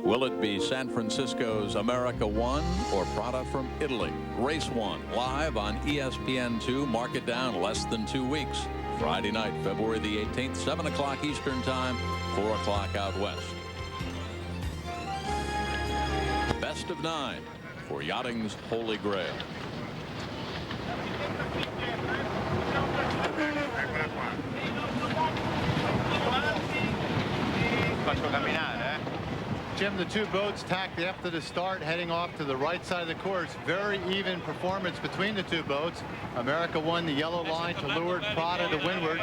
Will it be San Francisco's America One or Prada from Italy? Race 1 live on ESPN2. Mark it down, less than 2 weeks. Friday night, February the 18th, 7 o'clock Eastern Time, 4 o'clock out west. Best of 9 for yachting's Holy Grail. Jim, the two boats tacked after the start, heading off to the right side of the course. Very even performance between the two boats. America One, the yellow line, to leeward, Prada to windward.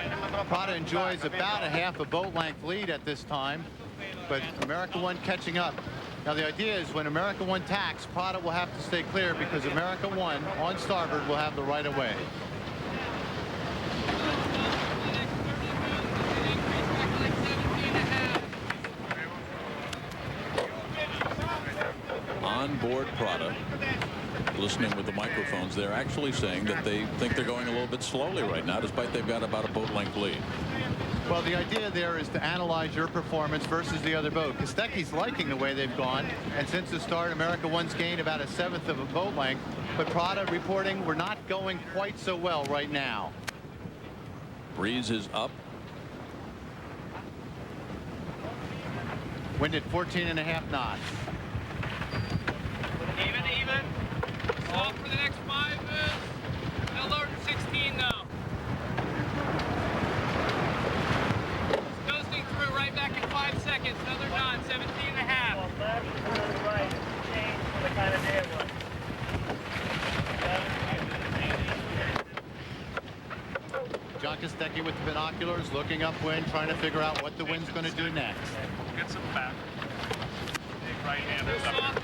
Prada enjoys about a half a boat length lead at this time, but America One catching up. Now the idea is when America One tacks, Prada will have to stay clear because America One on starboard will have the right of way. On board Prada, listening with the microphones, they're actually saying that they think they're going a little bit slowly right now, despite they've got about a boat length lead. Well, the idea there is to analyze your performance versus the other boat. Kostecki's liking the way they've gone, and since the start, America One's gained about a 1/7 of a boat length, but Prada reporting we're not going quite so well right now. Breeze is up. Wind at 14.5 knots. Even. Off for the next 5 minutes. No lower than 16 though. It's coasting through right back in 5 seconds. Another knot, 17.5. Well, left to the right. Change for the kind of day it was. John Kostecki with the binoculars, looking upwind, trying to figure out what the wind's going to do next. Get some back. Big right-handers up.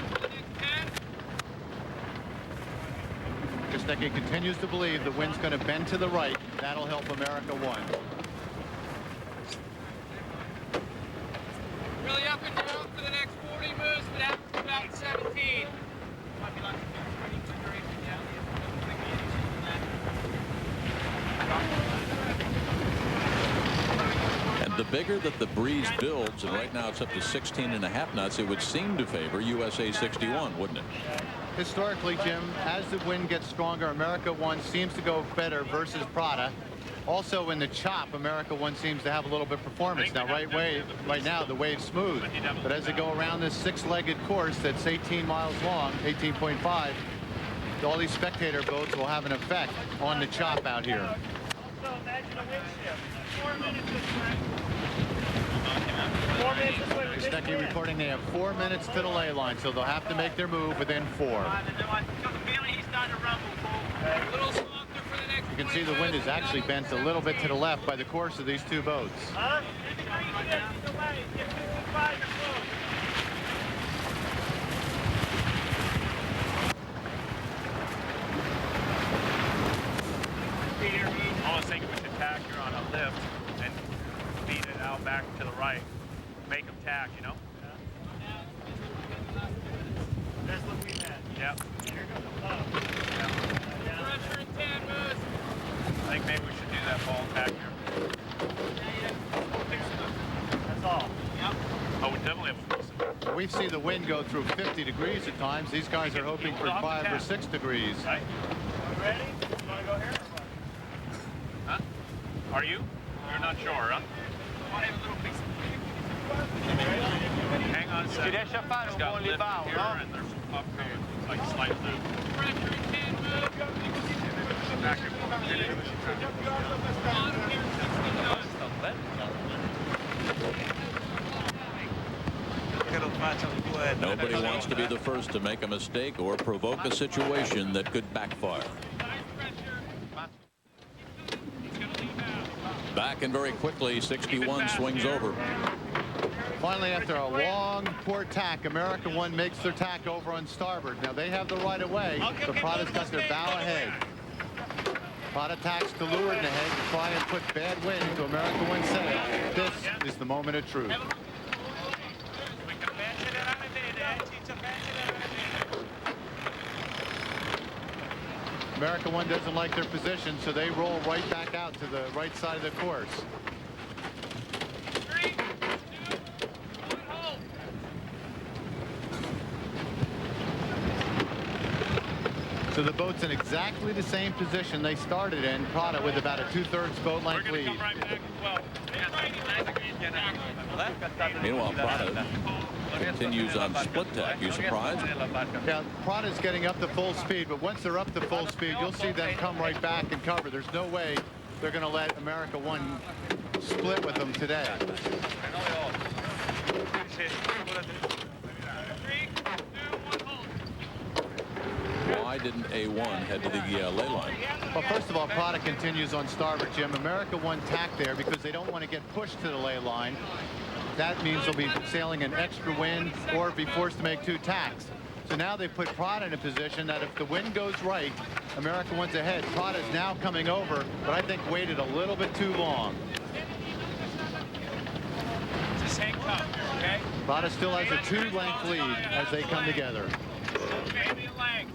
Kostecki continues to believe the wind's going to bend to the right. That'll help America One. Really up and down for the next 40 moves, but average about 17. And the bigger that the breeze builds, and right now it's up to 16.5 knots, it would seem to favor USA 61, wouldn't it? Historically, Jim, as the wind gets stronger, America One seems to go better versus Prada. Also in the chop, America One seems to have a little bit of performance. Now, right now, the wave's smooth. But as they go around this 6-legged course that's 18 miles long, 18.5, all these spectator boats will have an effect on the chop out here. Also, imagine a wind shift. 4 minutes this way. 4 minutes this way. Kostecki reporting they have 4 minutes to the ley line, so they'll have to make their move within 4. You can see the wind is actually bent a little bit to the left by the course of these two boats. Huh? 50 degrees either way. If it's 5 or close. Almost think with the tack, you're on a lift and feed it out back to the right. Make them tack, you know? That's what we had. Yep. Here goes the flow. Pressure in 10 moves. I think maybe we should do that ball tack here. That's all. Yep. Oh, we definitely have to fix it. We see the wind go through 50 degrees at times. These guys are hoping for 5 or 6 degrees. Right? Are we ready? You want to go here or what? Huh? Are you? You're not sure, huh? I have a little piece. Hang on a second. It's got lift here and there's some up coming. It's like slight loop. Pressure in 10 moves. Back here. Nobody wants to be the first to make a mistake or provoke a situation that could backfire. Back and very quickly, 61 swings over. Finally, after a long port tack, America One makes their tack over on starboard. Now they have the right of way, but Prada's got their bow ahead. Prada tacks to leeward and ahead to try and put bad wind into America One sail. This is the moment of truth. America One doesn't like their position, so they roll right back out to the right side of the course. 3, 2, So the boat's in exactly the same position they started in. Prada with about a 2/3 boat We're length going to lead. come right back as well. Meanwhile, Prada continues on split tack. You surprised? Yeah, Prada's getting up to full speed, but once they're up to full speed, you'll see them come right back and cover. There's no way they're going to let America One split with them today. Why didn't A1 head to the ley line? Well, first of all, Prada continues on starboard, Jim. America One tack there because they don't want to get pushed to the ley line. That means they'll be sailing an extra wind or be forced to make 2 tacks. So now they put Prada in a position that if the wind goes right, America One's ahead. Prada's now coming over, but I think waited a little bit too long. Just hang tough, okay? Prada still has a 2-length lead as they come together. Baby legs.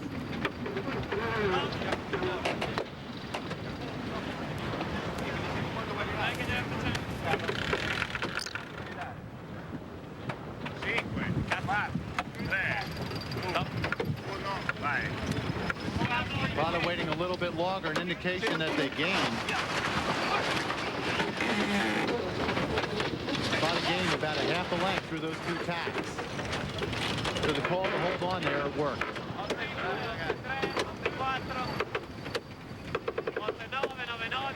Prada waiting a little bit longer, an indication that they gained. Prada gained about a 1/2 a length through those 2 tacks. So the call to hold on there worked.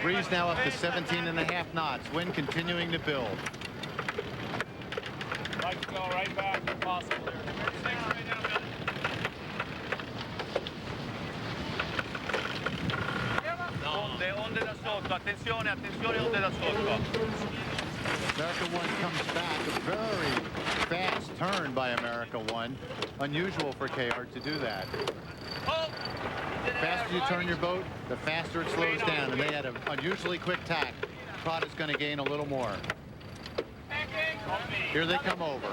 Breeze now up to 17.5 knots. Wind continuing to build. Like to go right back if possible there. Onde da sotto, attenzione, attenzione, onde da sotto. America One comes back. A very fast turn by America One. Unusual for KR to do that. The faster you turn your boat, the faster it slows down. And they had an unusually quick tack. Prada's going to gain a little more. Here they come over.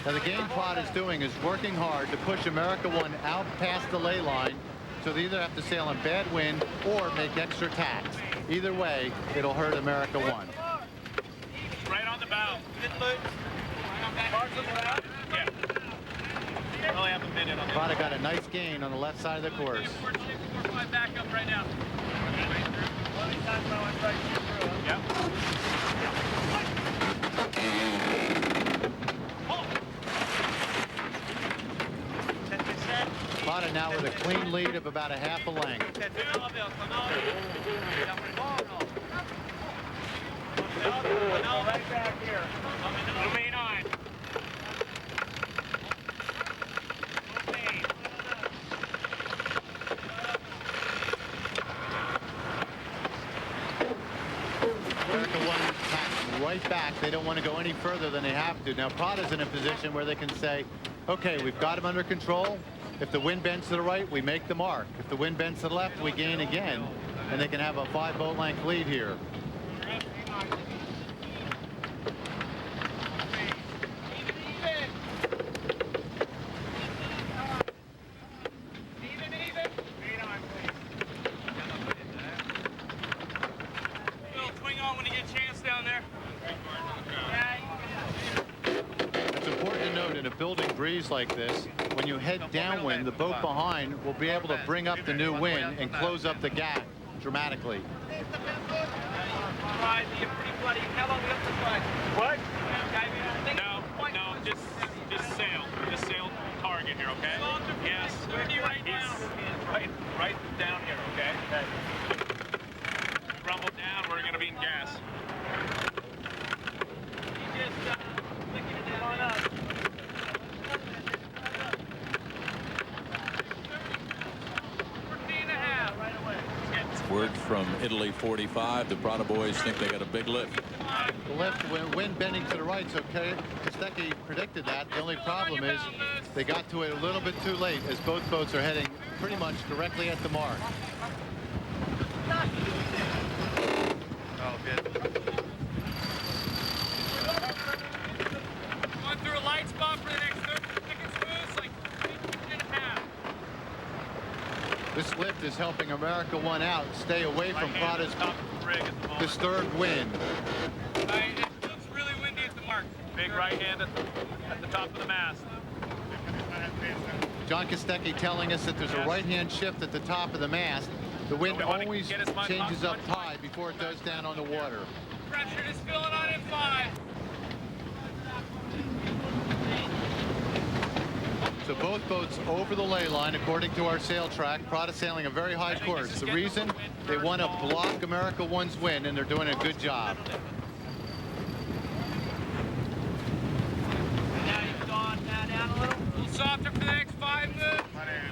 Now the game Prada's doing is working hard to push America One out past the ley line. So they either have to sail in bad wind or make extra tacks. Either way, it'll hurt America One. Right on the bow. Yeah. Only have a minute on Prada got a nice gain on the left side of the course. 4-5 back up right now. Yeah. Prada now with a clean lead of about a 1/2 a length. Right back here. Remain on. America One tacks right back. They don't want to go any further than they have to. Now Prada's in a position where they can say, okay, we've got them under control. If the wind bends to the right, we make the mark. If the wind bends to the left, we gain again. And they can have a 5 boat length lead here. Swing on when you get a chance down there. It's important to note in a building breeze like this, when you head downwind, the boat behind will be able to bring up the new wind and close up the gap dramatically. What? No, just sail. Just sail target here, okay? Yes. Right down here, okay? Rumble down, we're gonna be in gas. Word from Italy 45. The Prada boys think they got a big lift. The left wind bending to the right, so Kostecki predicted that. The only problem is they got to it a little bit too late as both boats are heading pretty much directly at the mark. Oh, good. Going through a light spot for the next 30 seconds, smooth, like 15.5. This lift is helping America One out, stay away from Prada's disturbed wind. It looks really windy at the mark. Big right hand at the top of the mast. John Kostecki telling us that there's a right-hand shift at the top of the mast. The wind always changes up high before it goes down on the water. Pressure is filling on in 5. So both boats over the ley line, according to our sail track. Prada sailing a very high course. The reason, they want to block America One's wind, and they're doing a good job. Now you've gone down a little softer for the next 5 moves.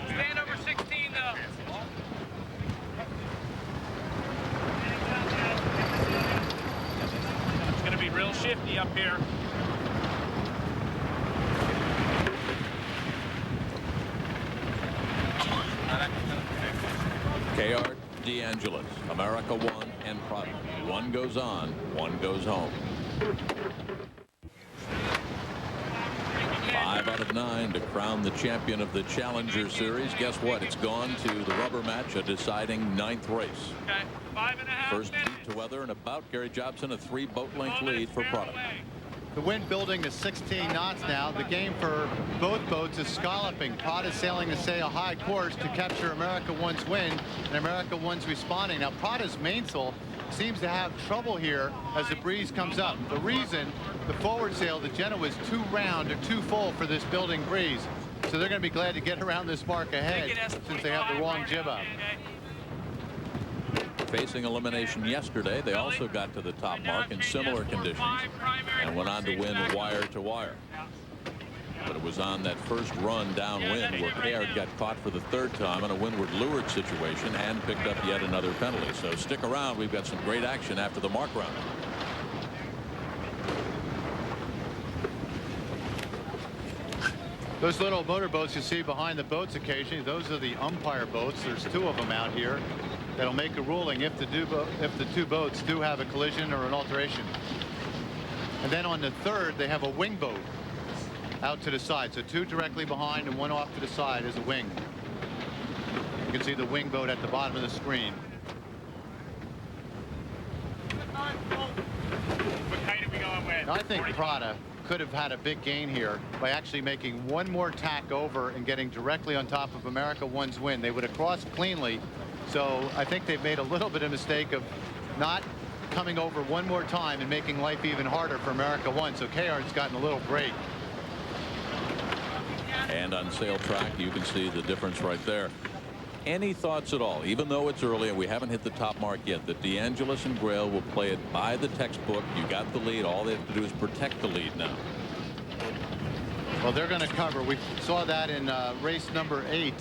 Stand over 16 though. It's going to be real shifty up here. Kayard, DeAngelis, America One, and Prada. One goes on, one goes home. 5 out of 9 to crown the champion of the Challenger Series. Guess what? It's gone to the rubber match, a deciding 9th race. Okay, 5.5 First minutes. beat to weather and about Gary Jobson, a 3-boat length lead for Prada. The wind building to 16 knots now. The game for both boats is scalloping. Prada sailing to say a high course to capture America One's wind, and America One's responding. Now Prada's mainsail seems to have trouble here as the breeze comes up. The reason, the forward sail, the Genoa, is too round or too full for this building breeze. So they're going to be glad to get around this mark ahead since they have the wrong jib up. Facing elimination yesterday, they also got to the top mark in similar conditions and went on to win wire to wire. But it was on that first run downwind where Kayard got caught for the 3rd time in a windward leeward situation and picked up yet another penalty. So stick around. We've got some great action after the mark round. Those little motorboats you see behind the boats occasionally, those are the umpire boats. There's 2 of them out here that'll make a ruling if the 2 boats do have a collision or an alteration. And then on the 3rd, they have a wing boat out to the side. So 2 directly behind and 1 off to the side is a wing. You can see the wing boat at the bottom of the screen. What height are we going with? Now, I think Prada could have had a big gain here by actually making 1 more tack over and getting directly on top of America One's wind. They would have crossed cleanly. So I think they've made a little bit of mistake of not coming over 1 more time and making life even harder for America One. So Kayard's gotten a little break. And on sail track, you can see the difference right there. Any thoughts at all, even though it's early and we haven't hit the top mark yet, that DeAngelis and Grail will play it by the textbook? You got the lead. All they have to do is protect the lead now. Well, they're going to cover. We saw that in race number 8.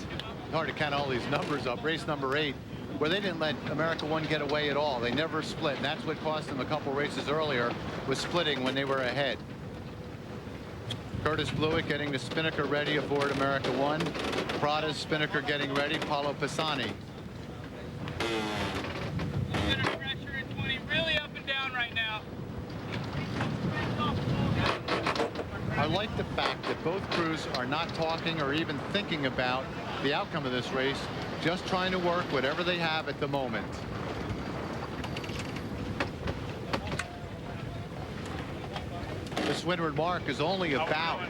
Hard to count all these numbers up. Race number 8, where they didn't let America One get away at all. They never split, and that's what cost them a couple races earlier, was splitting when they were ahead. Curtis Blewett getting the spinnaker ready aboard America One. Prada's spinnaker getting ready. Paolo Pisani. Spinnaker pressure in 20, really up and down right now. I like the fact that both crews are not talking or even thinking about the outcome of this race, just trying to work whatever they have at the moment. This windward mark is only about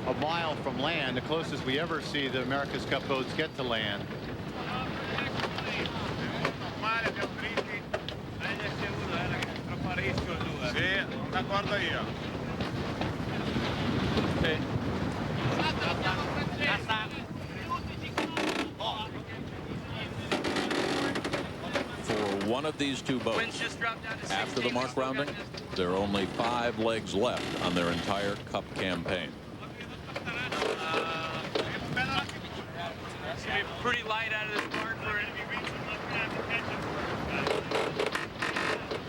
a mile from land, the closest we ever see the America's Cup boats get to land. For one of these 2 boats, after the mark rounding, there are only 5 legs left on their entire Cup campaign. It's going to be pretty light out of this mark.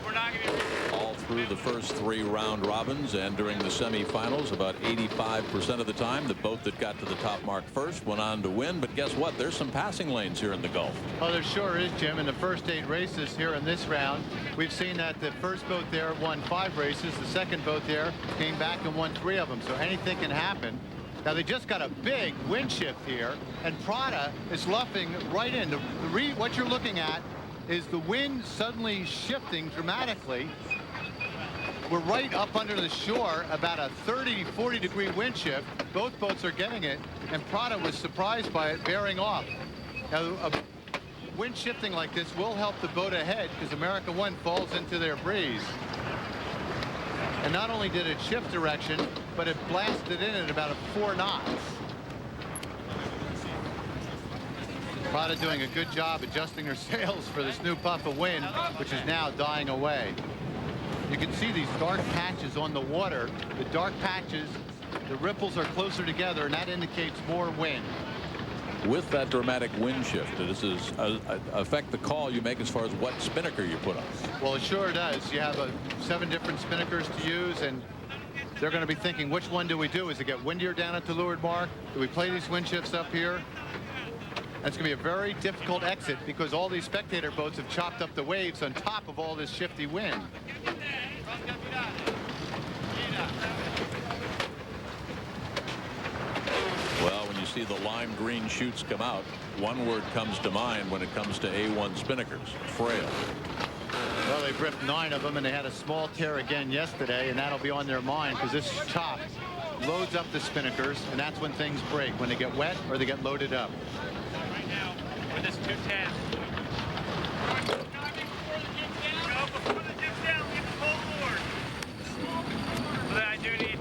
We're not going to be All through the first 3 round robins and during the semifinals, about 85% of the time, the boat that got to the top mark first went on to win. But guess what? There's some passing lanes here in the Gulf. Oh, there sure is, Jim. In the first 8 races here in this round, we've seen that the first boat there won 5 races. The second boat there came back and won 3 of them. So anything can happen. Now, they just got a big wind shift here, and Prada is luffing right in. What you're looking at is the wind suddenly shifting dramatically. we're right up under the shore, about a 30-40 degree wind shift. Both boats are getting it, and Prada was surprised by it bearing off. Now, wind shifting like this will help the boat ahead because America One falls into their breeze. And not only did it shift direction, but it blasted in at about 4 knots. Prada doing a good job adjusting their sails for this new puff of wind, which is now dying away. You can see these dark patches on the water. The dark patches, the ripples are closer together, and that indicates more wind. With that dramatic wind shift, does this affect the call you make as far as what spinnaker you put on? Well, it sure does. You have 7 different spinnakers to use, and they're going to be thinking, which one do we do? Is it get windier down at the leeward mark? Do we play these wind shifts up here? That's going to be a very difficult exit because all these spectator boats have chopped up the waves on top of all this shifty wind. Well, when you see the lime green chutes come out, one word comes to mind when it comes to A1 spinnakers: frail. Well, they've ripped 9 of them, and they had a small tear again yesterday, and that'll be on their mind because this chop loads up the spinnakers, and that's when things break, when they get wet or they get loaded up. Right now, with this 210. Before the jig's down, get the full board. So that I do need,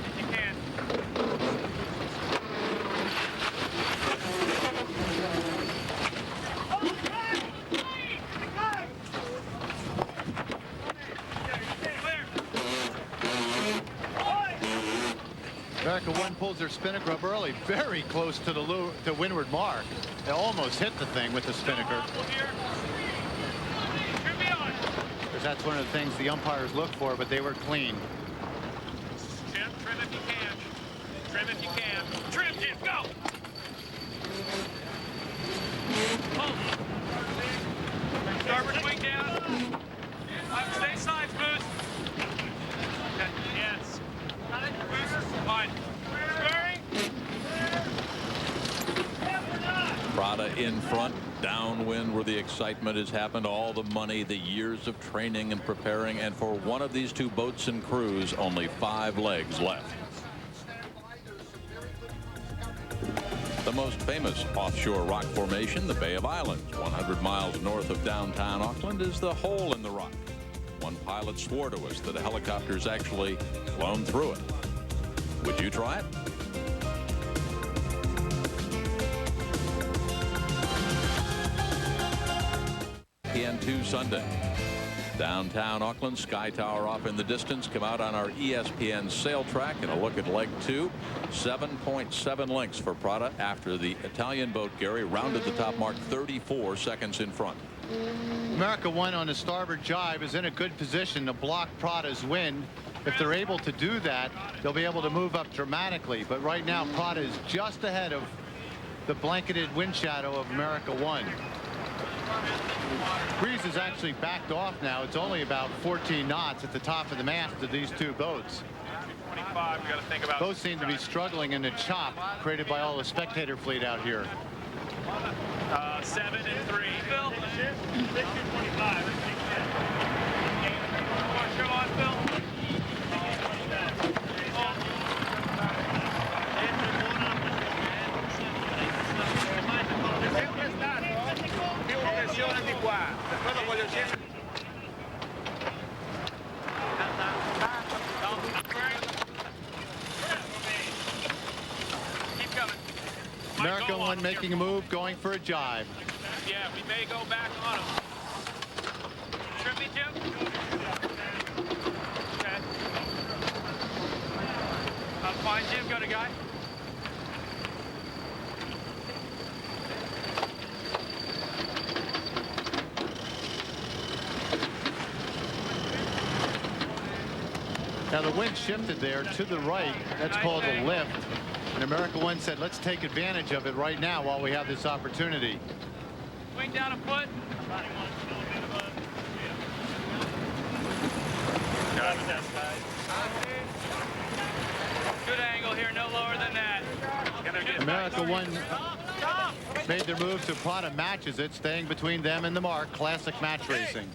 if you can. America One pulls their spinnaker up early, very close to the windward mark. They almost hit the thing with the spinnaker. Because that's one of the things the umpires look for, but they were clean. Jim, trim if you can. Trim if you can. Trim, Jim, go! Hold. Starboard swing down. Stay sides, boost. Okay, yes. Boost, fine. Squaring. Prada in front, downwind where the excitement has happened, all the money, the years of training and preparing, and for one of these 2 boats and crews, only 5 legs left. The most famous offshore rock formation, the Bay of Islands, 100 miles north of downtown Auckland, is the hole in the rock. One pilot swore to us that a helicopter's actually flown through it. Would you try it? ESPN2 Sunday. Downtown Auckland, Sky Tower off in the distance. Come out on our ESPN sail track and a look at leg 2. 7.7 lengths for Prada after the Italian boat Gary rounded the top mark 34 seconds in front. America One on the starboard jibe is in a good position to block Prada's wind. If they're able to do that, they'll be able to move up dramatically. But right now, Prada is just ahead of the blanketed wind shadow of America One. Breeze is actually backed off now. It's only about 14 knots at the top of the mast of these 2 boats. 25, we got to think about. Both seem to be struggling in the chop created by all the spectator fleet out here. 7 and 3. Phil. 625. Come on, Phil. Di qua, quello voglio sempre. Keep coming. America One making a move, going for a jibe. Yeah, we may go back on him. Trim me, Jim. Okay. I'm fine, Jim. Got a guy. Now the wind shifted there to the right. That's called a lift. And America One said, let's take advantage of it right now while we have this opportunity. Swing down a foot. Good angle here, no lower than that. America One made their move, so Prada matches it, staying between them and the mark. Classic match racing.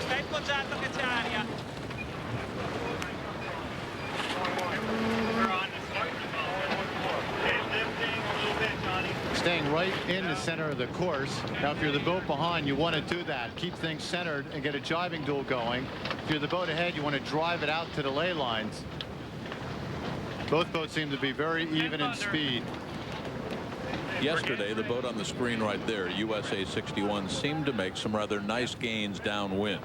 Stai poggiato che c'è aria. Staying right in the center of the course. Now, if you're the boat behind, you want to do that. Keep things centered and get a jibing duel going. If you're the boat ahead, you want to drive it out to the ley lines. Both boats seem to be very even in speed. Yesterday, the boat on the screen right there, USA 61, seemed to make some rather nice gains downwind.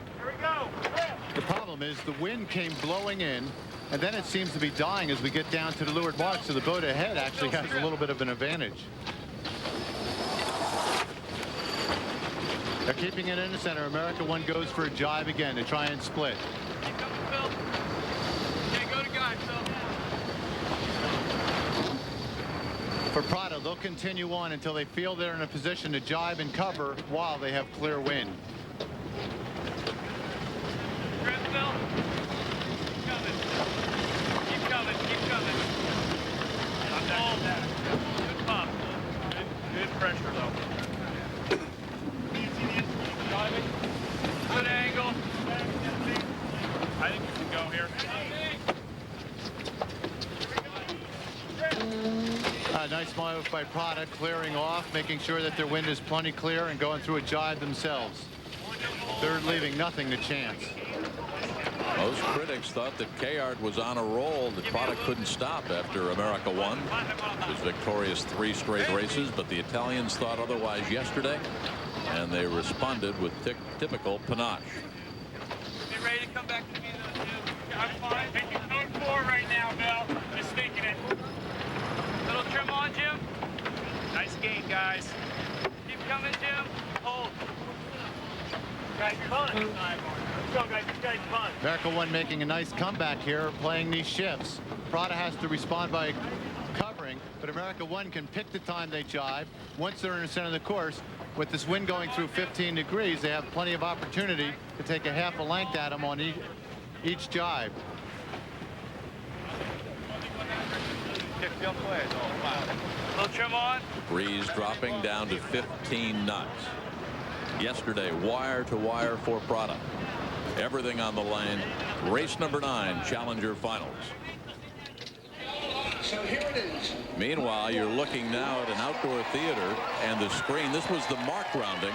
The problem is the wind came blowing in, and then it seems to be dying as we get down to the leeward mark, so the boat ahead actually has a little bit of an advantage. They're keeping it in the center. America One goes for a jibe again to try and split. Keep coming, Phil. Okay, go to guy, Phil. For Prada, they'll continue on until they feel they're in a position to jibe and cover while they have clear wind. Chris, Phil. Keep coming. Keep coming. Keep coming. Good pop. Good pressure, though. Driving. Good angle. I think we can go here. Nice move by Prada, clearing off, making sure that their wind is plenty clear and going through a jibe themselves. They're leaving nothing to chance. Most critics thought that Kayard was on a roll, that Prada couldn't stop after America One. His victorious 3 straight races, but the Italians thought otherwise yesterday, and they responded with typical panache. Be ready to come back to me, though, too. I'm fine. Taking code 4 right now, Bill. Just thinking it. Little trim on, Jim. Nice game, guys. Keep coming, Jim. Hold. Guys, fun. Let's go, guys. This guy's fun. America One making a nice comeback here, playing these shifts. Prada has to respond by covering, but America One can pick the time they jibe. Once they're in the center of the course, with this wind going through 15 degrees, they have plenty of opportunity to take a half a length at them on each jibe. Little trim on. Breeze dropping down to 15 knots. Yesterday, wire to wire for Prada. Everything on the line. Race number 9, Challenger Finals. So here it is. Meanwhile, you're looking now at an outdoor theater, and the screen, this was the mark rounding,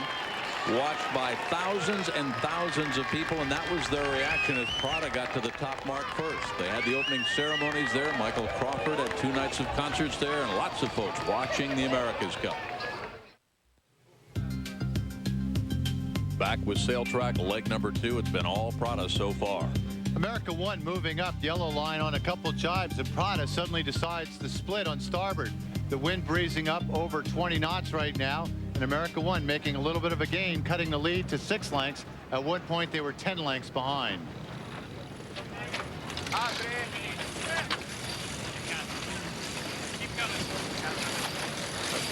watched by thousands and thousands of people, and that was their reaction as Prada got to the top mark first. They had the opening ceremonies there. Michael Crawford had 2 nights of concerts there, and lots of folks watching the America's Cup. Back with Sail Track, leg number 2. It's been all Prada so far. America One moving up yellow line on a couple jibes, and Prada suddenly decides to split on starboard. The wind breezing up over 20 knots right now, and America One making a little bit of a gain, cutting the lead to 6 lengths. At one point, they were 10 lengths behind.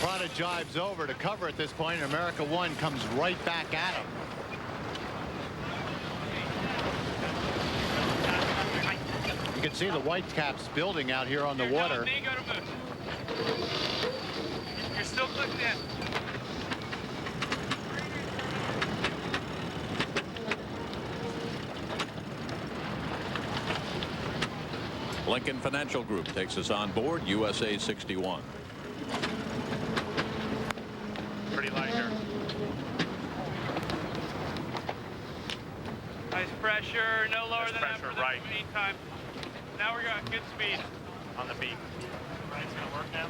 Prada jibes over to cover at this point, and America One comes right back at him. You can see the white caps building out here on the water. You're still clicked in. Lincoln Financial Group takes us on board USA 61. Pretty light here. Nice pressure, no lower than that for the meantime. Now we got good speed on the beat. It's gonna work now.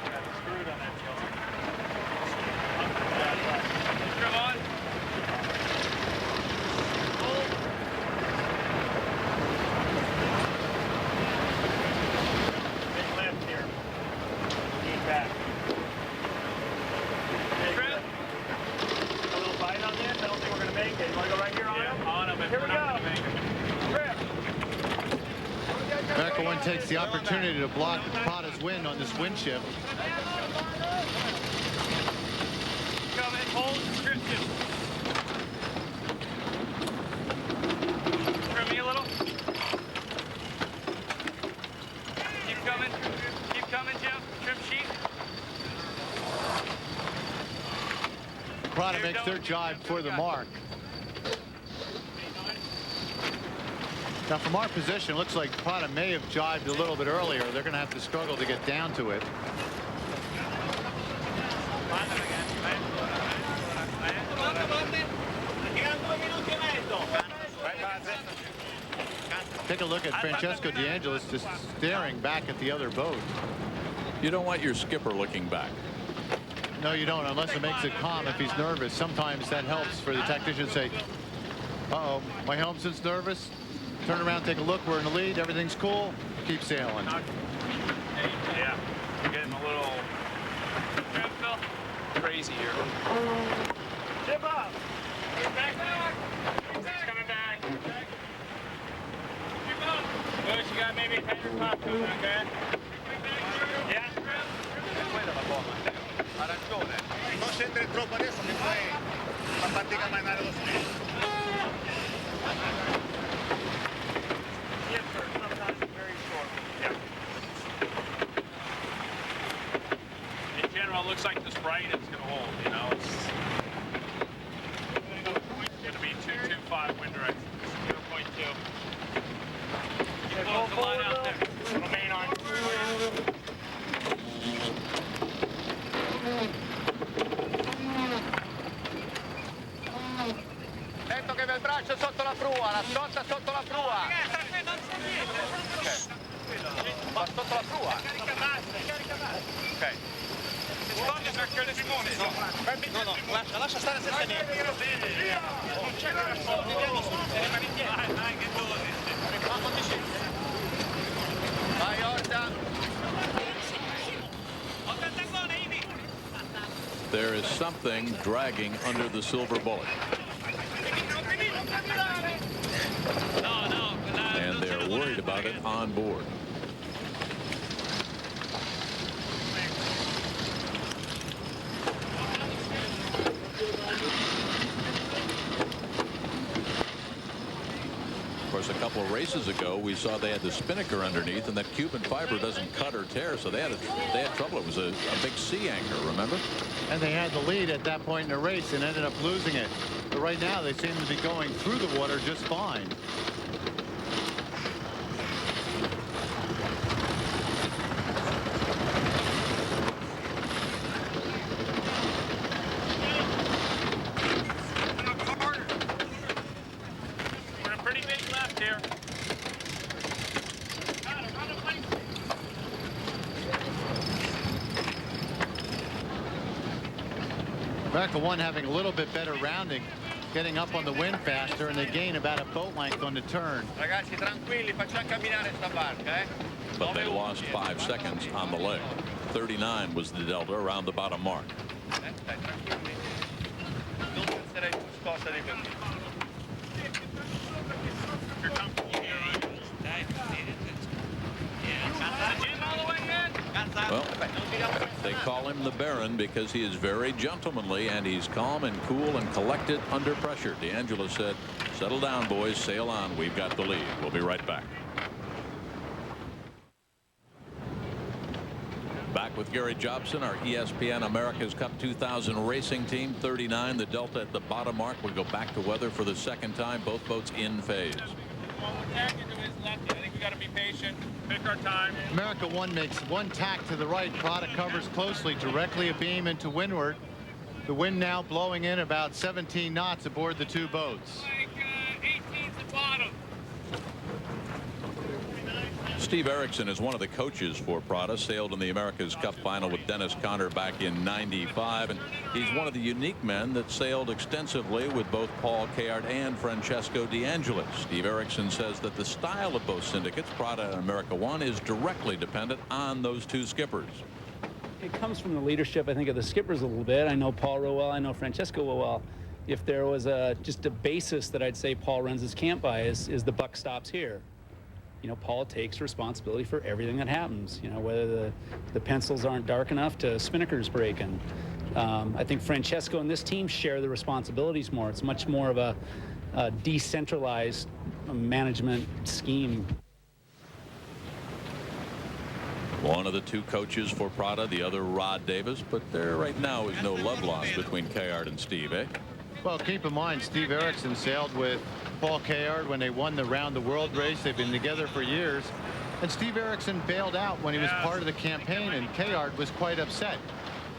Got screwed on that trim on. Hold. Big lift here. Lean back. Trim. A little bite on this. I don't think we're gonna make it. You wanna go right here on him? On him. Here we go. America One takes the opportunity to block Prada's wind on this wind shift. Come in, hold, Christian. Trim me a little. Keep coming. Prada makes their jibe for the mark. Now, from our position, it looks like Prada may have jibed a little bit earlier. They're going to have to struggle to get down to it. Take a look at Francesco De Angelis just staring back at the other boat. You don't want your skipper looking back. No, you don't, unless it makes it calm if he's nervous. Sometimes that helps for the tactician to say, uh-oh, my helmsman's nervous. Turn around, take a look. We're in the lead. Everything's cool. Keep sailing. Yeah, we're getting a little crazy here. Chip up. It's coming back. Bush, you got maybe a 10 top to it, okay? Yeah. Ha ragione, non scendere troppo adesso che poi fa fatica a mandare lo speed. Sometimes very short. Yeah. In general, it looks like this right is going to hold, you know. It's going to be 225 wind direction. 0.2. Close the line out there. Remain on. Sento che il braccio sotto la prua, la scotta sotto la prua. Va sotto la prua. Ok. No, lascia stare senza niente. Vai Orta. There is something dragging under the Silver Bullet. And they're worried about it on board. Of course, a couple of races ago, we saw they had the spinnaker underneath, and that Cuban fiber doesn't cut or tear, so they had trouble. It was a big sea anchor, remember? And they had the lead at that point in the race and ended up losing it. But right now, they seem to be going through the water just fine. We're in a pretty big left here. America One having a little bit better rounding, getting up on the wind faster, and they gain about a boat length on the turn. Ragazzi tranquilli, facciamo camminare sta barca, eh? But they lost 5 seconds on the leg. 39 was the delta around the bottom mark. Stai tranquilli. Non penserei più scossa di così. Well, they call him the Baron because he is very gentlemanly and he's calm and cool and collected under pressure. De Angelis said, settle down, boys, sail on. We've got the lead. We'll be right back. Back with Gary Jobson, our ESPN America's Cup 2000 racing team. 39, the delta at the bottom mark. We go back to weather for the second time. Both boats in phase. I think we got to be patient, pick our time. America One makes one tack to the right. Prada covers closely, directly abeam into windward. The wind now blowing in about 17 knots aboard the two boats. Like 18's the bottom. Steve Erickson is one of the coaches for Prada, sailed in the America's Cup final with Dennis Conner back in '95, and he's one of the unique men that sailed extensively with both Paul Kayart and Francesco De Angelis. Steve Erickson says that the style of both syndicates, Prada and America One, is directly dependent on those two skippers. It comes from the leadership, I think, of the skippers a little bit. I know Paul real well. I know Francesco real well. If there was just a basis that I'd say Paul runs his camp by is the buck stops here. You know, Paul takes responsibility for everything that happens. You know, whether the pencils aren't dark enough to spinnakers breaking. I think Francesco and this team share the responsibilities more. It's much more of a decentralized management scheme. One of the two coaches for Prada, the other Rod Davis, but there right now is no love lost between Kayard and Steve, eh? Well, keep in mind, Steve Erickson sailed with Paul Kayard when they won the Round the World race. They've been together for years. And Steve Erickson bailed out when he was part of the campaign, and Kayard was quite upset.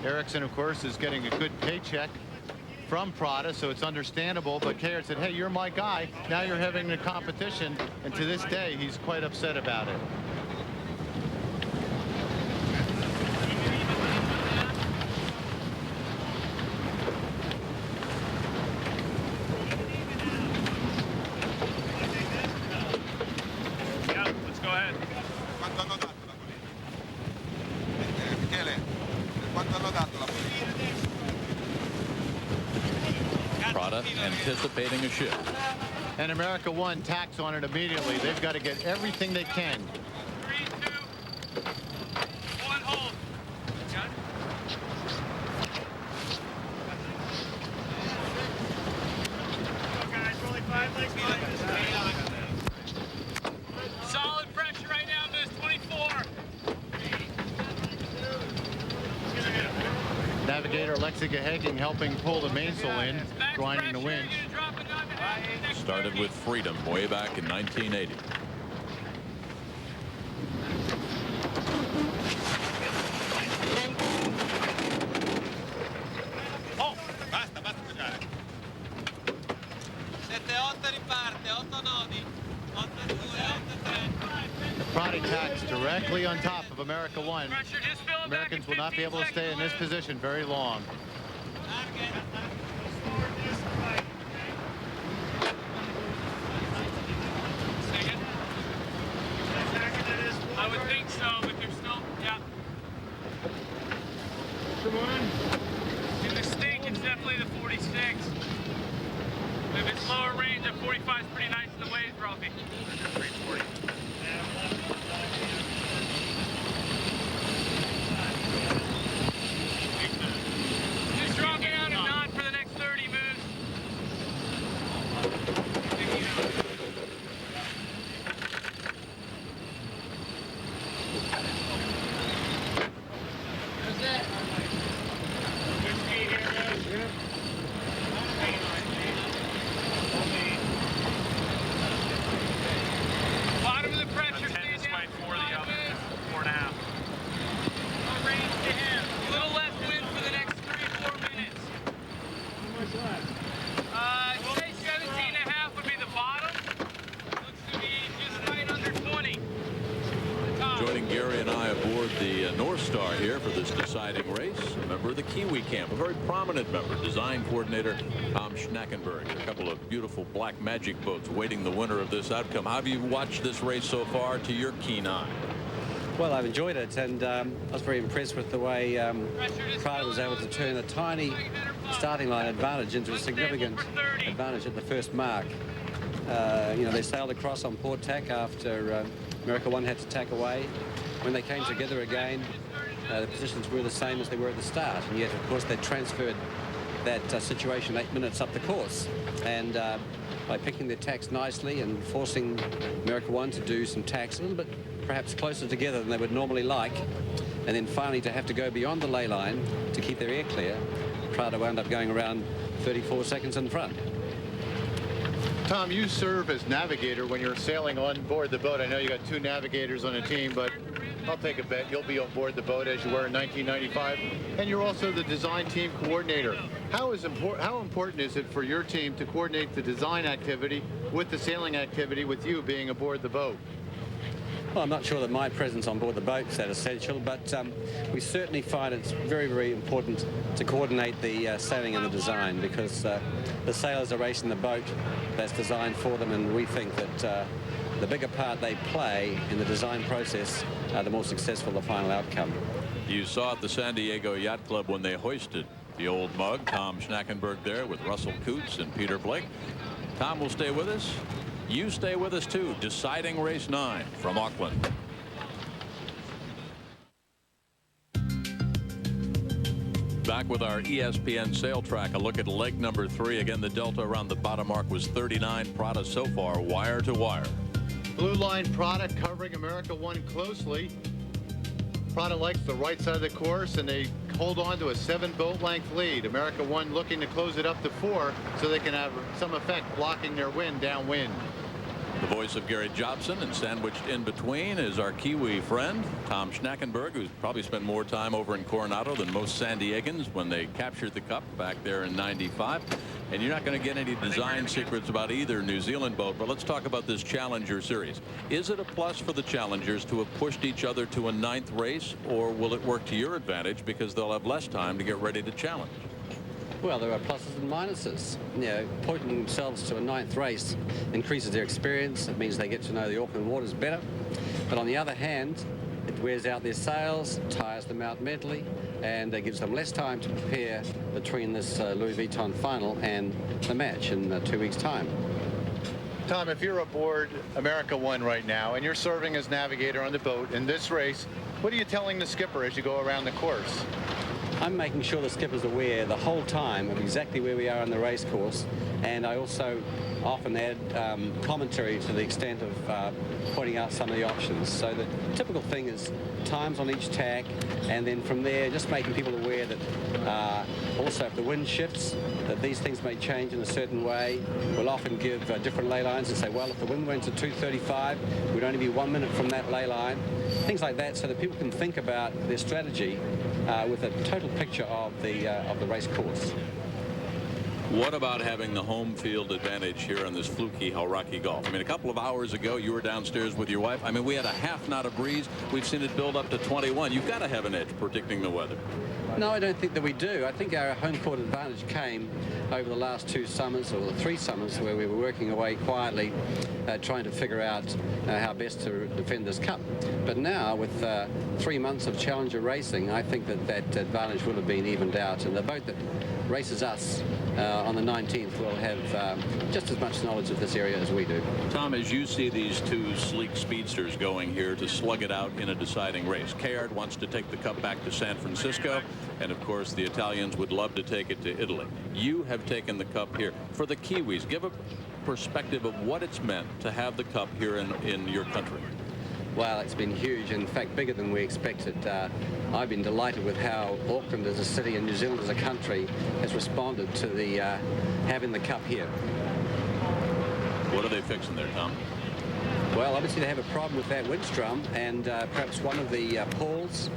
Erickson, of course, is getting a good paycheck from Prada, so it's understandable. But Kayard said, hey, you're my guy. Now you're having a competition. And to this day, he's quite upset about it. Prada anticipating a shift. And America One tacks on it immediately. They've got to get everything they can. 3, 2, 1, hold. Got it? Go, guys. We're only 5 legs behind this. Solid pressure right now, Miss 24. Navigator Alexi Gahagan helping pull the mainsail in, grinding the winch. Started with Freedom way back in 1980. Oh, basta mangiare. 7-8 riparte, 8 nodi, 8-2, 8-3. The Prada tacks directly on top of America One. Americans will not be able to stay in this position very long. I would think so, but they're still, yeah. Come on. In the stink, it's definitely the 46. If it's lower range, a 45 is pretty nice in the waves, Ralphie. 340. Too strong out and not for the next 30 moves. Bottom of the pressure, stand down. 4.5. Range to him. A little less wind for the next 3 or 4 minutes. How much left? Say 17.5 would be the bottom. Looks to be just right under 20. The top. Joining Gary and I aboard the North Star here for this deciding race, a member of the Kiwi camp, a very prominent member, design coordinator Tom Schnackenberg. A couple of beautiful Black Magic boats waiting the winner of this outcome. How have you watched this race so far to your keen eye? Well, I've enjoyed it, and I was very impressed with the way Prada was able to turn a tiny starting line advantage into a significant advantage at the first mark. You know, they sailed across on port tack after America One had to tack away. When they came together again, the positions were the same as they were at the start, and yet, of course, they transferred that situation 8 minutes up the course. And by picking their tacks nicely and forcing America One to do some tacks a little bit perhaps closer together than they would normally like, and then finally to have to go beyond the ley line to keep their air clear, Prada wound up going around 34 seconds in front. Tom, you serve as navigator when you're sailing on board the boat. I know you got 2 navigators on a team, but I'll take a bet you'll be on board the boat as you were in 1995. And you're also the design team coordinator. How important is it for your team to coordinate the design activity with the sailing activity with you being aboard the boat? Well, I'm not sure that my presence on board the boat is that essential, but we certainly find it's very, very important to coordinate the sailing and the design, because the sailors are racing the boat that's designed for them, and we think that the bigger part they play in the design process, the more successful the final outcome. You saw at the San Diego Yacht Club when they hoisted the old mug. Tom Schnackenberg there with Russell Coots and Peter Blake. Tom will stay with us. You stay with us too. Deciding race 9 from Auckland. Back with our ESPN sail track. A look at leg number 3. Again, the delta around the bottom mark was 39. Prada so far wire to wire. Blue line Prada covering America One closely. Prada likes the right side of the course, and they hold on to a 7-boat length lead. America One looking to close it up to 4 so they can have some effect blocking their win downwind. The voice of Gary Jobson, and sandwiched in between is our Kiwi friend Tom Schnackenberg, who's probably spent more time over in Coronado than most San Diegans when they captured the Cup back there in '95. And you're not going to get any design secrets about either New Zealand boat. But let's talk about this Challenger Series. Is it a plus for the Challengers to have pushed each other to a 9th race, or will it work to your advantage because they'll have less time to get ready to challenge? Well, there are pluses and minuses. You know, putting themselves to a 9th race increases their experience. It means they get to know the Auckland waters better. But on the other hand, it wears out their sails, tires them out mentally, and gives them less time to prepare between this Louis Vuitton final and the match in 2 weeks' time. Tom, if you're aboard America One right now and you're serving as navigator on the boat in this race, what are you telling the skipper as you go around the course? I'm making sure the skipper's aware the whole time of exactly where we are on the race course, and I also often add commentary to the extent of pointing out some of the options. So the typical thing is times on each tack, and then from there just making people aware that also if the wind shifts, that these things may change in a certain way. We'll often give different ley lines and say, well, if the wind went to 235, we'd only be 1 minute from that ley line. Things like that, so that people can think about their strategy with a total picture of the race course. What about having the home field advantage here on this fluky Hauraki Gulf? I mean, a couple of hours ago, you were downstairs with your wife. I mean, we had a half knot of breeze. We've seen it build up to 21. You've got to have an edge predicting the weather. No, I don't think that we do. I think our home court advantage came over the last 2 summers, or the 3 summers, where we were working away quietly, trying to figure out how best to defend this Cup. But now, with 3 months of Challenger racing, I think that that advantage will have been evened out, and the boat that races us on the 19th will have just as much knowledge of this area as we do. Tom, as you see these 2 sleek speedsters going here to slug it out in a deciding race, Kayard wants to take the Cup back to San Francisco, and of course the Italians would love to take it to Italy. You have taken the Cup here. For the Kiwis, give a perspective of what it's meant to have the Cup here in your country. Well, it's been huge, in fact bigger than we expected. I've been delighted with how Auckland as a city and New Zealand as a country has responded to the having the Cup here. What are they fixing there, Tom? Well, obviously they have a problem with that winch drum, and perhaps one of the pawls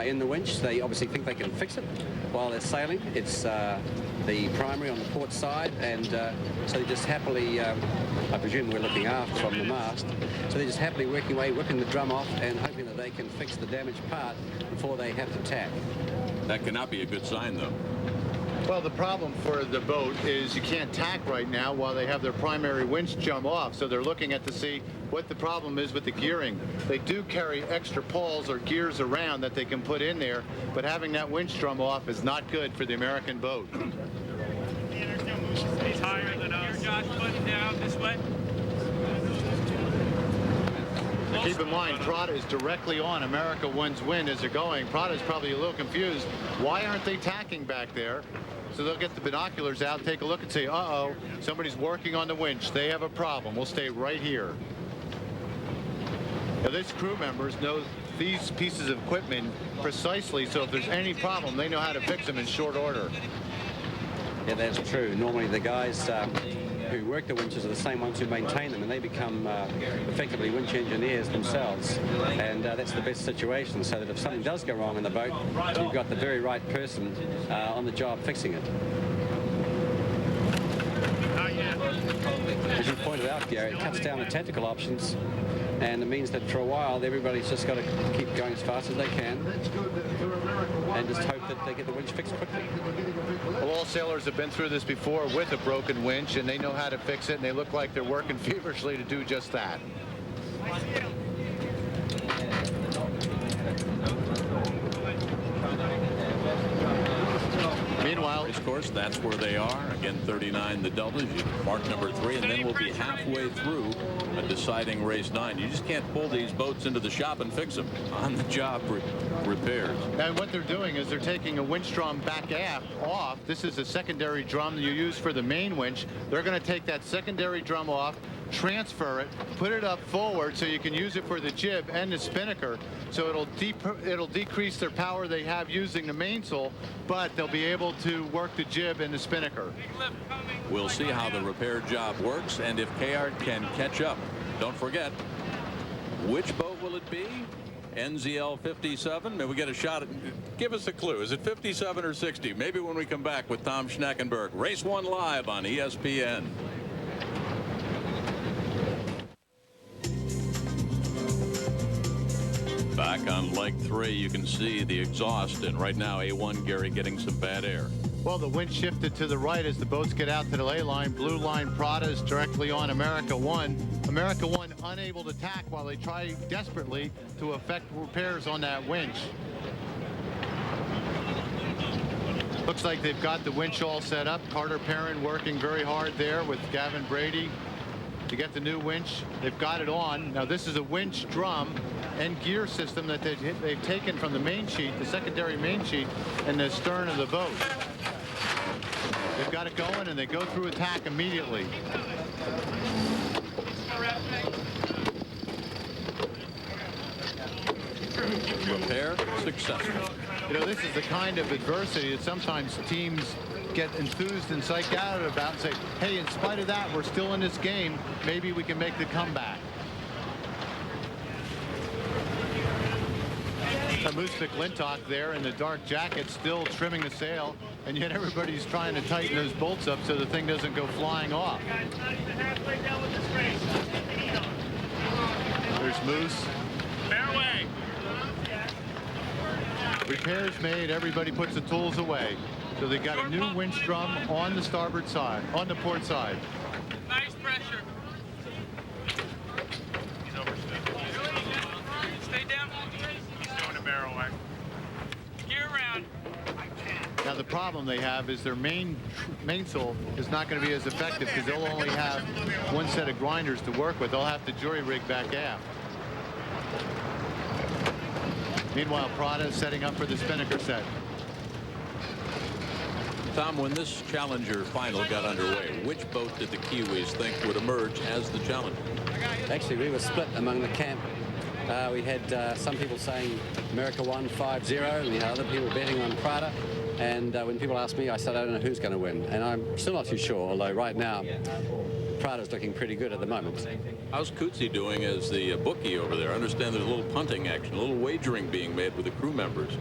in the winch. They obviously think they can fix it while they're sailing. It's the primary on the port side, and so they just happily, I presume we're looking aft from the mast, so they're just happily working away, whipping the drum off and hoping that they can fix the damaged part before they have to tack. That cannot be a good sign, though. Well, the problem for the boat is you can't tack right now while they have their primary winch jump off, so they're looking at to see what the problem is with the gearing. They do carry extra pawls or gears around that they can put in there, but having that winch drum off is not good for the American boat. He's higher than us. Josh, putting down this way. Keep in mind, Prada is directly on America One's wind as they're going. Prada's probably a little confused. Why aren't they tacking back there? So they'll get the binoculars out, take a look and say, uh-oh, somebody's working on the winch. They have a problem. We'll stay right here. Now, these crew members know these pieces of equipment precisely, so if there's any problem, they know how to fix them in short order. Yeah, that's true. Normally the guys who work the winches are the same ones who maintain them, and they become effectively winch engineers themselves, and that's the best situation, so that if something does go wrong in the boat, you've got the very right person on the job fixing it. As you pointed out, Gary, it cuts down the tactical options, and it means that for a while everybody's just got to keep going as fast as they can and just hope that they get the winch fixed quickly. Well, all sailors have been through this before with a broken winch, and they know how to fix it, and they look like they're working feverishly to do just that. Meanwhile, Of course, that's where they are. Again, 39 the Deltas. You mark number 3, and then we'll be halfway through a deciding race 9. You just can't pull these boats into the shop and fix them. On the job repairs. and what they're doing is they're taking a winch drum back aft off. This is a secondary drum that you use for the main winch. They're going to take that secondary drum off, transfer it, put it up forward so you can use it for the jib and the spinnaker. So it'll decrease their power they have using the mainsail, but they'll be able to work the jib and the spinnaker. We'll see how the repair job works and if Kayart can catch up. Don't forget, which boat will it be? NZL 57. Maybe we get a shot at, give us a clue. Is it 57 or 60? Maybe when we come back with Tom Schnackenberg. Race 1 live on ESPN. Back on leg 3, you can see the exhaust, and right now A1 Gary getting some bad air. Well, the wind shifted to the right as the boats get out to the ley line. Blue line Prada is directly on America 1. America 1 unable to tack while they try desperately to effect repairs on that winch. Looks like they've got the winch all set up. Carter Perrin working very hard there with Gavin Brady to get the new winch. They've got it on. Now this is a winch drum and gear system that they've taken from the main sheet, the secondary main sheet, and the stern of the boat. They've got it going and they go through attack immediately. Repair successful. You know, this is the kind of adversity that sometimes teams get enthused and psyched out about and say, hey, in spite of that, we're still in this game. Maybe we can make the comeback. Moose McClintock there in the dark jacket still trimming the sail, and yet everybody's trying to tighten those bolts up so the thing doesn't go flying off. There's Moose. Fairway. Repairs made, everybody puts the tools away. So they got a new winch drum on the starboard side, on the port side. Nice pressure. He's overstood. Stay down. He's doing a barrel way. Gear around. Now the problem they have is their mainsail is not going to be as effective because they'll only have one set of grinders to work with. They'll have to jury rig back aft. Meanwhile, Prada is setting up for the spinnaker set. Tom, when this Challenger final got underway, which boat did the Kiwis think would emerge as the challenger? Actually, we were split among the camp. We had some people saying America 1 5-0, and the other people betting on Prada. And when people ask me, I said I don't know who's going to win, and I'm still not too sure. Although right now, Prada's looking pretty good at the moment. How's Coetzee doing as the bookie over there? I understand there's a little punting action, a little wagering being made with the crew members.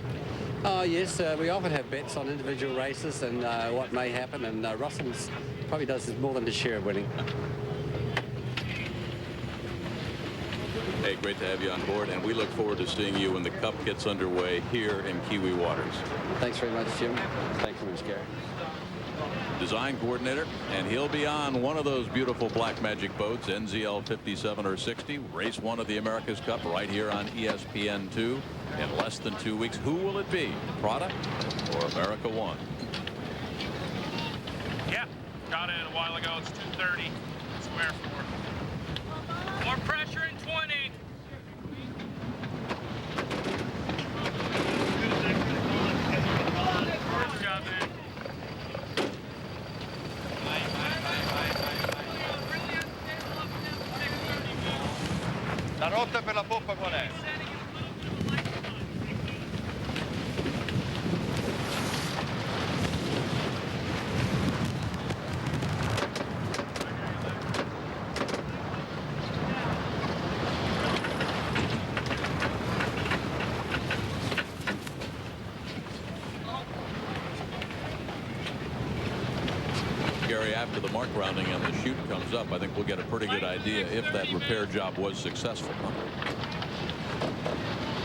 Oh yes, we often have bets on individual races and what may happen, and Russell probably does more than his share of winning. Hey, great to have you on board, and we look forward to seeing you when the Cup gets underway here in Kiwi waters. Thanks very much, Jim. Thanks very much, Gary. Design coordinator, and he'll be on one of those beautiful Black Magic boats, NZL 57 or 60, race 1 of the America's Cup right here on ESPN2 in less than 2 weeks. Who will it be, Prada or America 1? Yeah, got it a while ago. It's 230. Square 4. More pressure in 20. Good job, man. La rotta per la poppa qual è? Gary, after the mark rounding and the chute comes up, I think we'll get a pretty good idea if that repair job was successful.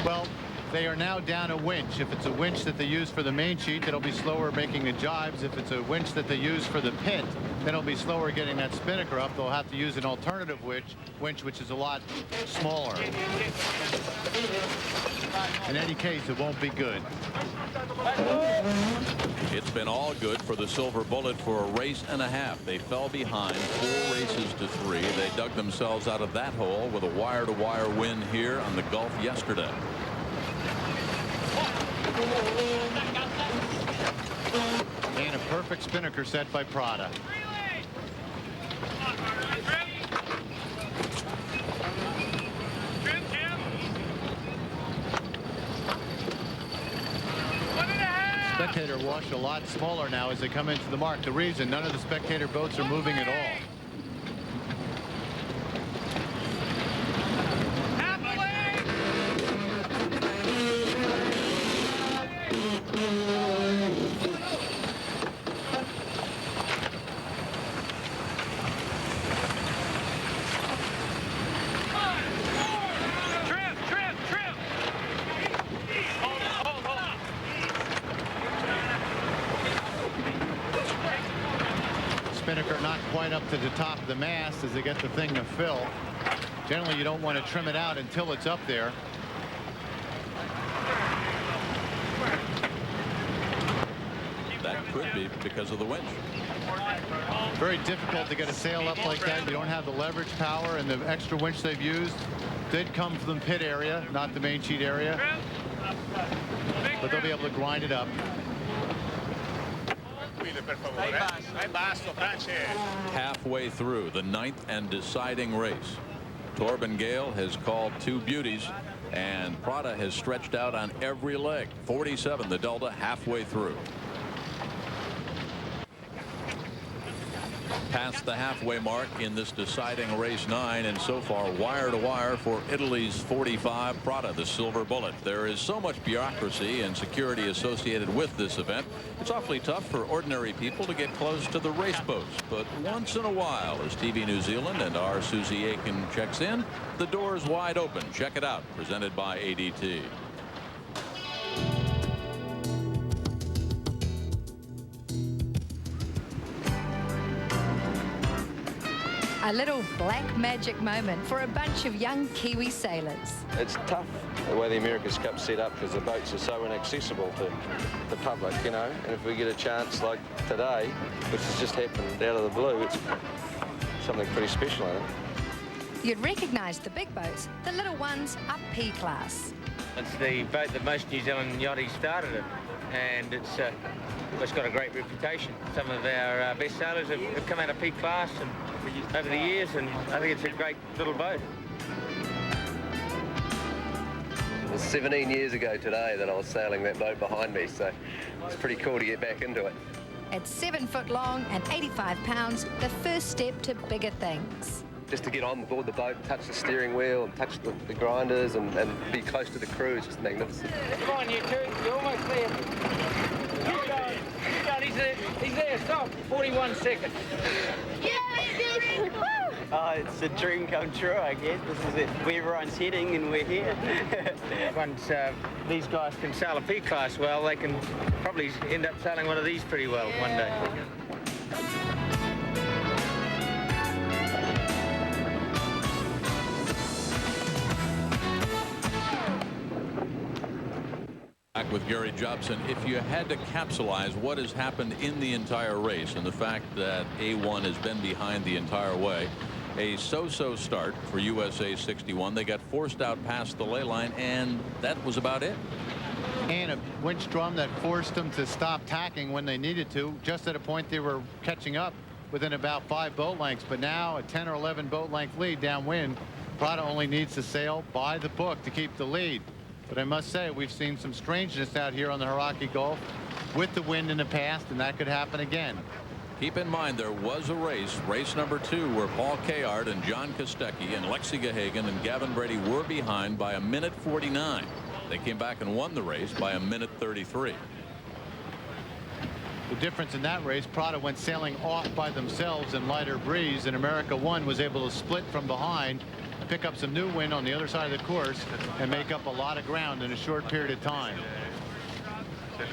Well, they are now down a winch. If it's a winch that they use for the main sheet, it'll be slower making the jibes. If it's a winch that they use for the pit, then it'll be slower getting that spinnaker up. They'll have to use an alternative winch which is a lot smaller. In any case, it won't be good. It's been all good for the Silver Bullet for a race and a half. They fell behind 4 races to 3. They dug themselves out of that hole with a wire-to-wire win here on the Gulf yesterday. And a perfect spinnaker set by Prada. spectator wash a lot smaller now as they come into the mark. The reason, none of the spectator boats are moving at all. Spinnaker not quite up to the top of the mast as they get the thing to fill. Generally, you don't want to trim it out until it's up there. That could be because of the winch. Very difficult to get a sail up like that. You don't have the leverage power, and the extra winch they've used did come from the pit area, not the main sheet area. But they'll be able to grind it up. Halfway through the 9th and deciding race, Torben Gale has called 2 beauties, and Prada has stretched out on every leg. 47 the delta halfway through. Past the halfway mark in this deciding race 9, and so far wire to wire for Italy's 45 Prada, the silver bullet. There is so much bureaucracy and security associated with this event. It's awfully tough for ordinary people to get close to the race boats, but once in a while, as TV New Zealand and our Susie Aiken checks in, the door is wide open. Check it out, presented by ADT. A little black magic moment for a bunch of young Kiwi sailors. It's tough the way the America's Cup's set up because the boats are so inaccessible to the public, you know, and if we get a chance like today, which has just happened out of the blue, it's something pretty special in it. You'd recognise the big boats, the little ones up P class. It's the boat that most New Zealand yachties started in, and it's got a great reputation. Some of our best sailors have come out of P class and over the years, and I think it's a great little boat. It was 17 years ago today that I was sailing that boat behind me, so it's pretty cool to get back into it. At 7 foot long and 85 pounds, the first step to bigger things. Just to get on board the boat, touch the steering wheel and touch the grinders and be close to the crew is just magnificent. Come on, you two, you're almost there. Keep going, he's there, stop, 41 seconds. Oh, it's a dream come true, I guess. This is it. Where everyone's heading and we're here. Once these guys can sail a P class well, they can probably end up sailing one of these pretty well one day. Back with Gary Jobson. If you had to capsulize what has happened in the entire race and the fact that A1 has been behind the entire way, a so-so start for USA 61. They got forced out past the ley line, and that was about it. And a winch drum that forced them to stop tacking when they needed to, just at a point they were catching up within about 5 boat lengths. But now a 10 or 11 boat length lead downwind. Prada only needs to sail by the book to keep the lead. But I must say, we've seen some strangeness out here on the Hauraki Gulf with the wind in the past, and that could happen again. Keep in mind, there was a race number 2, where Paul Kayard and John Kostecki and Lexi Gahagan and Gavin Brady were behind by 1:49. They came back and won the race by 1:33. The difference in that race, Prada went sailing off by themselves in lighter breeze, and America 1 was able to split from behind, pick up some new wind on the other side of the course, and make up a lot of ground in a short period of time. You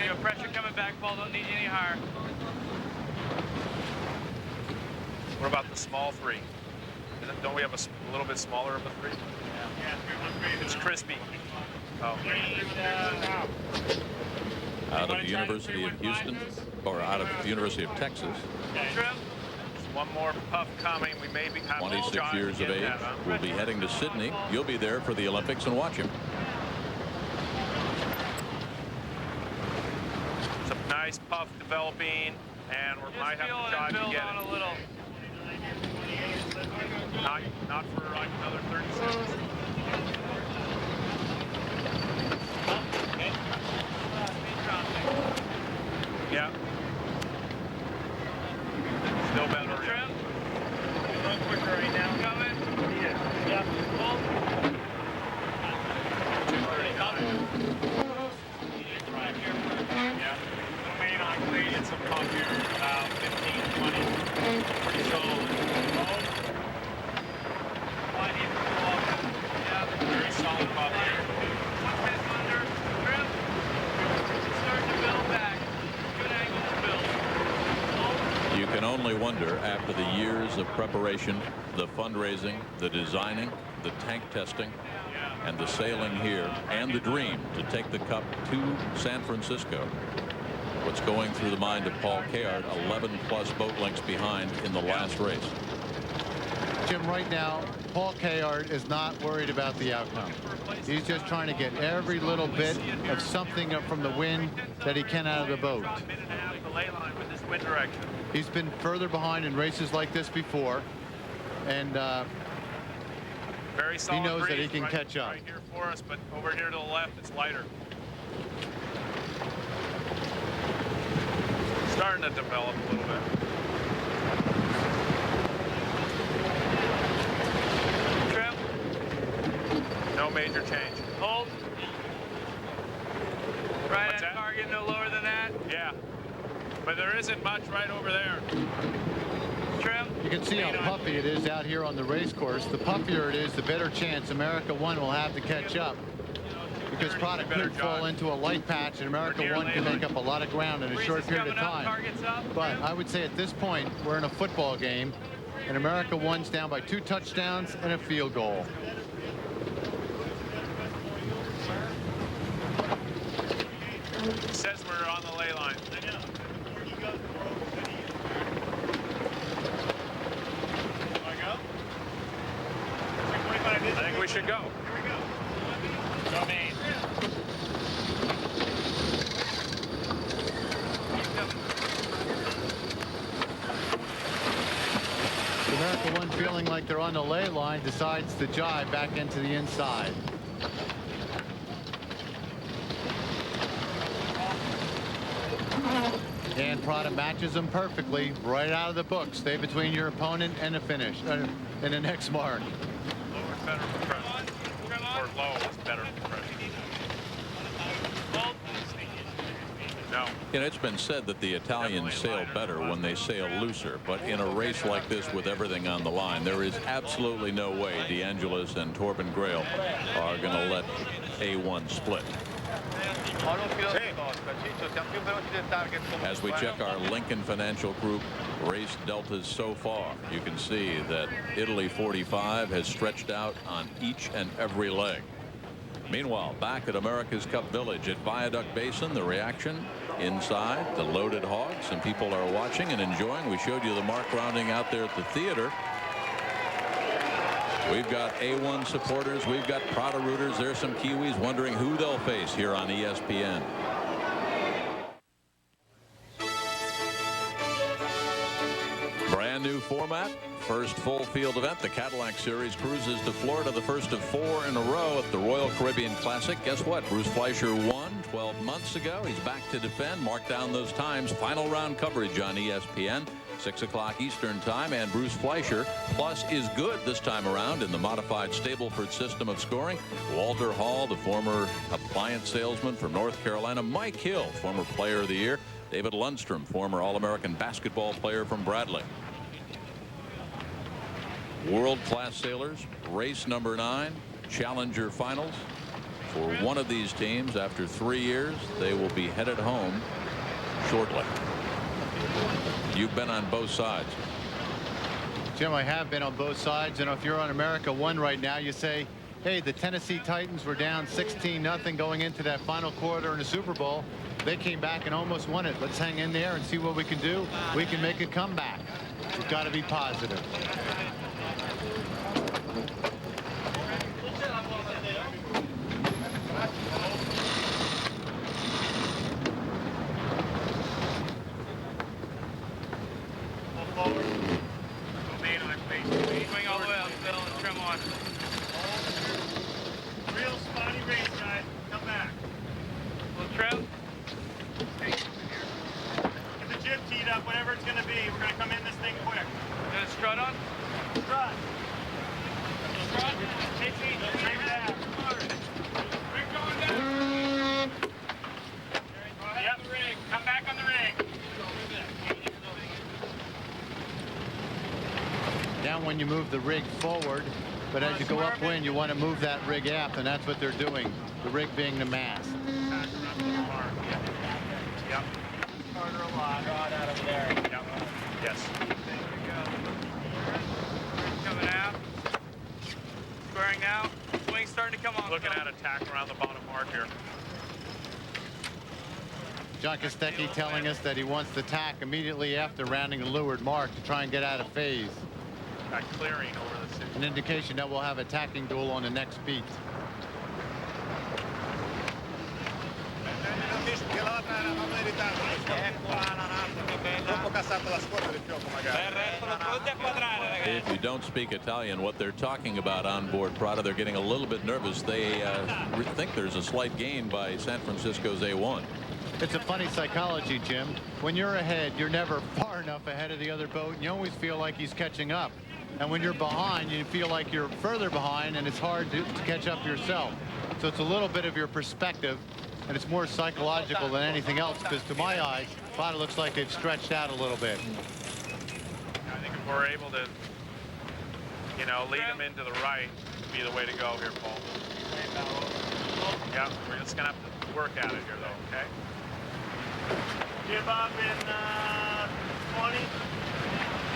have pressure coming back, Paul. Don't need you any higher. What about the small 3? Don't we have a little bit smaller of a 3? Yeah. It's crispy. Oh. Out of the University of Houston, or out of the University of Texas. One more puff coming. We may be 26 years of age. Will be heading to Sydney. You'll be there for the Olympics and watch him. Some nice puff developing, and we might have to try to get it. Not for like another 30 seconds. Yeah. The main enclave, it's a pump here, about 15, 20. Pretty solid. Yeah, very solid pump here. You can only wonder, after the years of preparation, the fundraising, the designing, the tank testing, and the sailing here, and the dream to take the Cup to San Francisco, what's going through the mind of Paul Kayart, 11+ boat lengths behind in the last race. Jim, right now, Paul Kayart is not worried about the outcome. He's just trying to get every little bit of something up from the wind that he can out of the boat. He's been further behind in races like this before, and very solid he knows that he breeze can catch up. Right here for us, but over here to the left, it's lighter. Starting to develop a little bit. Trim. No major change. Hold. Right at target, no lower than that. Yeah. But there isn't much right over there. Trim. You can see how puffy it is out here on the race course. The puffier it is, the better chance America One will have to catch up. Because product could fall into a light patch, and America One can make up a lot of ground in a short period of time. But I would say at this point, we're in a football game, and America One's down by 2 touchdowns and a field goal. It says we're on the ley line. I think we should go. Go main. America One, feeling like they're on the ley line, decides to jibe back into the inside. And Prada matches them perfectly right out of the book. Stay between your opponent and the finish, and the next mark. Low is better for pressure. Or low is better for pressure. No. You know, it's been said that the Italians sail better when they sail looser, but in a race like this with everything on the line, there is absolutely no way DeAngelis and Torben Grail are going to let A1 split. As we check our Lincoln Financial Group race deltas so far, you can see that Italy 45 has stretched out on each and every leg. Meanwhile, back at America's Cup Village at Viaduct Basin, the reaction inside, the loaded hogs, and people are watching and enjoying. We showed you the mark rounding out there at the theater. We've got A1 supporters. We've got Prada rooters. There's some Kiwis wondering who they'll face here on ESPN. Brand new format. First full field event. The Cadillac Series cruises to Florida, the first of 4 in a row at the Royal Caribbean Classic. Guess what? Bruce Fleischer won 12 months ago. He's back to defend. Mark down those times. Final round coverage on ESPN. 6 o'clock Eastern time, and Bruce Fleischer plus is good this time around in the modified Stableford system of scoring. Walter Hall, the former appliance salesman from North Carolina. Mike Hill, former player of the year. David Lundstrom, former All-American basketball player from Bradley. World-class sailors, race number 9, Challenger finals. For one of these teams, after 3 years, they will be headed home shortly. You've been on both sides. Jim, I have been on both sides, and if you're on America One right now, you say, hey, the Tennessee Titans were down 16-0 going into that final quarter in the Super Bowl. They came back and almost won it. Let's hang in there and see what we can do. We can make a comeback. We've got to be positive. Swing all the way up, Phil, and trim on. Real spotty race, guys. Come back. Little trim. Get the jib teed up, whatever it's going to be. We're going to come in this thing quick. Got a strut on? when you move the rig forward, but as you go upwind, you want to move that rig aft, and that's what they're doing, the rig being the mast. Yep. Harder a lot. Rod out over there. Yep. Yes. Coming out. Squaring now. Swing starting to come on. Looking at attack around the bottom mark here. John Kostecki telling us that he wants to tack immediately after rounding the leeward mark to try and get out of phase. That clearing over the city. An indication that we'll have a tacking duel on the next beat. If you don't speak Italian, what they're talking about on board Prada, they're getting a little bit nervous. They think there's a slight gain by San Francisco's A1. It's a funny psychology, Jim. When you're ahead, you're never far enough ahead of the other boat, and you always feel like he's catching up. And when you're behind, you feel like you're further behind, and it's hard to catch up yourself. So it's a little bit of your perspective, and it's more psychological than anything else, because to my eyes, Prada looks like they've stretched out a little bit. I think if we're able to, you know, lead them into the right, would be the way to go here, Paul. Yeah, we're just going to have to work at it here, though, okay? Give up in 20.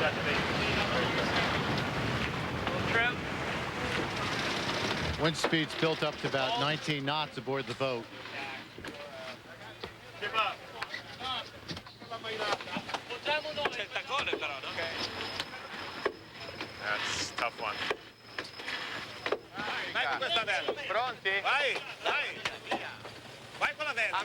Got the base. Little trim. Wind speed's built up to about 19 knots aboard the boat. Give up. That's a tough one. Pronti? Vai, vai. Vai con la vela.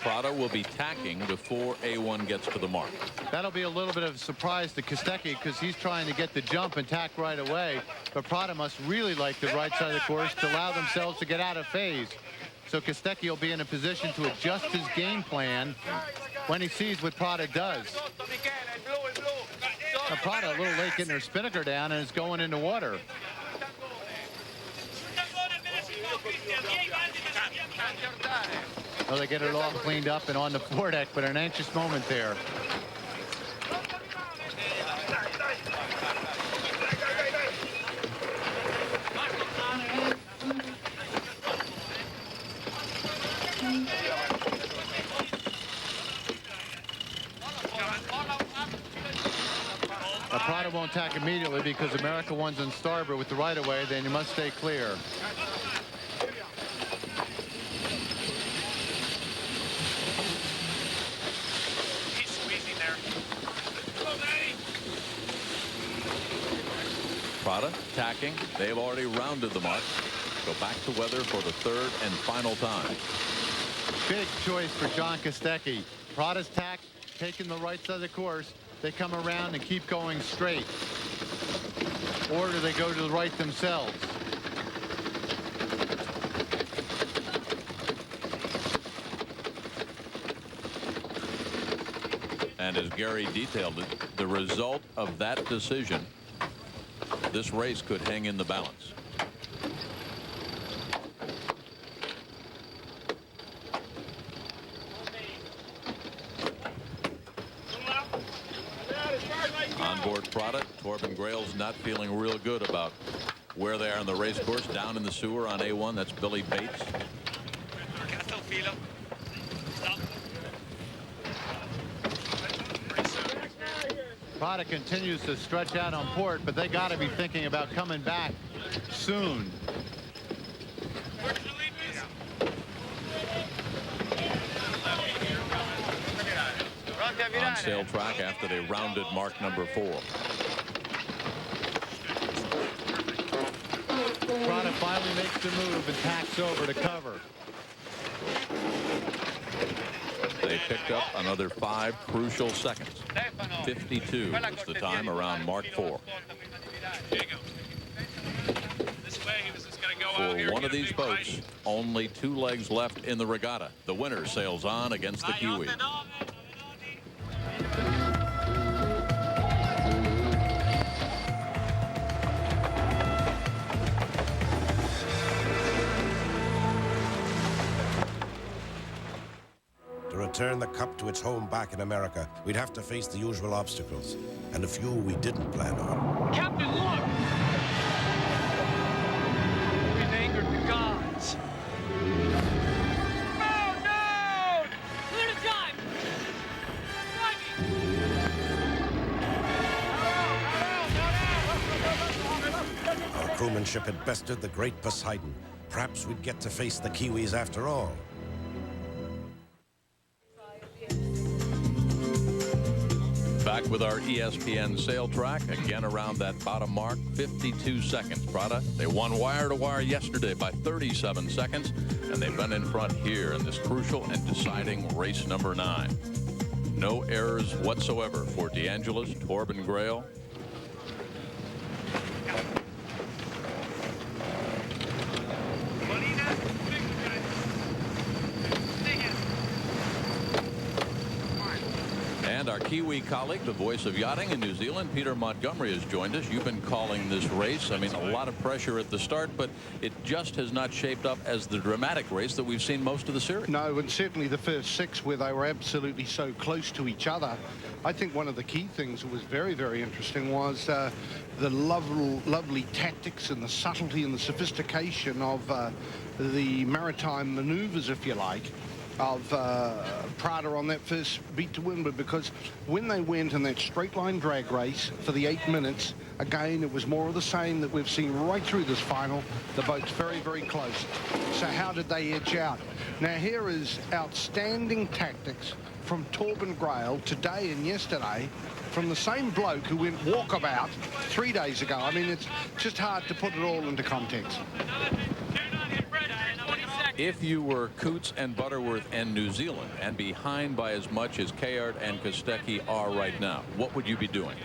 Prada will be tacking before A1 gets to the mark. That'll be a little bit of a surprise to Kostecki because he's trying to get the jump and tack right away. But Prada must really like the right side of the course to allow themselves to get out of phase. So Kostecki will be in a position to adjust his game plan when he sees what Prada does. Now Prada a little late getting their spinnaker down and is going into water. Well, they get it all cleaned up and on the foredeck, but an anxious moment there. Now, Prada won't tack immediately because America One's on starboard with the right-of-way. Then you must stay clear. Prada tacking. They've already rounded the mark. Go back to weather for the third and final time. Big choice for John Kostecki. Prada's tack, taking the right side of the course. They come around and keep going straight. Or do they go to the right themselves? And as Gary detailed it, the result of that decision, this race could hang in the balance. On board Prada, Torben Grail's not feeling real good about where they are on the race course. Down in the sewer on A1, that's Billy Bates. Prada continues to stretch out on port, but they got to be thinking about coming back soon. On sail track after they rounded mark number 4. Prada finally makes the move and tacks over to cover. They picked up another 5 crucial seconds. 52 was the time around mark 4. For one of these boats, only 2 legs left in the regatta. The winner sails on against the Kiwi. There are return the Cup to its home back in America, we'd have to face the usual obstacles, and a few we didn't plan on. Captain, look! We've angered the gods. Oh, no! Clear to time! Our crewmanship had bested the great Poseidon. Perhaps we'd get to face the Kiwis after all. Back with our ESPN sail track, again around that bottom mark, 52 seconds. Prada, they won wire to wire yesterday by 37 seconds, and they've been in front here in this crucial and deciding race number 9. No errors whatsoever for DeAngelis, Torben Grail. And our Kiwi colleague, the voice of yachting in New Zealand, Peter Montgomery, has joined us. You've been calling this race. I mean, a lot of pressure at the start, but it just has not shaped up as the dramatic race that we've seen most of the series. No, and certainly the first 6 where they were absolutely so close to each other. I think one of the key things that was very, very interesting was the lovely tactics and the subtlety and the sophistication of the maritime maneuvers, if you like, of Prada on that first beat to windward, because when they went in that straight line drag race for the 8 minutes, again, it was more of the same that we've seen right through this final. The boat's very, very close. So how did they edge out? Now here is outstanding tactics from Torben Grail today and yesterday, from the same bloke who went walkabout 3 days ago. I mean, it's just hard to put it all into context. If you were Coutts and Butterworth and New Zealand and behind by as much as Kayart and Kostecki are right now, what would you be doing?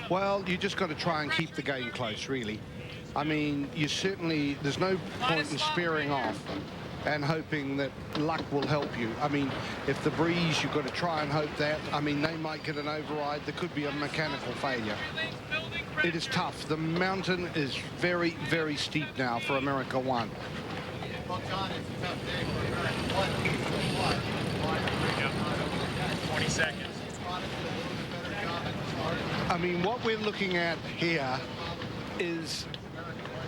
Well, you just got to try and keep the game close, really. I mean, there's no point in spearing off and hoping that luck will help you. I mean, if the breeze, you've got to try and hope that. I mean, they might get an override. There could be a mechanical failure. It is tough. The mountain is very, very steep now for America 1. Well, John, it's a tough day for America 1. 20 seconds. I mean, what we're looking at here is,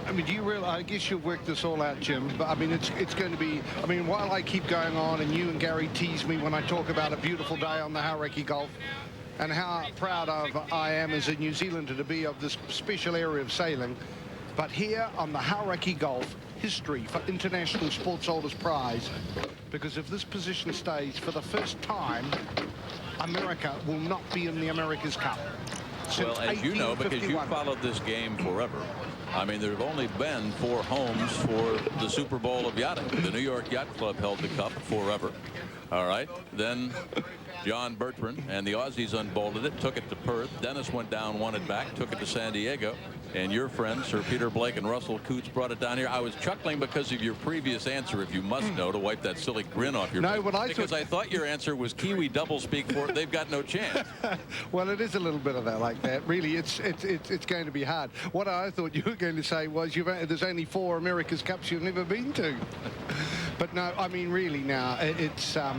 I mean, do you realize, I guess you've worked this all out, Jim, but I mean, it's going to be, I mean, while I keep going on and you and Gary tease me when I talk about a beautiful day on the Hauraki Gulf and how proud I am as a New Zealander to be of this special area of sailing, but here on the Hauraki Gulf, history for International Sports Holders Prize, because if this position stays for the first time, America will not be in the America's Cup. Well, as you know, because you've followed this game forever, I mean, there have only been 4 homes for the Super Bowl of yachting. The New York Yacht Club held the cup forever. All right. Then John Bertrand and the Aussies unbolted it, took it to Perth. Dennis went down, won it back, took it to San Diego. And your friends, Sir Peter Blake and Russell Coutts, brought it down here. I was chuckling because of your previous answer, if you must know, to wipe that silly grin off your face. Because I thought your answer was Kiwi doublespeak for it. They've got no chance. Well, it is a little bit of that like that. Really, it's going to be hard. What I thought you were going to say was there's only 4 America's Cups you've never been to. But no, I mean, really now, it's, I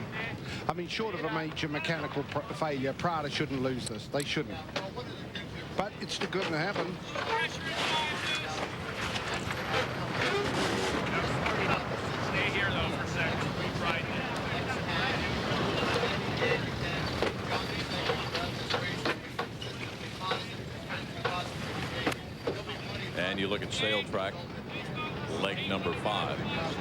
mean, short of a major mechanical failure, Prada shouldn't lose this. They shouldn't. But it's still going to happen. Stay here, though, for a second. Keep riding it. And you look at sail track, leg number 5.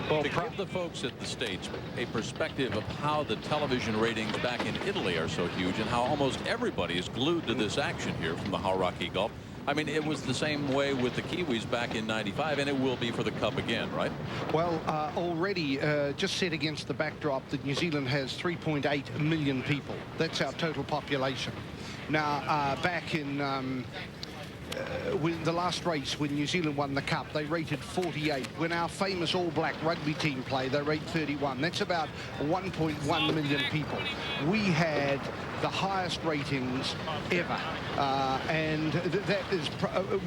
Well, to give the folks at the States a perspective of how the television ratings back in Italy are so huge and how almost everybody is glued to this action here from the Hauraki Gulf. I mean, it was the same way with the Kiwis back in '95, and it will be for the Cup again, right? Well, already just set against the backdrop that New Zealand has 3.8 million people. That's our total population. Now, back in with the last race when New Zealand won the Cup, they rated 48. When our famous All Black rugby team played, they rate 31. That's about 1.1 million people. We had the highest ratings ever, and that is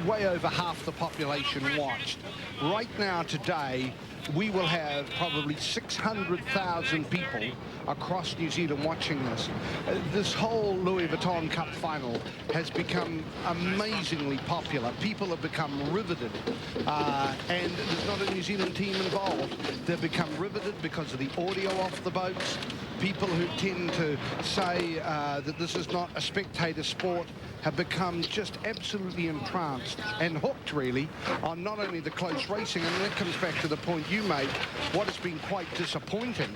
way over half the population watched. Right now, today, we will have probably 600,000 people across New Zealand watching this. This whole Louis Vuitton Cup final has become amazingly popular. People have become riveted, and there's not a New Zealand team involved. They've become riveted because of the audio off the boats. People who tend to say that this is not a spectator sport have become just absolutely entranced and hooked, really, on not only the close racing, and that comes back to the point you made, what has been quite disappointing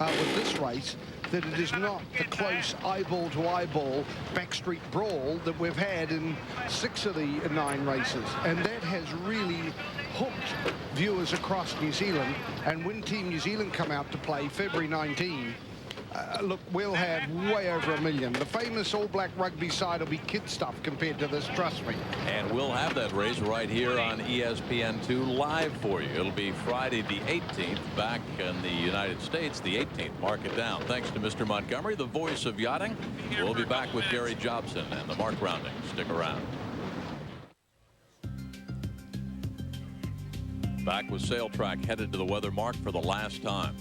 with this race, that it is not the close eyeball-to-eyeball backstreet brawl that we've had in 6 of the 9 races. And that has really hooked viewers across New Zealand. And when Team New Zealand come out to play February 19, look, we'll have way over 1 million. The famous All Black rugby side will be kid stuff compared to this, trust me. And we'll have that race right here on ESPN2 live for you. It'll be Friday the 18th back in the United States, the 18th. Mark it down. Thanks to Mr. Montgomery, the voice of yachting. We'll be back with Gary Jobson and the Mark Rounding. Stick around. Back with Sail Track headed to the weather, Mark, for the last time.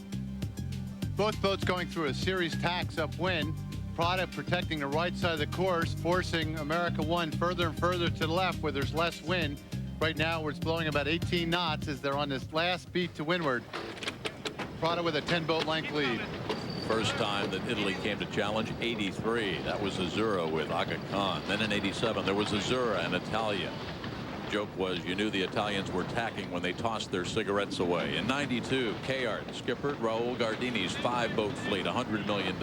Both boats going through a series tax upwind. Prada protecting the right side of the course, forcing America One further and further to the left where there's less wind. Right now, where it's blowing about 18 knots as they're on this last beat to windward. Prada with a 10-boat length lead. First time that Italy came to challenge, 83. That was Azzurra with Aga Khan. Then in 87, there was Azzurra and Italia. Joke was you knew the Italians were tacking when they tossed their cigarettes away. In 92, Kayart skippered Raul Gardini's 5-boat fleet, $100 million.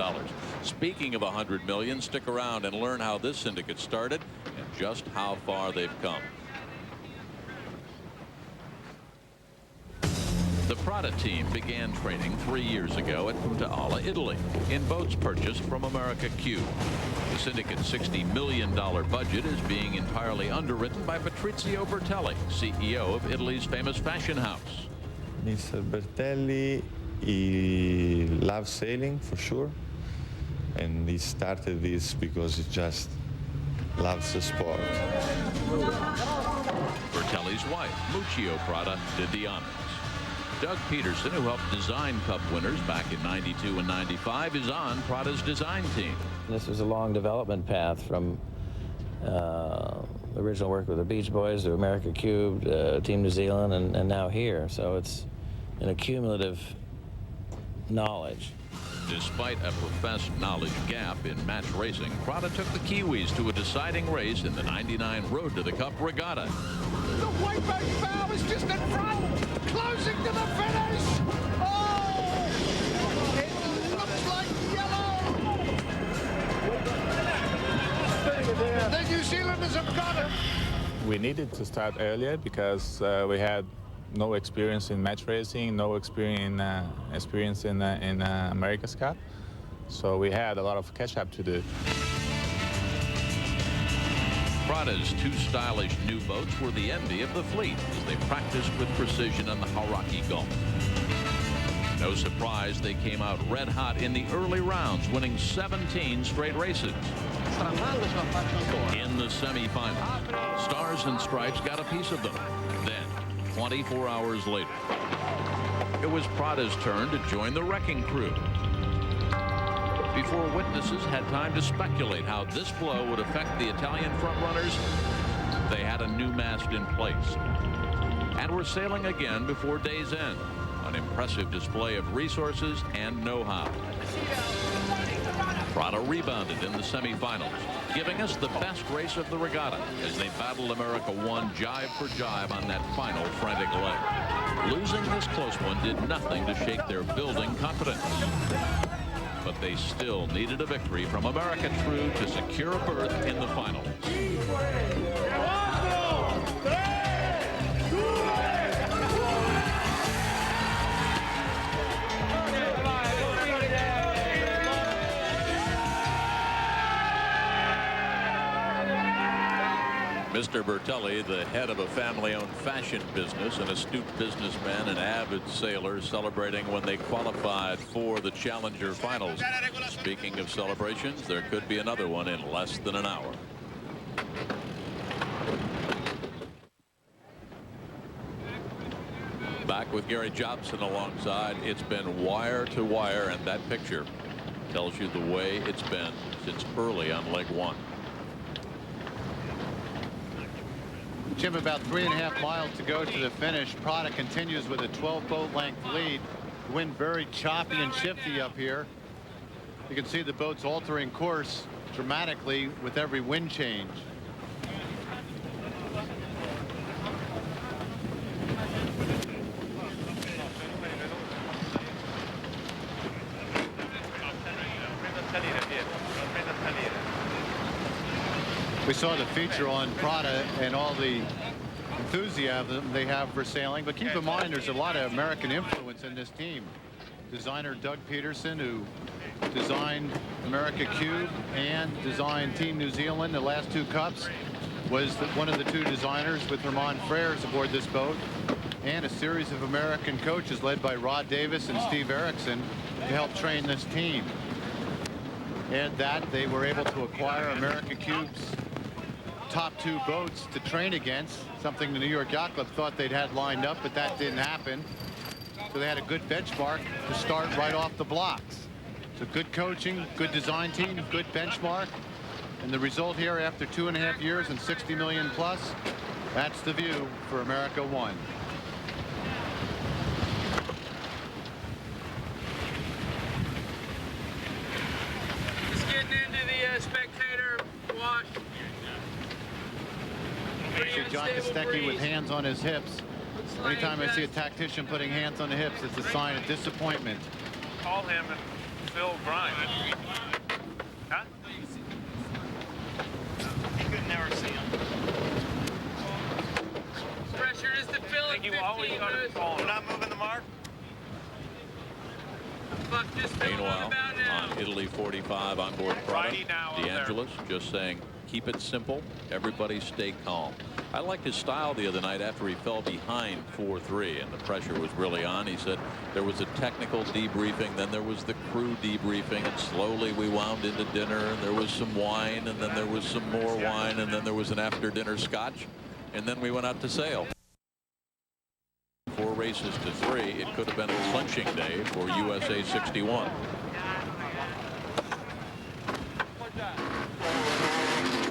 Speaking of $100 million, stick around and learn how this syndicate started and just how far they've come. The Prada team began training 3 years ago at Punta Alla, Italy, in boats purchased from America Cube. The syndicate's $60 million budget is being entirely underwritten by Patrizio Bertelli, CEO of Italy's famous fashion house. Mr. Bertelli, he loves sailing for sure, and he started this because he just loves the sport. Bertelli's wife, Muccio Prada, did the honors. Doug Peterson, who helped design Cup winners back in 92 and 95, is on Prada's design team. This was a long development path from original work with the Beach Boys to America Cubed, Team New Zealand, and now here. So it's an accumulative knowledge. Despite a professed knowledge gap in match racing, Prada took the Kiwis to a deciding race in the 99 Road to the Cup regatta. The white boat bow is just in front, closing to the finish. Oh, it looks like yellow. The New Zealanders have got it. We needed to start earlier because we had no experience in match racing, no experience in America's Cup. So we had a lot of catch up to do. Prada's 2 stylish new boats were the envy of the fleet as they practiced with precision on the Hauraki Gulf. No surprise they came out red hot in the early rounds, winning 17 straight races. In the semifinals, Stars and Stripes got a piece of them. Then, 24 hours later, it was Prada's turn to join the wrecking crew. Before witnesses had time to speculate how this blow would affect the Italian frontrunners, they had a new mast in place and were sailing again before day's end. An impressive display of resources and know-how. Prada rebounded in the semifinals, giving us the best race of the regatta as they battled America One jibe for jibe on that final frantic leg. Losing this close one did nothing to shake their building confidence. But they still needed a victory from America True to secure a berth in the finals. Mr. Bertelli, the head of a family-owned fashion business, an astute businessman and avid sailor, celebrating when they qualified for the Challenger Finals. Speaking of celebrations, there could be another one in less than an hour. Back with Gary Jobson alongside. It's been wire to wire, and that picture tells you the way it's been since early on leg one. Jim, about 3.5 miles to go to the finish. Prada continues with a 12-boat length lead. Wind very choppy and shifty up here. You can see the boats altering course dramatically with every wind change. We saw the feature on Prada and all the enthusiasm they have for sailing, but keep in mind there's a lot of American influence in this team. Designer Doug Peterson, who designed America Cube and designed Team New Zealand the last 2 cups, was one of the 2 designers with Herman Frères aboard this boat, and a series of American coaches led by Rod Davis and Steve Erickson to help train this team. And that they were able to acquire America Cube's top 2 boats to train against, something the New York Yacht Club thought they'd had lined up, but that didn't happen. So they had a good benchmark to start right off the blocks. So good coaching, good design team, good benchmark. And the result here after 2.5 years and 60 million plus, that's the view for America One. Just getting into the spectator wash. See John Kostecki with hands on his hips. Anytime I see a tactician putting hands on the hips, it's a sign of disappointment. Call him and Phil Grimes. Huh? You could never see him. Pressure is to fill it. You always got to call him. We're not moving the mark. Fuck this film Meanwhile, about now. on Italy 45 on board Prada, Righty now up DeAngelis just saying, keep it simple. Everybody stay calm. I liked his style the other night after he fell behind 4-3 and the pressure was really on. He said there was a technical debriefing, then there was the crew debriefing, and slowly we wound into dinner, and there was some wine, and then there was some more wine, and then there was an after dinner scotch, and then we went out to sail. 4 races to 3. It could have been a clinching day for USA 61.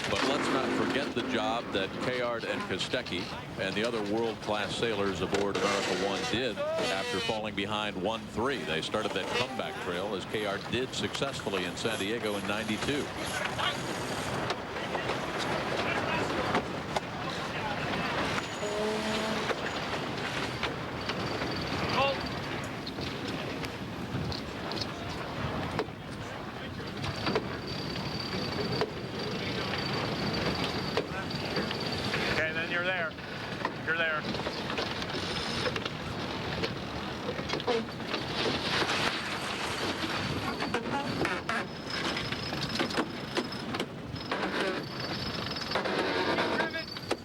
But let's not forget the job that Kayard and Kostecki and the other world-class sailors aboard America One did after falling behind 1-3. They started that comeback trail, as Kayard did successfully in San Diego in '92.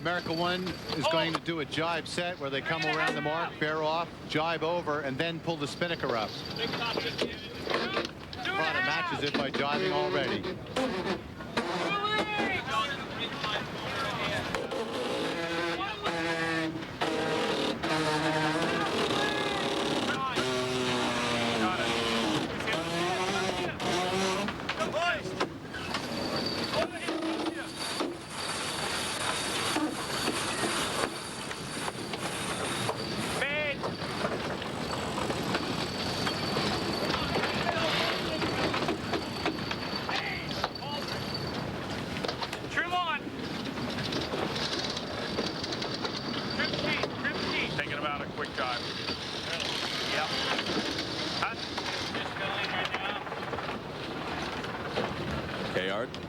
America One is going to do a jibe set where they come around the mark, bear off, jibe over, and then pull the spinnaker up. Prada matches it by jibing already.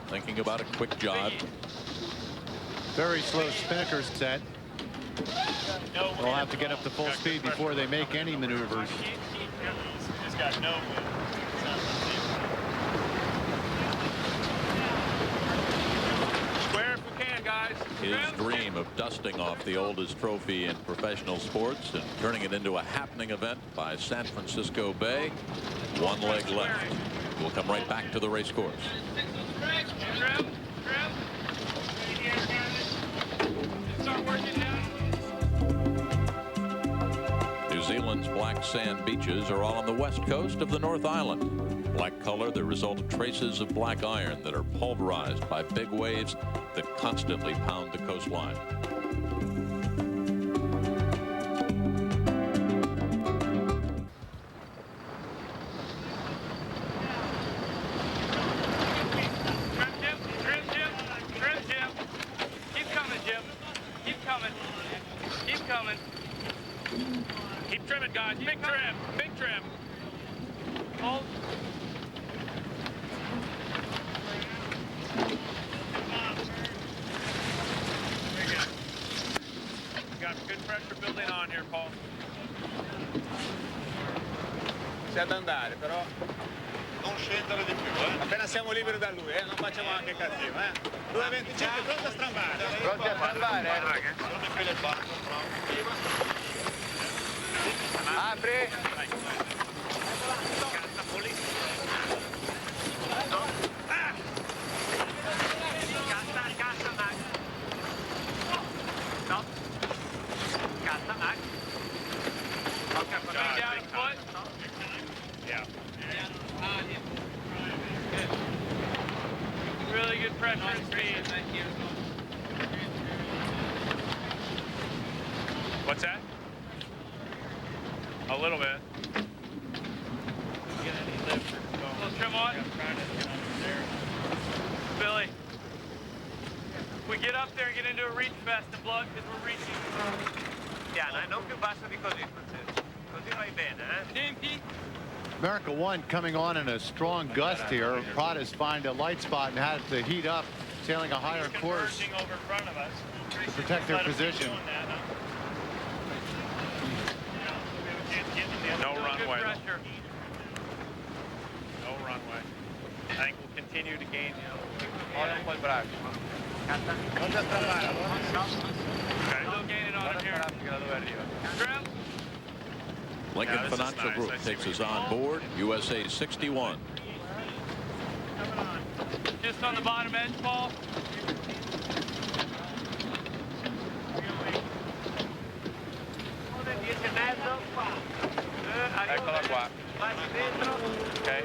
Thinking about a quick jibe. Very slow spinnaker set. They'll have to get up to full speed before they make any maneuvers. He's got no wind. Square if we can, guys. His dream of dusting off the oldest trophy in professional sports and turning it into a happening event by San Francisco Bay. 1 leg left. We'll come right back to the race course. New Zealand black sand beaches are all on the west coast of the North Island. Black color, the result of traces of black iron that are pulverized by big waves that constantly pound the coastline. Keep trimming, guys. Big trim. Big trim. Hold. Got good pressure building on here, Paul. C'è da andare, però non scendere di più, eh. Appena siamo liberi da lui, non facciamo anche casino, 2.25, pronto a strambare. Pronti a strambare? Apri. Really good pressure and speed. What's that? A little bit. Little trim on. Billy, we get up there and get into a reach fest and blow because we're reaching. Yeah, non più basso di così, così vai bene, DMP. America One coming on in a strong gust here. Prada's find a light spot and had to heat up, sailing a higher course Over in front of us. to protect their position. No runway. No runway. I think we'll continue to gain. Ora un po' il braccio. Non c'è strambare, Okay. Still gaining on him here. Trim. Lincoln Yeah, this is Financial nice. Group I see takes what us you on board USA 61. Just on the bottom edge, Paul. Eccola qua. Okay.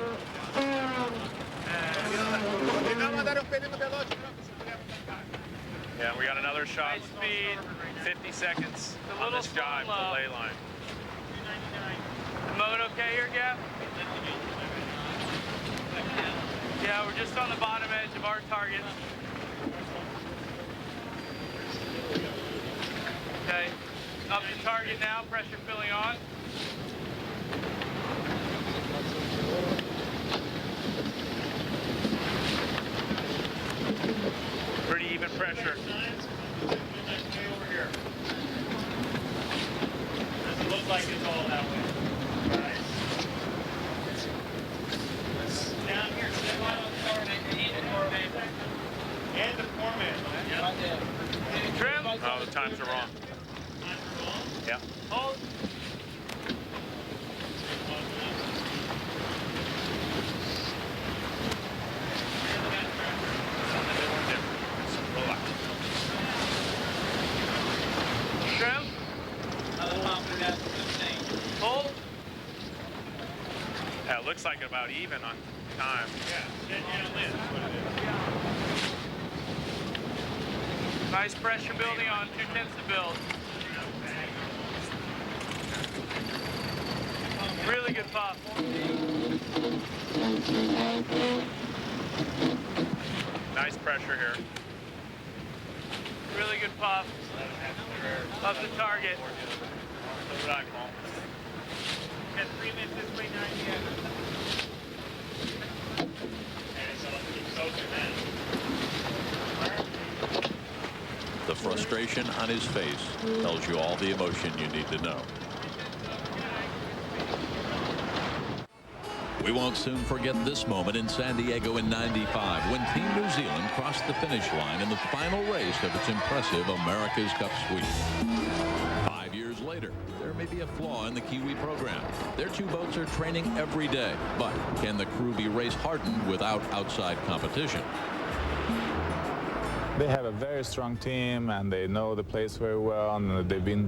Continuiamo a dare un pedino veloce. Yeah, we got another shot. Speed. 50 seconds on this jibe to lay line. Mode okay here, Gav? Yeah, we're just on the bottom edge of our target. Okay, up to target now, pressure filling on. Pretty even pressure. Doesn't look like it's all that way. Down here, and the format. Trim? Oh, the times are wrong. Yeah. Hold. Trim. Hold. Yeah, it looks like about even on time. Nice pressure building on 2/10 to build. Really good puff. Nice pressure here. Really good puff. Up the target. So did I, Paul. Got 3 minutes this way, 90 yet. The frustration on his face tells you all the emotion you need to know. We won't soon forget this moment in San Diego in '95 when Team New Zealand crossed the finish line in the final race of its impressive America's Cup sweep. 5 years later, there may be a flaw in the Kiwi program. Their two boats are training every day, but can the crew be race hardened without outside competition? They have a very strong team and they know the place very well, and they've been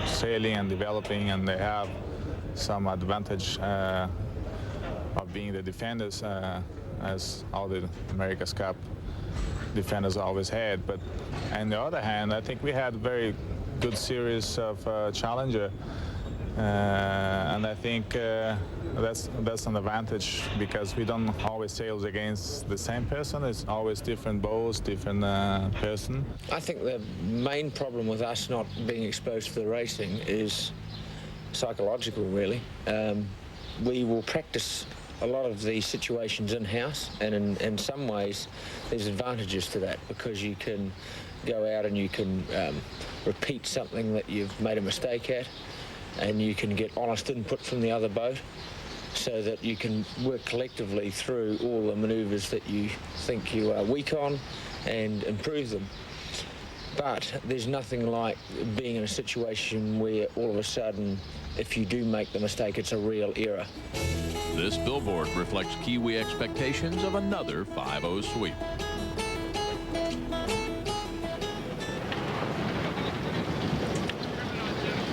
sailing and developing, and they have some advantage of being the defenders, as all the America's Cup defenders always had. But on the other hand, I think we had a very good series of challenger, and I think that's an advantage because we don't always sail against the same person. It's always different boats, different person. I think the main problem with us not being exposed to the racing is psychological, really. We will practice a lot of these situations in-house, and in some ways there's advantages to that because you can go out and you can repeat something that you've made a mistake at, and you can get honest input from the other boat so that you can work collectively through all the manoeuvres that you think you are weak on and improve them. But there's nothing like being in a situation where all of a sudden, if you do make the mistake, it's a real error. This billboard reflects Kiwi expectations of another 5-0 sweep.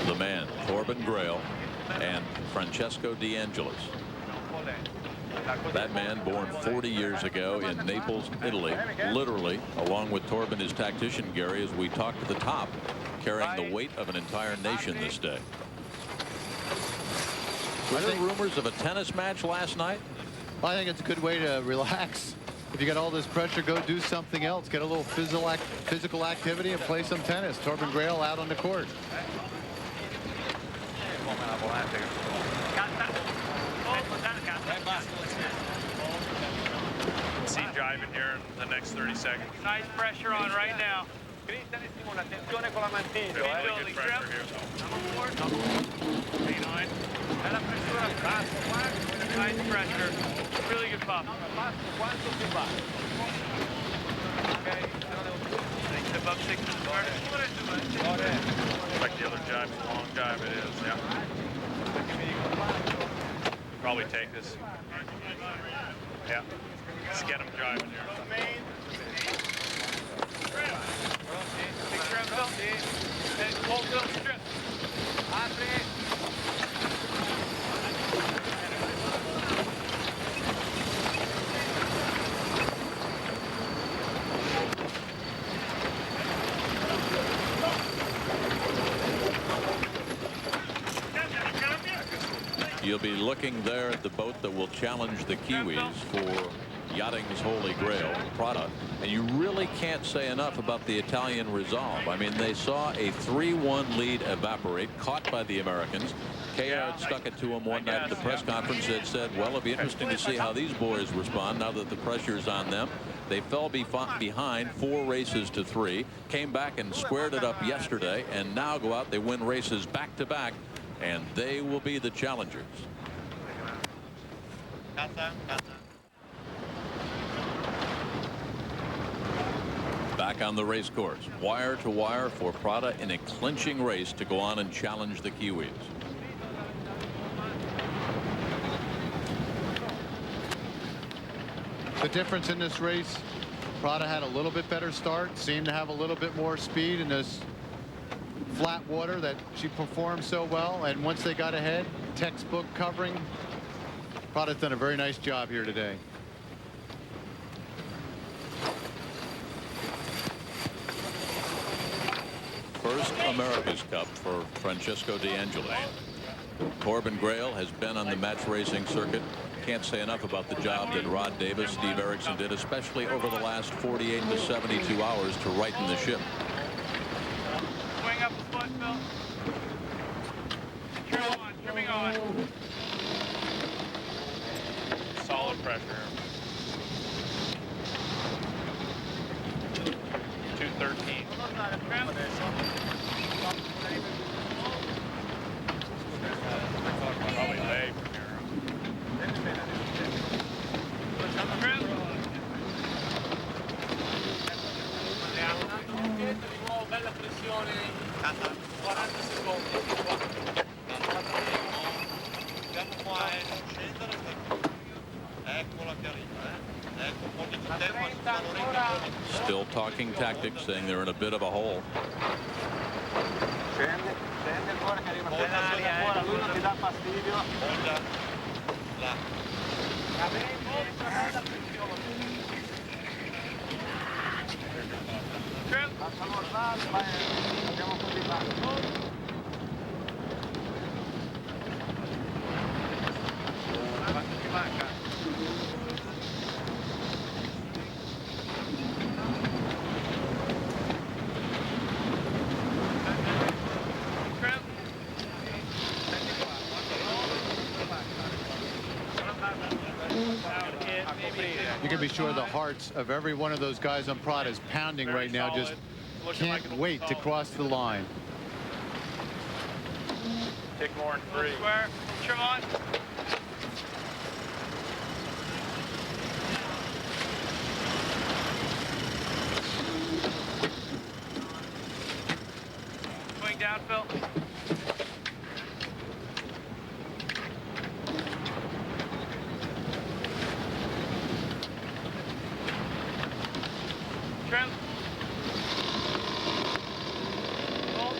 The man, Torben Grail, and Francesco De Angelis. That man, born 40 years ago in Naples, Italy, literally, along with Torben, his tactician Gary, as we talk to the top, carrying the weight of an entire nation this day. Were there rumors of a tennis match last night? I think it's a good way to relax. If you got all this pressure, go do something else. Get a little physical activity and play some tennis. Torben Grail out on the court. See driving here in the next 30 seconds. Nice pressure on right now. Really good pressure here. Nice pressure. Really good pop. Above 6 to start. Like the other jibe, it's a long jibe, it is, yeah. Probably take this. Yeah. Just get him driving here. Big trim, Phil. And hold little strip. You'll be looking there at the boat that will challenge the Kiwis for yachting's holy grail, Prada. And you really can't say enough about the Italian resolve. I mean, they saw a 3-1 lead evaporate, caught by the Americans. Kayard stuck it to him one night at the press conference and said, well, it'll be interesting to see how these boys respond now that the pressure's on them. They fell behind 4 races to 3, came back and squared it up yesterday, and now go out, they win races back to back, and they will be the challengers. Back on the race course, wire to wire for Prada in a clinching race to go on and challenge the Kiwis. The difference in this race, Prada had a little bit better start, seemed to have a little bit more speed in this flat water that she performed so well, and once they got ahead, textbook covering. Prada's done a very nice job here today. First America's Cup for Francesco De Angelis. Torben Grail has been on the match racing circuit. Can't say enough about the job that Rod Davis, Steve Erickson did, especially over the last 48 to 72 hours to righten the ship. Swing up the foot, Phil. Trim on, trimming on. Solid pressure. 213. Probably lay from here. Bella pressione. 40 secondi. Andiamo qua scendere. Eccola che arriva, Ecco un po' di tempo. Still talking tactics, saying they're in a bit of a hole. Scende, scende, lui non ti dà fastidio. Lascialo andare, andiamo così là. Quanto ti manca? You can be sure the hearts of every one of those guys on Prada is pounding right now. Just can't wait to cross the line. Take more in 3. Square. Trim on. Swing down, Phil. Trim. Hold.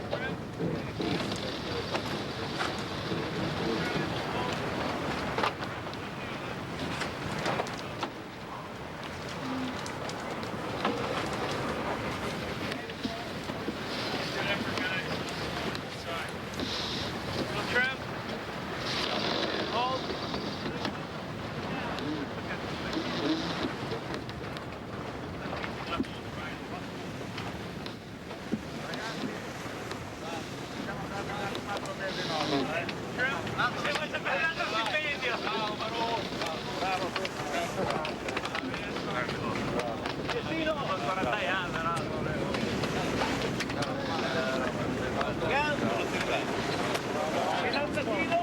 Trim. Hold.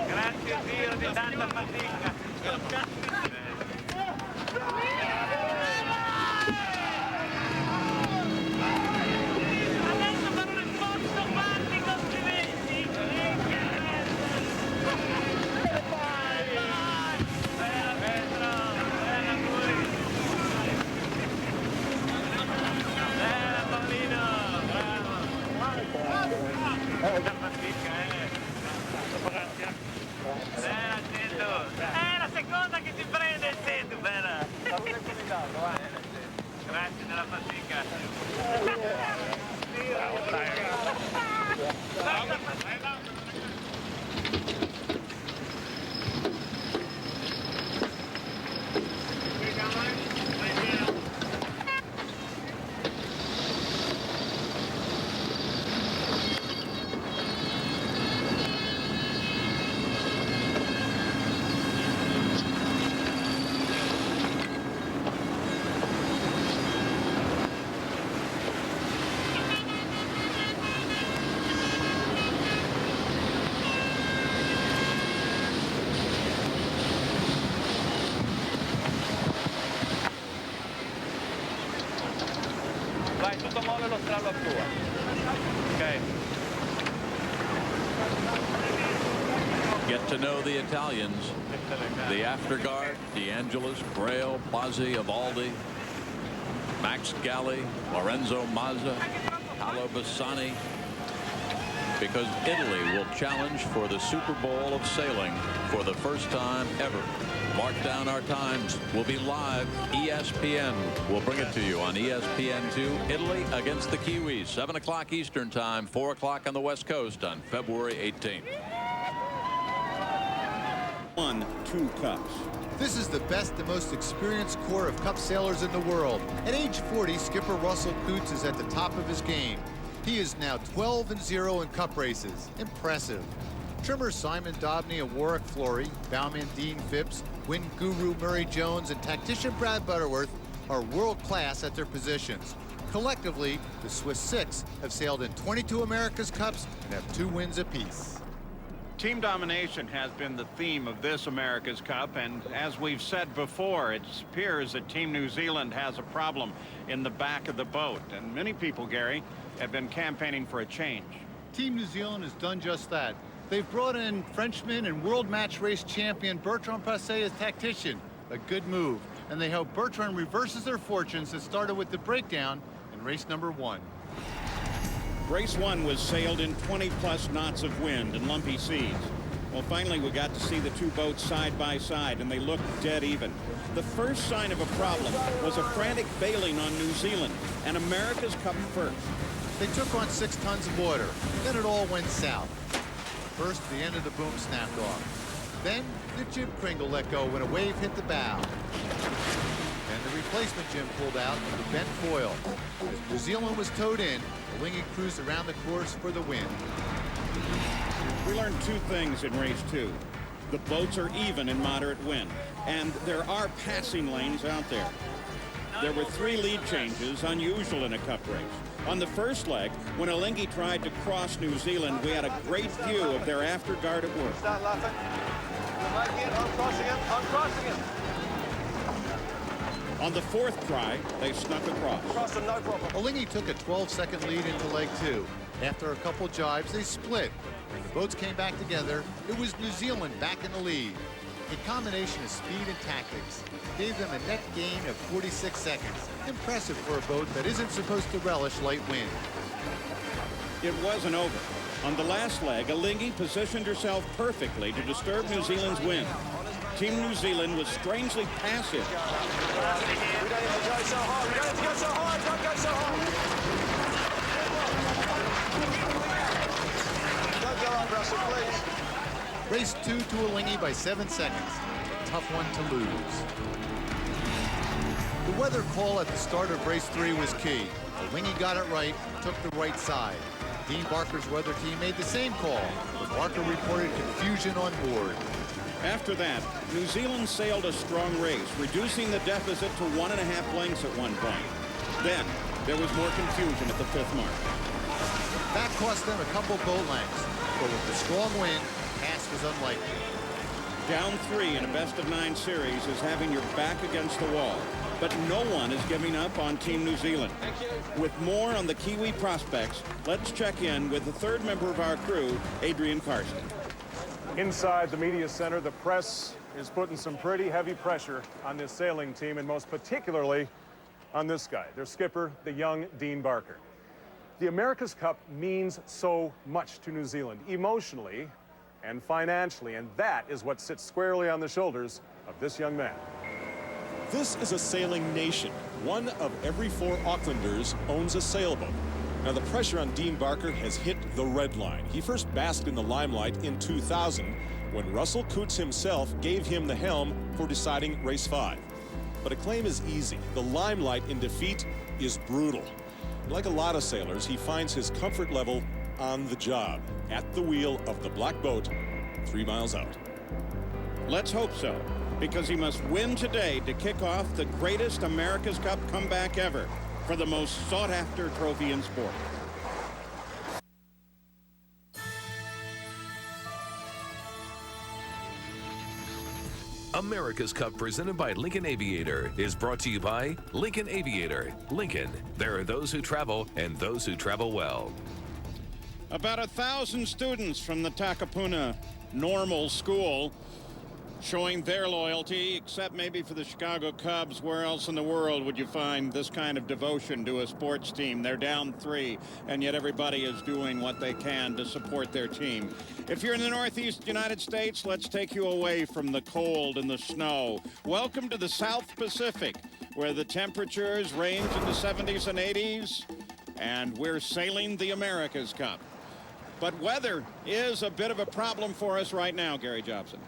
Grazie Dio di tanta fatica. Adesso fanno il posto quanti complimenti. Bella Petro, bella Curi. Bella Paolino, bravo. Tanta fatica, Bella Sendu. È la seconda che ti prende il Sendu, bella. Grazie della fatica. Vai, tutto molle lo strallo a tua. Ok. Get to know the Italians. The Afterguard, DeAngelis, Braille, Blasi, Avaldi, Max Galli, Lorenzo Mazza, Paolo Bassani. Because Italy will challenge for the Super Bowl of sailing for the first time ever. Mark down our times. We'll be live. ESPN will bring it to you on ESPN2. Italy against the Kiwis. 7 o'clock Eastern time, 4 o'clock on the West Coast on February 18th. Won 2 cups. This is the best and most experienced corps of Cup sailors in the world. At age 40, skipper Russell Coots is at the top of his game. He is now 12-0 in Cup races. Impressive. Trimmers Simon Dobney and Warwick Flory, bowman Dean Phipps, wind guru Murray Jones, and tactician Brad Butterworth are world-class at their positions. Collectively, the Swiss Six have sailed in 22 America's Cups and have 2 wins apiece. Team domination has been the theme of this America's Cup, and as we've said before, it appears that Team New Zealand has a problem in the back of the boat, and many people, Gary, have been campaigning for a change. Team New Zealand has done just that. They've brought in Frenchman and world match race champion Bertrand Passet as tactician. A good move. and they hope Bertrand reverses their fortunes that started with the breakdown in race number 1. Race 1 was sailed in 20-plus knots of wind and lumpy seas. Well, finally, we got to see the two boats side by side, and they looked dead even. The first sign of a problem was a frantic bailing on New Zealand, and America's Cup first. They took on 6 tons of water. Then it all went south. First, the end of the boom snapped off. Then, the jib cringle let go when a wave hit the bow. Then the replacement jib pulled out of the bent foil. As New Zealand was towed in, Alinghi cruised around the course for the win. We learned 2 things in race 2. The boats are even in moderate wind, and there are passing lanes out there. There were 3 lead changes, unusual in a Cup race. On the first leg, when Alinghi tried to cross New Zealand, we had a great view of their afterguard at work. Start laughing. I'm crossing him. I'm crossing him. On the 4th try, they snuck across. Cross him, no problem. Alinghi took a 12-second lead into leg 2. After a couple jibes, they split. When the boats came back together, it was New Zealand back in the lead. A combination of speed and tactics gave them a net gain of 46 seconds. Impressive for a boat that isn't supposed to relish light wind. It wasn't over. On the last leg, Alinghi positioned herself perfectly to disturb New Zealand's wind. Team New Zealand was strangely passive. We don't have to go so hard. We don't have to go so hard. Don't go so hard. Don't go up, Russell, please. Race 2 to Alinghi by 7 seconds. A tough one to lose. The weather call at the start of race 3 was key. Alinghi got it right, took the right side. Dean Barker's weather team made the same call, but Barker reported confusion on board. After that, New Zealand sailed a strong race, reducing the deficit to 1.5 lengths at one point. Then, there was more confusion at the 5th mark. That cost them a couple boat lengths, but with the strong wind, pass was unlikely. Down 3 in a best-of-9 series is having your back against the wall, but no one is giving up on Team New Zealand. With more on the Kiwi prospects, let's check in with the 3rd member of our crew, Adrian Karsten. Inside the media center, the press is putting some pretty heavy pressure on this sailing team, and most particularly on this guy, their skipper, the young Dean Barker. The America's Cup means so much to New Zealand, emotionally and financially, and that is what sits squarely on the shoulders of this young man. This is a sailing nation. One of every 4 Aucklanders owns a sailboat. Now, the pressure on Dean Barker has hit the red line. He first basked in the limelight in 2000 when Russell Coutts himself gave him the helm for deciding race 5. But a claim is easy. The limelight in defeat is brutal. Like a lot of sailors, he finds his comfort level on the job, at the wheel of the black boat 3 miles out. Let's hope so, because he must win today to kick off the greatest America's Cup comeback ever for the most sought-after trophy in sport. America's Cup, presented by Lincoln Aviator, is brought to you by Lincoln Aviator. Lincoln, there are those who travel and those who travel well. About 1,000 students from the Takapuna Normal School showing their loyalty, except maybe for the Chicago Cubs. Where else in the world would you find this kind of devotion to a sports team? They're down 3, and yet everybody is doing what they can to support their team. If you're in the Northeast United States, let's take you away from the cold and the snow. Welcome to the South Pacific, where the temperatures range in the 70s and 80s, and we're sailing the America's Cup. But weather is a bit of a problem for us right now, Gary Jobson.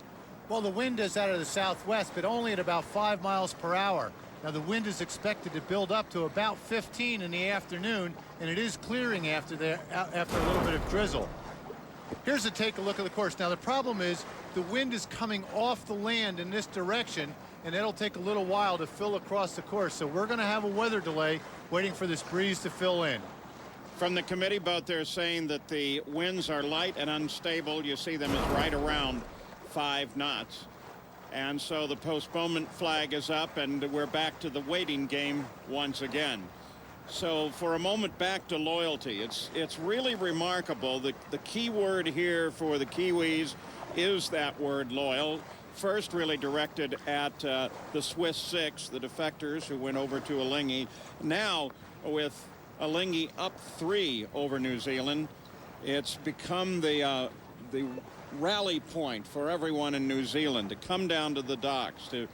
Well, the wind is out of the southwest, but only at about 5 miles per hour. Now, the wind is expected to build up to about 15 in the afternoon, and it is clearing after a little bit of drizzle. Here's a take a look at the course. Now, the problem is the wind is coming off the land in this direction, and it'll take a little while to fill across the course. So we're going to have a weather delay waiting for this breeze to fill in. From the committee boat, they're saying that the winds are light and unstable. You see them as right around 5 knots. And so the postponement flag is up, and we're back to the waiting game once again. So for a moment, back to loyalty. It's really remarkable. The key word here for the Kiwis is that word loyal. first really directed at the Swiss Six, the defectors who went over to Alinghi. Now, with Alinghi up 3 over New Zealand, it's become the rally point for everyone in New Zealand to come down to the docks, to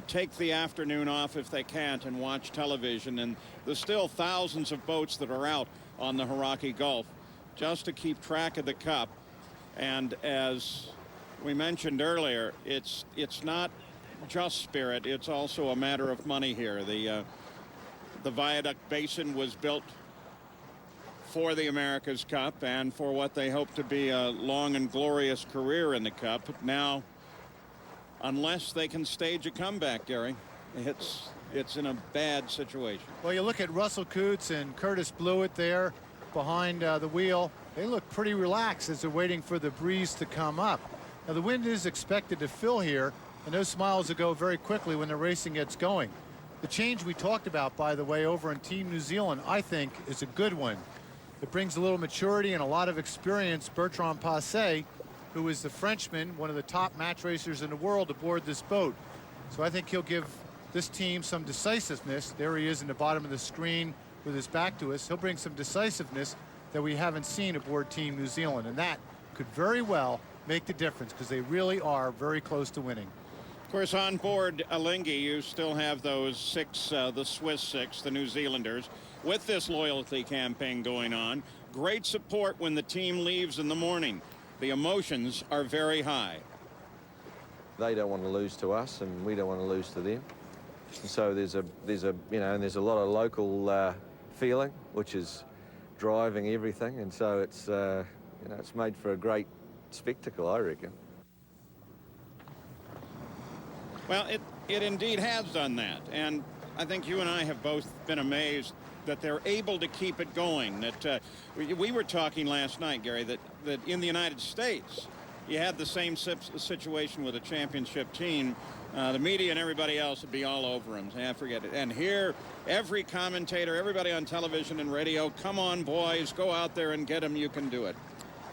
take the afternoon off if they can't and watch television. And there's still thousands of boats that are out on the Hauraki Gulf just to keep track of the Cup. And as we mentioned earlier, it's not just spirit, it's also a matter of money here. The Viaduct Basin was built for the America's Cup and for what they hope to be a long and glorious career in the Cup. Now, unless they can stage a comeback, Gary, it's in a bad situation. Well, you look at Russell Coutts and Curtis Blewett there behind the wheel. They look pretty relaxed as they're waiting for the breeze to come up. Now, the wind is expected to fill here, and those smiles will go very quickly when the racing gets going. The change we talked about, by the way, over in Team New Zealand, I think is a good one. It brings a little maturity and a lot of experience. Bertrand Passet, who is the Frenchman, one of the top match racers in the world, aboard this boat. So I think he'll give this team some decisiveness. There he is in the bottom of the screen with his back to us. He'll bring some decisiveness that we haven't seen aboard Team New Zealand, and that could very well make the difference because they really are very close to winning. Of course, on board Alinghi, you still have those 6, the Swiss 6, the New Zealanders, with this loyalty campaign going on. Great support when the team leaves in the morning. The emotions are very high. They don't want to lose to us, and we don't want to lose to them. And so there's a a lot of local feeling, which is driving everything, and so it's it's made for a great spectacle, I reckon. Well, it indeed has done that, and I think you and I have both been amazed that they're able to keep it going. That we were talking last night, Gary, that in the United States you had the same situation with a championship team. The media and everybody else would be all over them. Forget it. And here, every commentator, everybody on television and radio, come on, boys, go out there and get them. You can do it.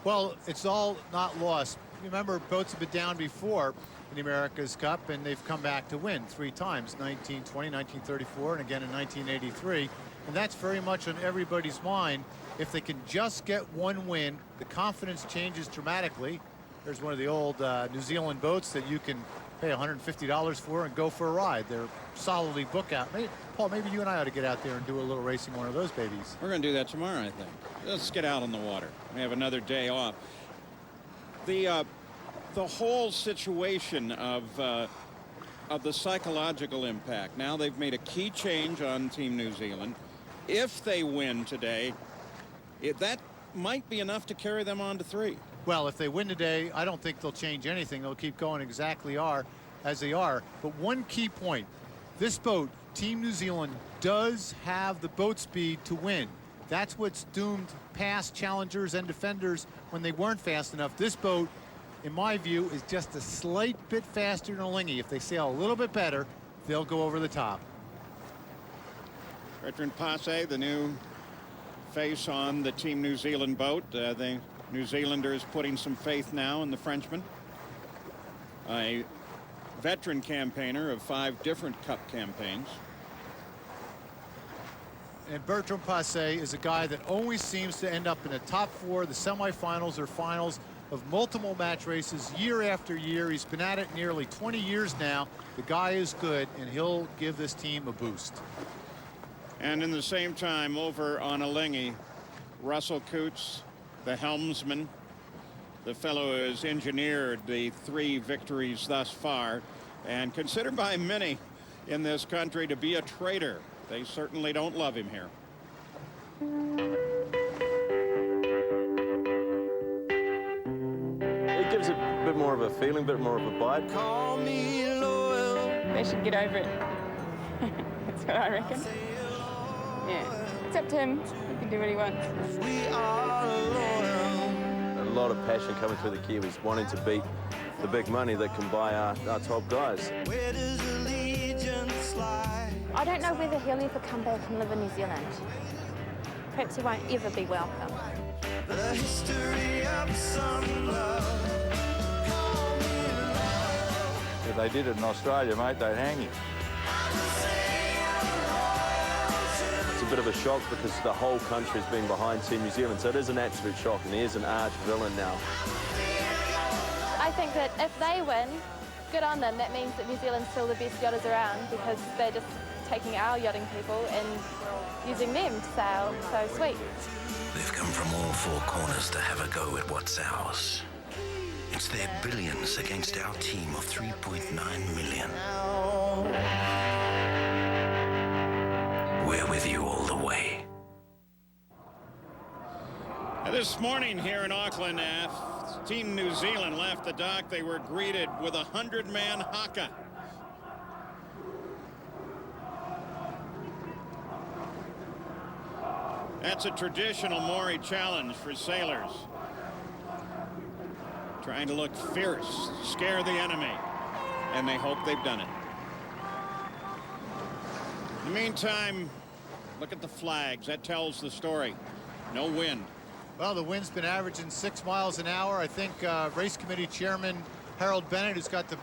Well, it's all not lost. Remember, boats have been down before in the America's Cup, and they've come back to win 3 times, 1920, 1934, and again in 1983. And that's very much on everybody's mind. If they can just get one win, the confidence changes dramatically. There's one of the old New Zealand boats that you can pay $150 for and go for a ride. They're solidly booked out. Paul, maybe you and I ought to get out there and do a little racing one of those babies. We're going to do that tomorrow, I think. Let's get out on the water. We have another day off. The whole situation of the psychological impact. Now they've made a key change on Team New Zealand. If they win today, that might be enough to carry them on to 3. Well, if they win today, I don't think they'll change anything. They'll keep going exactly as they are. But one key point, this boat, Team New Zealand, does have the boat speed to win. That's what's doomed past challengers and defenders when they weren't fast enough. This boat, in my view, is just a slight bit faster than Alinghi. If they sail a little bit better, they'll go over the top. Bertrand Passet, the new face on the Team New Zealand boat. The New Zealanders putting some faith now in the Frenchman. A veteran campaigner of 5 different Cup campaigns. And Bertrand Passet is a guy that always seems to end up in the top 4, the semifinals or finals of multiple match races year after year. He's been at it nearly 20 years now. The guy is good, and he'll give this team a boost. And in the same time, over on Alinghi, Russell Coutts, the helmsman, the fellow who has engineered the 3 victories thus far, and considered by many in this country to be a traitor. They certainly don't love him here. It gives a bit more of a feeling, a bit more of a bite. Call me loyal. They should get over it. That's what I reckon. Yeah, it's up to him. He can do what he wants. We are loyal. A lot of passion coming through the Kiwis, wanting to beat the big money that can buy our top guys. Where does allegiance lie? I don't know whether he'll ever come back and live in New Zealand. Perhaps he won't ever be welcome. The history of some love. Call me love. If they did it in Australia, mate, they'd hang you. It's a bit of a shock because the whole country's been behind Team New Zealand, so it is an absolute shock, and he is an arch villain now. I think that if they win, good on them. That means that New Zealand's still the best yachters around because they're just taking our yachting people and using them to sail. So sweet. They've come from all four corners to have a go at what's ours. It's their billions against our team of 3.9 million. We're with you all the way. This morning here in Auckland, Team New Zealand left the dock. They were greeted with a 100-man haka. That's a traditional Maori challenge for sailors. Trying to look fierce, scare the enemy, and they hope they've done it. In the meantime, look at the flags. That tells the story. No wind. Well, the wind's been averaging 6 miles an hour. I think race committee chairman Harold Bennett, who's got the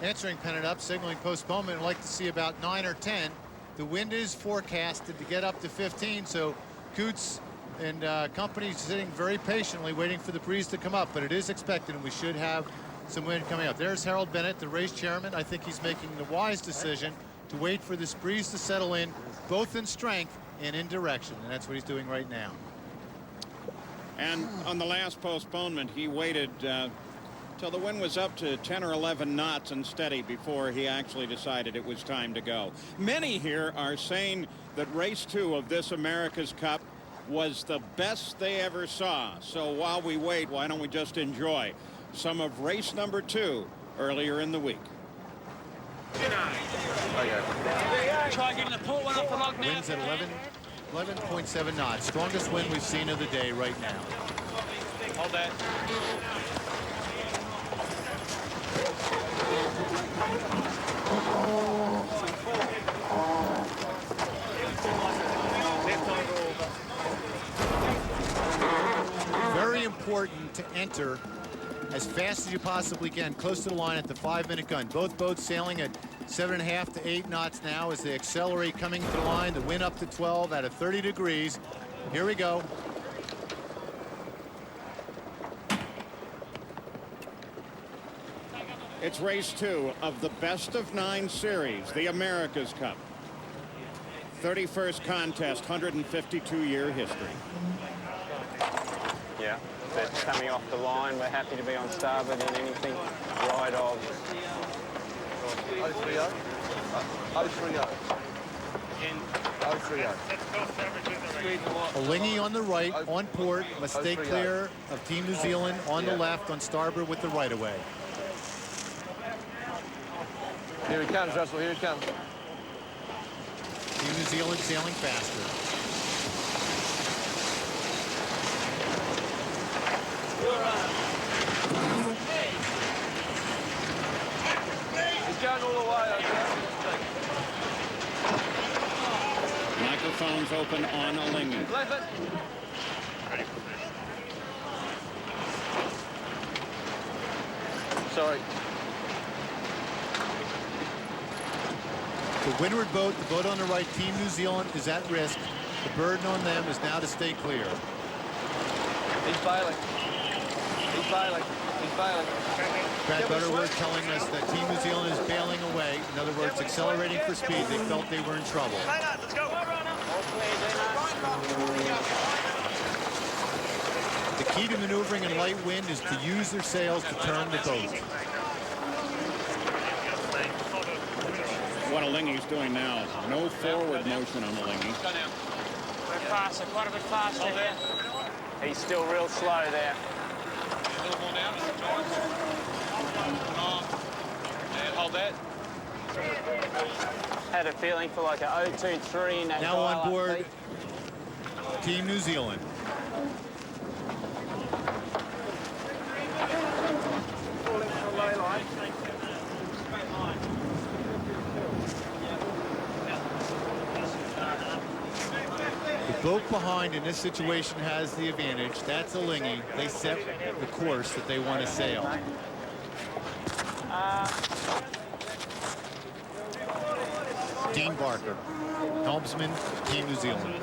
answering pennant up, signaling postponement, would like to see about 9 or 10. The wind is forecasted to get up to 15, so Coots and company sitting very patiently waiting for the breeze to come up, but it is expected, and we should have some wind coming up. There's Harold Bennett, the race chairman. I think he's making the wise decision to wait for this breeze to settle in, both in strength and in direction, and that's what he's doing right now. And on the last postponement, he waited till the wind was up to 10 or 11 knots and steady before he actually decided it was time to go. Many here are saying that race 2 of this America's Cup was the best they ever saw. So while we wait, why don't we just enjoy some of race number 2 earlier in the week. Try getting the port one off the log now. Winds at 11.7 knots. Strongest wind we've seen of the day right now. Hold that. Very important to enter as fast as you possibly can, close to the line at the 5-minute gun. Both boats sailing at 7.5 to 8 knots now as they accelerate coming to the line. The wind up to 12 out of 30 degrees. Here we go. It's race 2 of the best of 9 series, the America's Cup. 31st contest, 152-year history. Yeah, but coming off the line, we're happy to be on starboard and anything right of. 030. 030. 030. Alinghi on the right, on port, must stay clear of Team New Zealand on the left, on starboard with the right-of-way. Here he comes, Russell, here he comes. Team New Zealand sailing faster. He's going all the way, okay? Microphones open on Alinghi. Sorry. The windward boat, the boat on the right, Team New Zealand, is at risk. The burden on them is now to stay clear. He's bailing. He's bailing. He's bailing. Brad Butterworth telling us that Team New Zealand is bailing away. In other words, accelerating for speed. They felt they were in trouble. Let's go. The key to maneuvering in light wind is to use their sails to turn the boat. What Alinghi's doing now, no forward motion on Alinghi. We're faster, quite a bit faster there. He's still real slow there. A little more down, hold that. Had a feeling for like a 023 in that Now on board, Team New Zealand. The boat behind in this situation has the advantage. That's Alinghi. They set the course that they want to sail. Dean Barker, helmsman, Team New Zealand.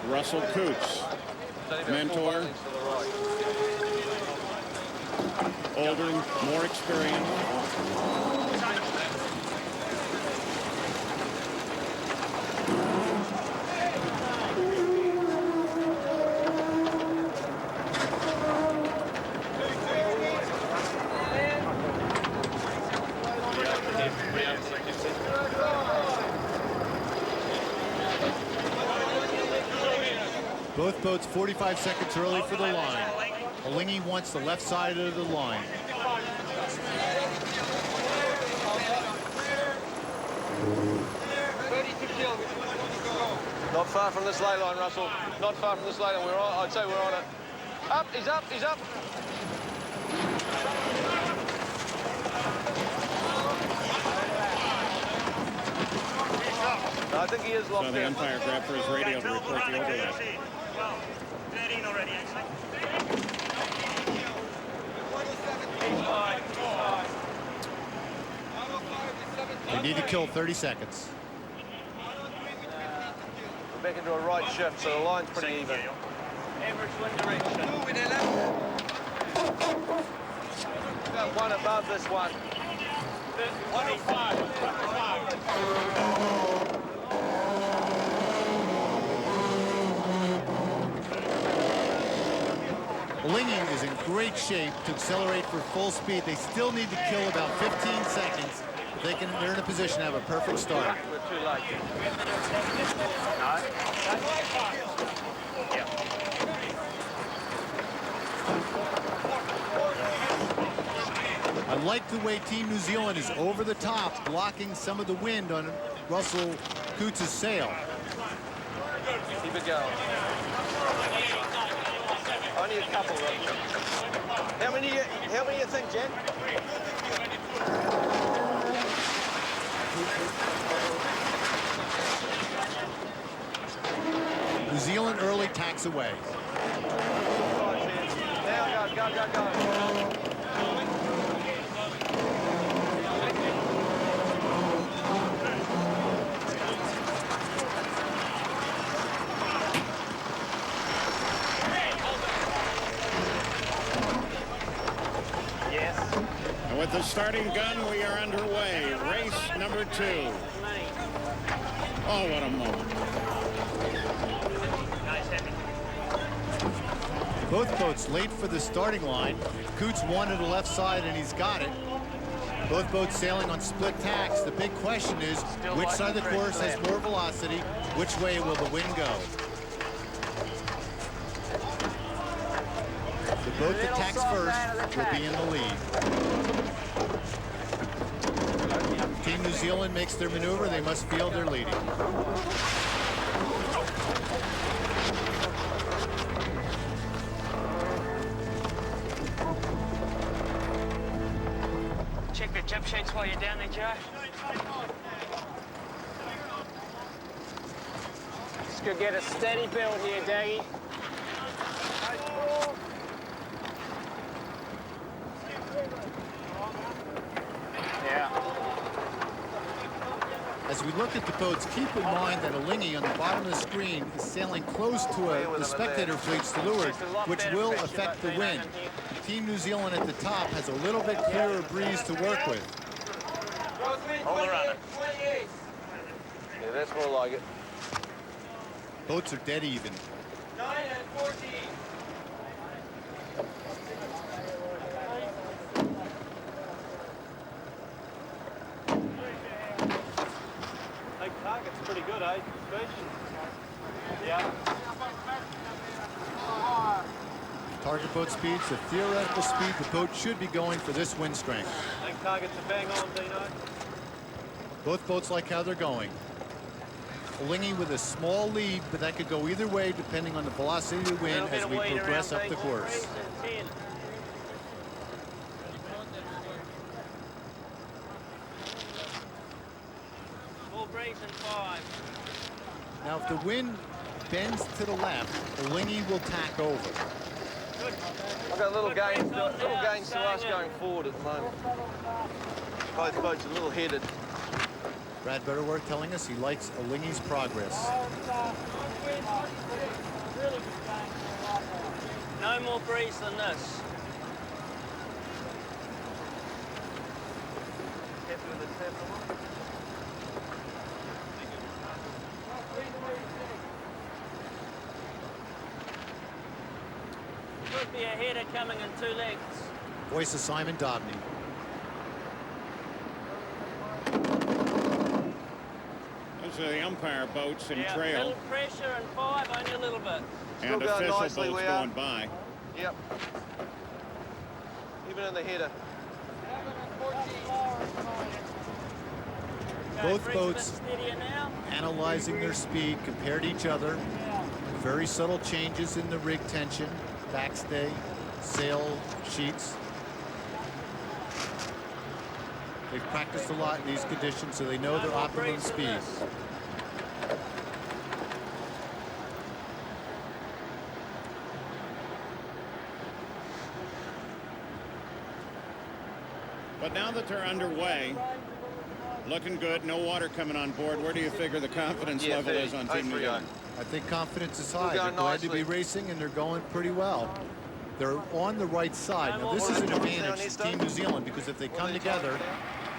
Russell Coutts, mentor, older, more experienced. Both boats 45 seconds early for the line. Alinghi wants the left side of the line. Not far from this lay line, Russell. Not far from this lay line. I'd say we're on it. Up, he's up, he's up. I think he is locked So the umpire grabbed for his radio to report the overlap. Well, 13 already, actually. They need to kill 30 seconds. We're back into a right shift, so the line's pretty even. Average wind direction. Got one above this one. 105. Alinghi is in great shape to accelerate for full speed. They still need to kill about 15 seconds. They're in a position to have a perfect start. We're too late. I like the way Team New Zealand is over the top, blocking some of the wind on Russell Coutts' sail. Keep it going. Only a couple, Russell. How many you think, Jen? New Zealand early tacks away. Now go. And with the starting gun, we are underway. Race number 2. Oh, what a moment. Both boats late for the starting line. Coutts wanted the left side, and he's got it. Both boats sailing on split tacks. The big question is, which side of the course has more velocity? Which way will the wind go? The boat that tacks first will be in the lead. Team New Zealand makes their maneuver. They must feel they're leading. Check the jump sheets while you're down there, Joe. Just go get a steady build here, Daggy. As we look at the boats, keep in mind that Alinghi on the bottom of the screen is sailing close to the spectator fleets to leeward, which will affect the wind. Team New Zealand at the top has a little bit clearer breeze to work with. Hold the runner. Yeah, that's more like it. Boats are dead even. 9 and 14. Target's pretty good, eh? Yeah. Target boat speeds, the theoretical speed the boat should be going for this wind strength. I think targets are bang on, Dino. Both boats like how they're going. Alinghi with a small lead, but that could go either way depending on the velocity of the wind as we progress up the course. Now, if the wind bends to the left, Alinghi will tack over. got little gains to us going forward at the moment. Both boats are a little headed. Brad Butterworth telling us he likes Alinghi's progress. No more breeze than this. Could be a header coming in 2 legs. Voice of Simon Dobney. Those are the umpire boats in Yeah, trail. little pressure and 5, only a little bit. And official boats going by. Yep. Even in the header. Both boats analyzing their speed compared to each other. Very subtle changes in the rig tension, backstay, sail sheets. They've practiced a lot in these conditions, so they know their optimum speed. But now that they're underway, looking good, no water coming on board, where do you figure the confidence level is on Team New Zealand? I think confidence is high. They're glad to be racing, and they're going pretty well. They're on the right side. Now, this is an advantage to Team New Zealand, because if they come together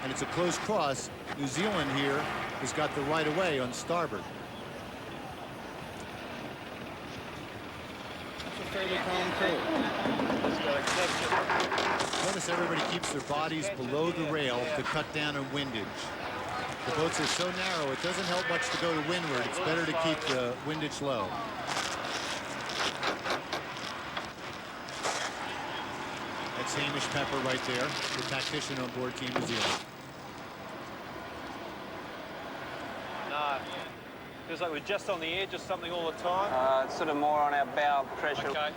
and it's a close cross, New Zealand here has got the right of way on starboard. That's a fairly calm crew. Notice everybody keeps their bodies below the rail to cut down on windage. The boats are so narrow, it doesn't help much to go to windward. It's better to keep the windage low. That's Hamish Pepper right there, the tactician on board Team New Zealand. No. Feels like we're just on the edge of something all the time. Sort of more on our bow pressure. Okay.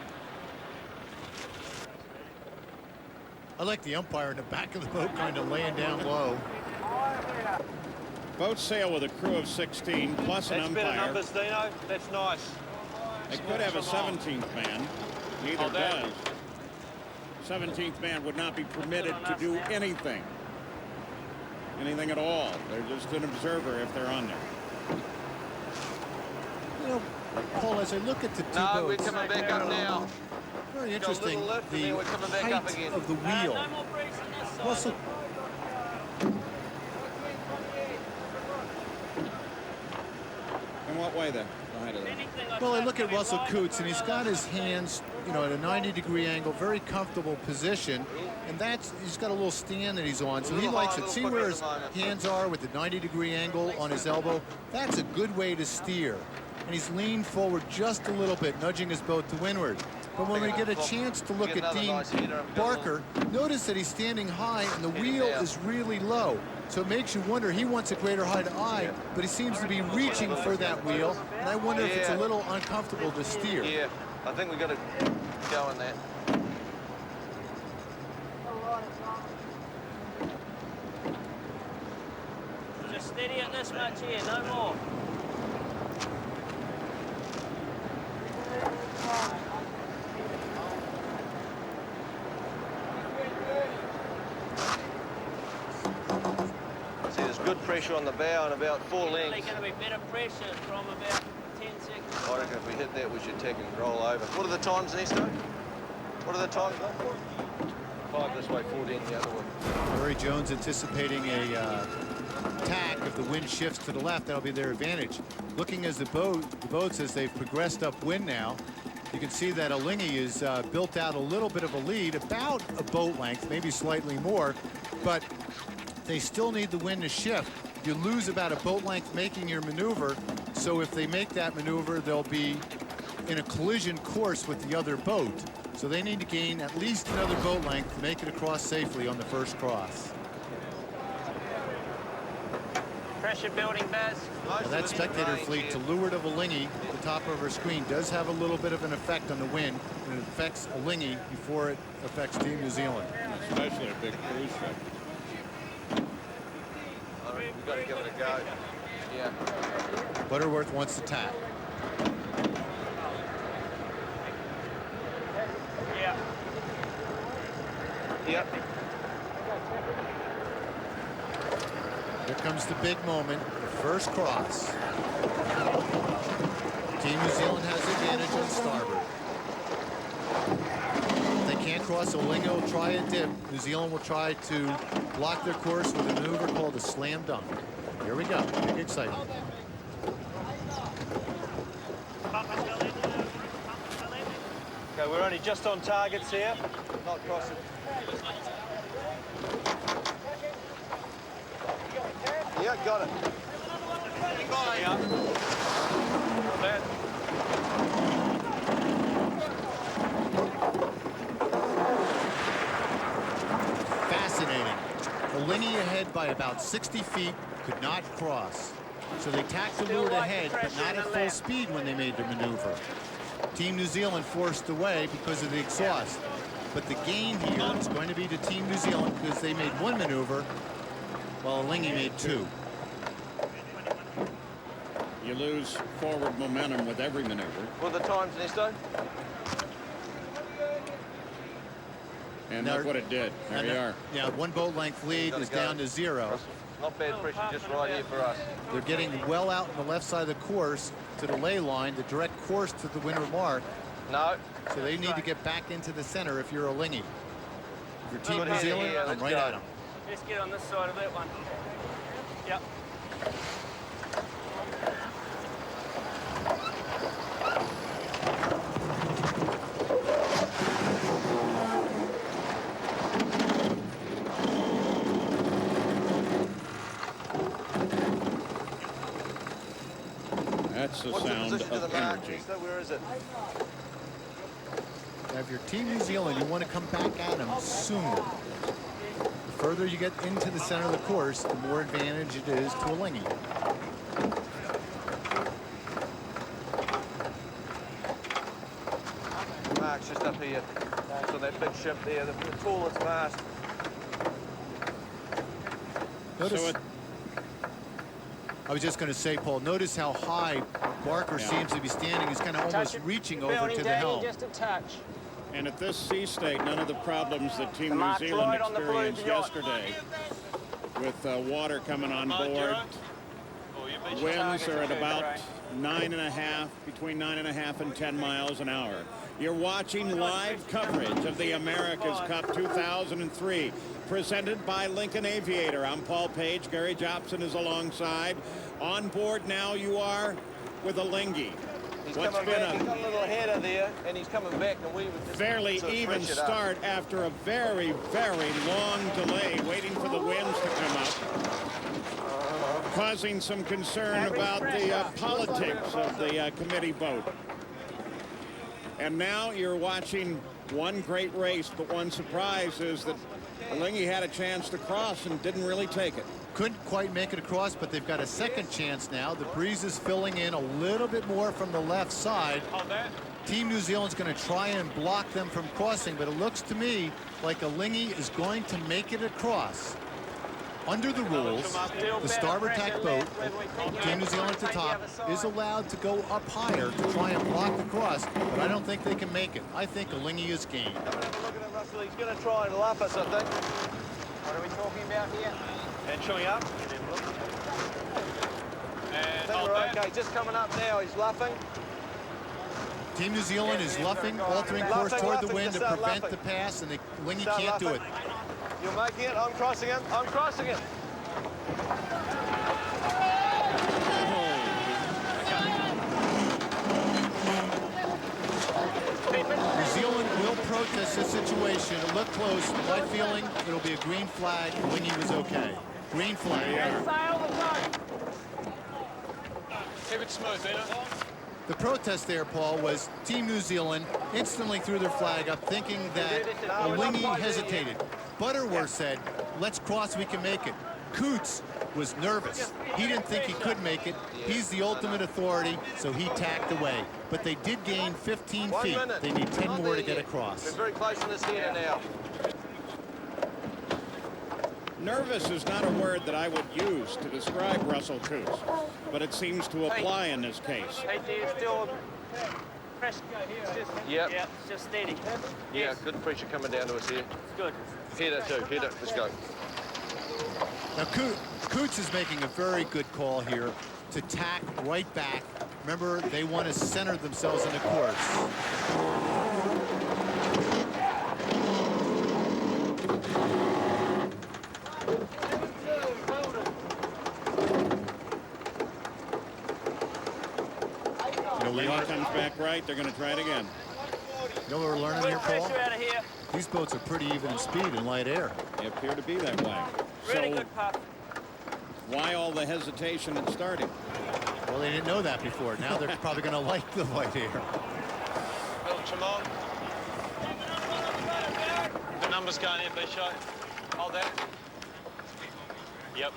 I like the umpire in the back of the boat kind of laying down low. Boats sail with a crew of 16 plus an That's umpire. better numbers, Dino. That's nice. They could have a 17th man. Neither does. 17th man would not be permitted to do anything. Anything at all. They're just an observer if they're on there. You know, Paul, as I look at the two No, boats, we're coming back up now. very interesting, lift, and the then we're coming back up height again. of the wheel. Russell, In what way, the height of that? well, I look at Russell Coutts, and he's got his hands, you know, at a 90-degree angle, very comfortable position, and that's, he's got a little stand that he's on, so he likes it. See where his hands are with the 90-degree angle on his elbow? That's a good way to steer. And he's leaned forward just a little bit, nudging his boat to windward. But when we get a chance to look at Dean Barker, notice that he's standing high and the wheel is really low. So it makes you wonder, he wants a greater height of eye, but he seems to be reaching for that wheel. And I wonder if it's a little uncomfortable to steer. Yeah, I think we've got to go in that. Just steady it this much here, no more. See, there's good pressure on the bow and about 4 There's lengths. going to be better pressure from about 10 seconds. I reckon if we hit that, we should take and roll over. What are the times, Nesto? What are the times? 5 this way, 14 the other way. Murray Jones anticipating a tack. If the wind shifts to the left, that'll be their advantage. Looking as the boats as they've progressed upwind now, you can see that Alinghi is built out a little bit of a lead, about a boat length, maybe slightly more, but they still need the wind to shift. You lose about a boat length making your maneuver, so if they make that maneuver, they'll be in a collision course with the other boat. So they need to gain at least another boat length to make it across safely on the first cross. Pressure building, Baz. Now that spectator fleet to leeward of Alinghi, the top of our screen, does have a little bit of an effect on the wind, and it affects Alinghi before it affects Team New Zealand. Especially a big cruise ship. We've got to give it a go. Yeah. Butterworth wants to tack. Yeah. Yep. Here comes the big moment, the first cross. Team New Zealand has advantage on starboard. If they can't cross, Olinga will try a dip. New Zealand will try to block their course with a maneuver called a slam dunk. Here we go. Big excitement. Okay, we're only just on targets here. Not crossing. Yeah, got it. Yeah. Not bad. Fascinating. Olinga ahead by about 60 feet, could not cross. So they tacked the leeward ahead, but not at full speed when they made their maneuver. Team New Zealand forced away because of the exhaust. But the gain here is going to be to Team New Zealand because they made one maneuver, while Olinga made two. You lose forward momentum with every maneuver. What are the times, Nesto? And look what it did. There you are. Yeah, one boat length lead is down to 0. Not bad pressure, just right here for us. They're getting well out on the left side of the course to the lay line, the direct course to the windward mark. No. So they need to get back into the center if you're Olinga. If you're Team Good New header Zealand, here, I'm let's right go. at them. Let's get on this side of that one. Yep. That's the What's sound the position of the mark, energy. Nesto? Where is it? Now, if you're Team New Zealand, you want to come back at them soon. The further you get into the center of the course, the more advantage it is to Olinga. Mark's just up here. So that big ship there, the tallest mast. Notice, I was just going to say, Paul, notice how high Barker seems to be standing. He's kind of almost reaching over to the helm. Just a touch. And at this sea state, none of the problems that Team New Zealand experienced yesterday with water coming on board. Winds are at about 9.5, between 9.5 and 10 miles an hour. You're watching live coverage of the America's Cup 2003, presented by Lincoln Aviator. I'm Paul Page. Gary Jobson is alongside. On board now you are with Olinga. He's What's coming been back. He's got a little header there, and he's coming back, and we would just fairly sort of even fresh it up. start after a very, very long delay waiting for the winds to come up, causing some concern about the politics of the committee boat. And now you're watching one great race, but one surprise is that Olinga had a chance to cross and didn't really take it. Couldn't quite make it across, but they've got a second chance now. The breeze is filling in a little bit more from the left side. Team New Zealand's going to try and block them from crossing, but it looks to me like Olinga is going to make it across. Under the rules, the starboard tack boat, Team New Zealand at the top, is allowed to go up higher to try and block the cross, but I don't think they can make it. I think Olinga is game. Look at him, Russell. He's going to try and luff us, I think. What are we talking about here? And showing up. I think we're okay. Just coming up now. He's luffing. Team New Zealand is luffing, altering course toward the wind to prevent the pass, and Olinga can't do it. You're making it. I'm crossing him. I'm crossing him. New Zealand will protest this situation. It looked close. My feeling, it'll be a green flag. Olinga was okay. Green flag. Keep it smooth, Dino. The protest there, Paul, was Team New Zealand instantly threw their flag up, thinking that Olinga hesitated. Butterworth said, let's cross, we can make it. Coots was nervous. He didn't think he could make it. He's the ultimate authority, so he tacked away. But they did gain 15 1 feet. minute. They need 10 Not more there to get yet. across. We're very close in this header now. Nervous is not a word that I would use to describe Russell Coots, but it seems to apply in this case. Hey, do you still pressure here. Yep. Yeah, it's just steady. Yeah, good pressure coming down to us here. It's good. Header too, header. Let's go. Now, Coots is making a very good call here to tack right back. Remember, they want to center themselves in the course. He comes back right. They're going to try it again. You know what we're learning here, Paul? Pressure out of here. These boats are pretty even in speed in light air. They appear to be that way. Really So good puff. why all the hesitation at starting? Well, they didn't know that before. Now they're probably going to like the light air. Bill Tremont. The numbers going in, Bishop. Hold that. Yep.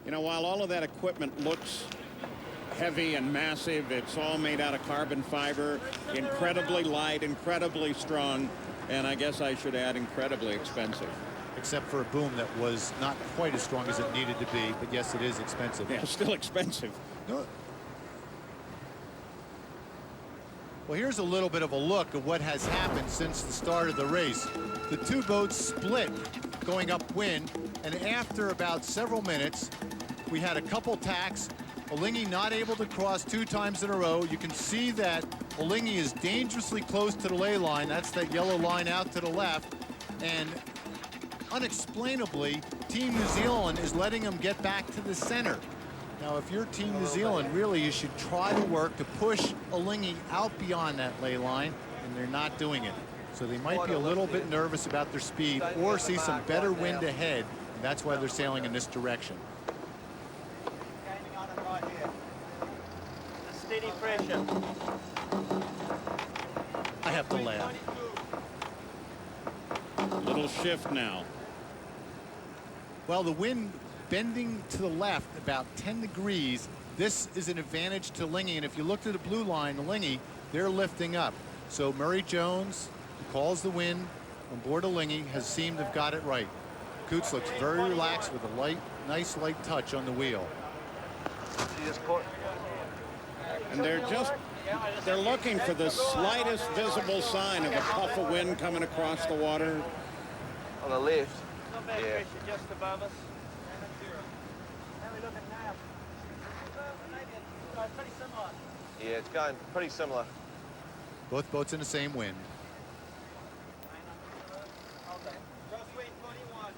You know, while all of that equipment looks heavy and massive, it's all made out of carbon fiber, incredibly light, incredibly strong, and I guess I should add incredibly expensive. Except for a boom that was not quite as strong as it needed to be, but yes, it is expensive. Yeah, still expensive. No. Well, here's a little bit of a look at what has happened since the start of the race. The two boats split going upwind, and after about several minutes, we had a couple tacks. Alinghi not able to cross 2 times in a row. You can see that Alinghi is dangerously close to the ley line. That's that yellow line out to the left. And unexplainably, Team New Zealand is letting them get back to the center. Now, if you're Team New Zealand, really, you should try to work to push Alinghi out beyond that ley line, and they're not doing it. So they might be a little bit nervous about their speed or see some better wind ahead, and that's why they're sailing in this direction. Steady pressure. I have to laugh. Little shift now. Well, the wind bending to the left about 10 degrees. This is an advantage to Alinghi, and if you look at the blue line, Alinghi, they're lifting up. So Murray Jones, who calls the wind on board Alinghi, has seemed to have got it right. Coots looks very relaxed with a nice light touch on the wheel. And they're looking for the slightest visible sign of a puff of wind coming across the water. On the left. Not bad Yeah. pressure just above us. Pretty similar. Yeah, it's going pretty similar. Both boats in the same wind. Crosswind 21.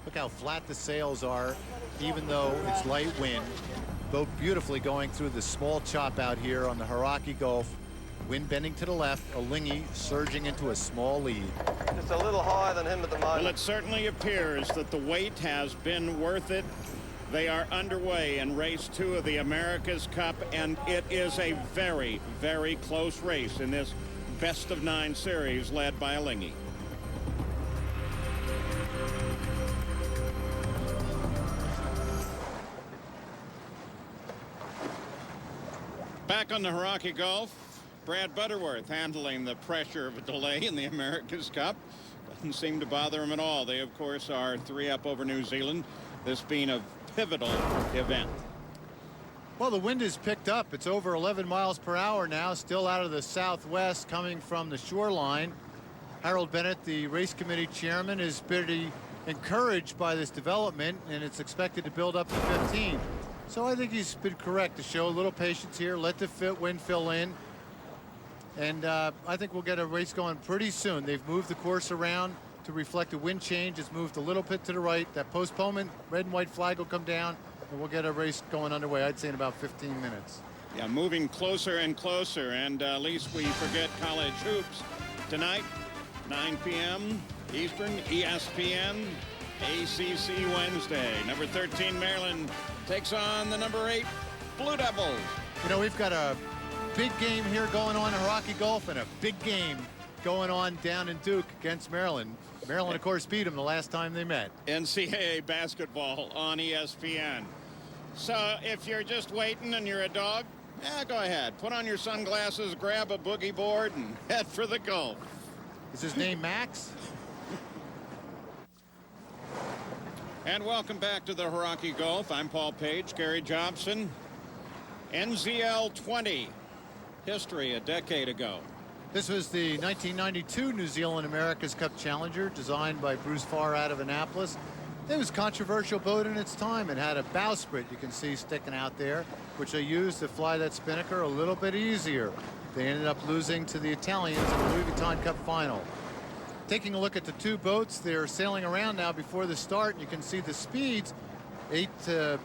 Look how flat the sails are, even though it's light wind. Boat beautifully going through the small chop out here on the Hauraki Gulf. Wind bending to the left, Alinghi surging into a small lead. Just a little higher than him at the moment. Well, it certainly appears that the wait has been worth it. They are underway in race 2 of the America's Cup, and it is a very, very close race in this best-of-9 series led by Alinghi. Back on the Hauraki Gulf, Brad Butterworth handling the pressure of a delay in the America's Cup. Doesn't seem to bother him at all. They, of course, are 3 up over New Zealand, this being a pivotal event. Well, the wind has picked up. It's over 11 miles per hour now, still out of the southwest coming from the shoreline. Harold Bennett, the race committee chairman, is pretty encouraged by this development, and it's expected to build up to 15. So I think he's been correct to show a little patience here, let the wind fill in. And I think we'll get a race going pretty soon. They've moved the course around to reflect a wind change. It's moved a little bit to the right. That postponement, red and white flag will come down, and we'll get a race going underway, I'd say, in about 15 minutes. Yeah, moving closer and closer, and least we forget college hoops. Tonight, 9 p.m. Eastern, ESPN, ACC Wednesday. Number 13, Maryland, takes on the number 8, Blue Devils. You know, we've got a big game here going on in Hauraki Gulf and a big game going on down in Duke against Maryland. Maryland, of course, beat them the last time they met. NCAA basketball on ESPN. So if you're just waiting and you're a dog, go ahead. Put on your sunglasses, grab a boogie board, and head for the Gulf. Is his name Max? And welcome back to the Hauraki Gulf. I'm Paul Page, Gary Jobson. NZL 20, history a decade ago. This was the 1992 New Zealand America's Cup Challenger, designed by Bruce Farr out of Annapolis. It was a controversial boat in its time. It had a bowsprit you can see sticking out there, which they used to fly that spinnaker a little bit easier. They ended up losing to the Italians in the Louis Vuitton Cup final. Taking a look at the two boats, they're sailing around now before the start. You can see the speeds, 8 to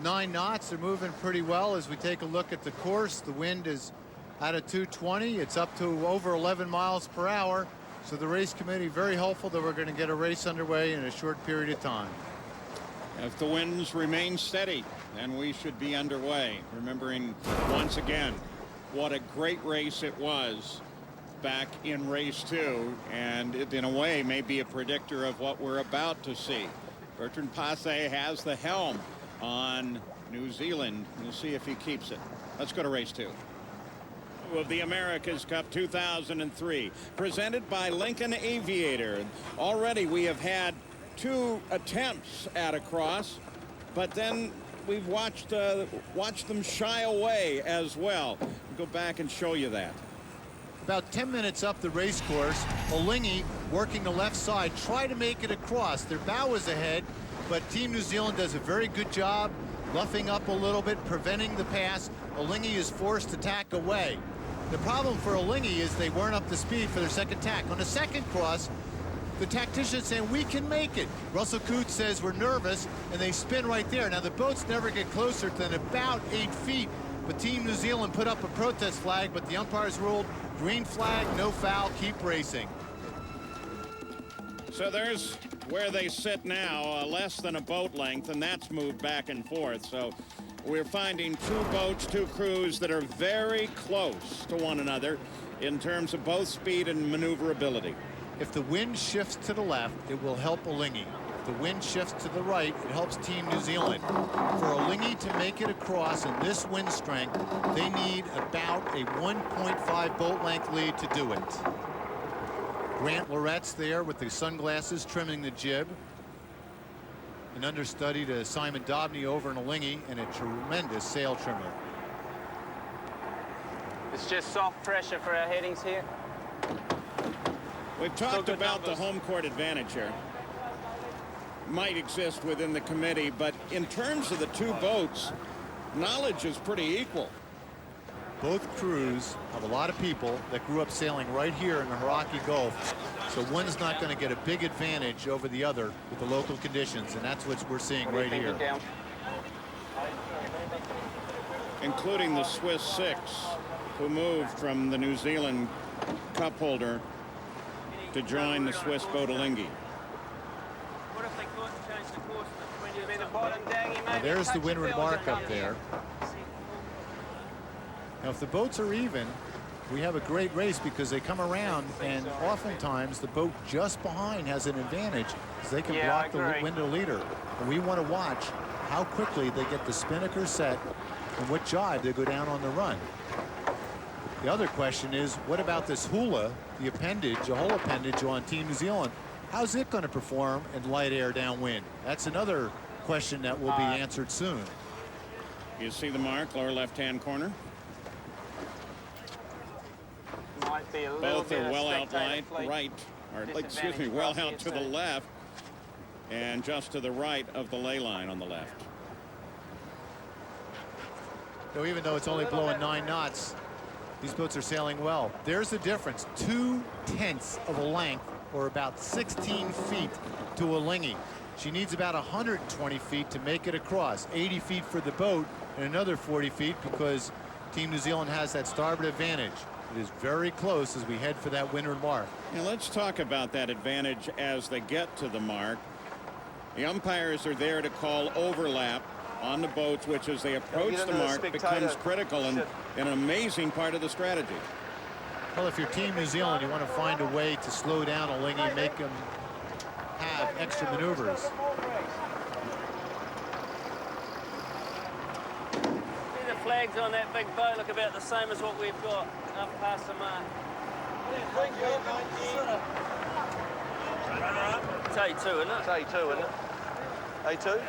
9 knots. They're moving pretty well. As we take a look at the course, the wind is out of 220. It's up to over 11 miles per hour. So the race committee very hopeful that we're going to get a race underway in a short period of time. If the winds remain steady, then we should be underway. Remembering once again what a great race it was back in race 2, and it in a way may be a predictor of what we're about to see. Bertrand Passe has the helm on New Zealand. We'll see if he keeps it. Let's go to race 2 of the America's Cup 2003, presented by Lincoln Aviator. Already we have had 2 attempts at a cross, but then we've watched them shy away as well. We'll go back and show you that. About 10 minutes up the race course, Olingi working the left side, try to make it across. Their bow was ahead, but Team New Zealand does a very good job luffing up a little bit, preventing the pass. Olingi is forced to tack away. The problem for Olingi is they weren't up to speed for their second tack. On the second cross, the tactician's saying, we can make it. Russell Coote says we're nervous, and they spin right there. Now, the boats never get closer than about 8 feet, but Team New Zealand put up a protest flag, but the umpires ruled green flag, no foul, keep racing. So there's where they sit now, less than a boat length, and that's moved back and forth. So we're finding 2 boats, 2 crews that are very close to one another in terms of both speed and maneuverability. If the wind shifts to the left, it will help Olingi. If the wind shifts to the right, it helps Team New Zealand. For Olingi to make it across in this wind strength, they need about a 1.5 boat length lead to do it. Grant Lorette's there with the sunglasses trimming the jib. An understudy to Simon Dobney over in Olingi, and a tremendous sail trimmer. It's just soft pressure for our headings here. We've talked about the home court advantage here. Might exist within the committee, but in terms of the 2 boats, knowledge is pretty equal. Both crews have a lot of people that grew up sailing right here in the Hauraki Gulf. So one's not going to get a big advantage over the other with the local conditions, and that's what we're seeing right here. Including the Swiss 6, who moved from the New Zealand Cup holder to join the Swiss boat Olingi. Now there's the windward mark up there. Now if the boats are even, we have a great race because they come around, and oftentimes the boat just behind has an advantage because they can block the window leader. And we want to watch how quickly they get the spinnaker set and what jibe they go down on the run. The other question is, what about this hula, the appendage, the whole appendage on Team New Zealand? How's it going to perform in light air downwind? That's another question that will be answered soon. You see the mark, lower left-hand corner? Might be a both are well out right, or excuse me, well out to the left, and just to the right of the ley line on the left. So even though it's only blowing 9 knots, these boats are sailing well. There's the difference, 2/10 of a length, or about 16 feet to Olingi. She needs about 120 feet to make it across, 80 feet for the boat and another 40 feet because Team New Zealand has that starboard advantage. It is very close as we head for that windward mark. Now let's talk about that advantage as they get to the mark. The umpires are there to call overlap on the boats, which as they approach the mark becomes critical and an amazing part of the strategy. Well, if you're Team New Zealand, you want to find a way to slow down Olingi and make them have extra maneuvers. See the flags on that big boat look about the same as what we've got up past the mark. It's A2, isn't it? It's A2, isn't it? A2?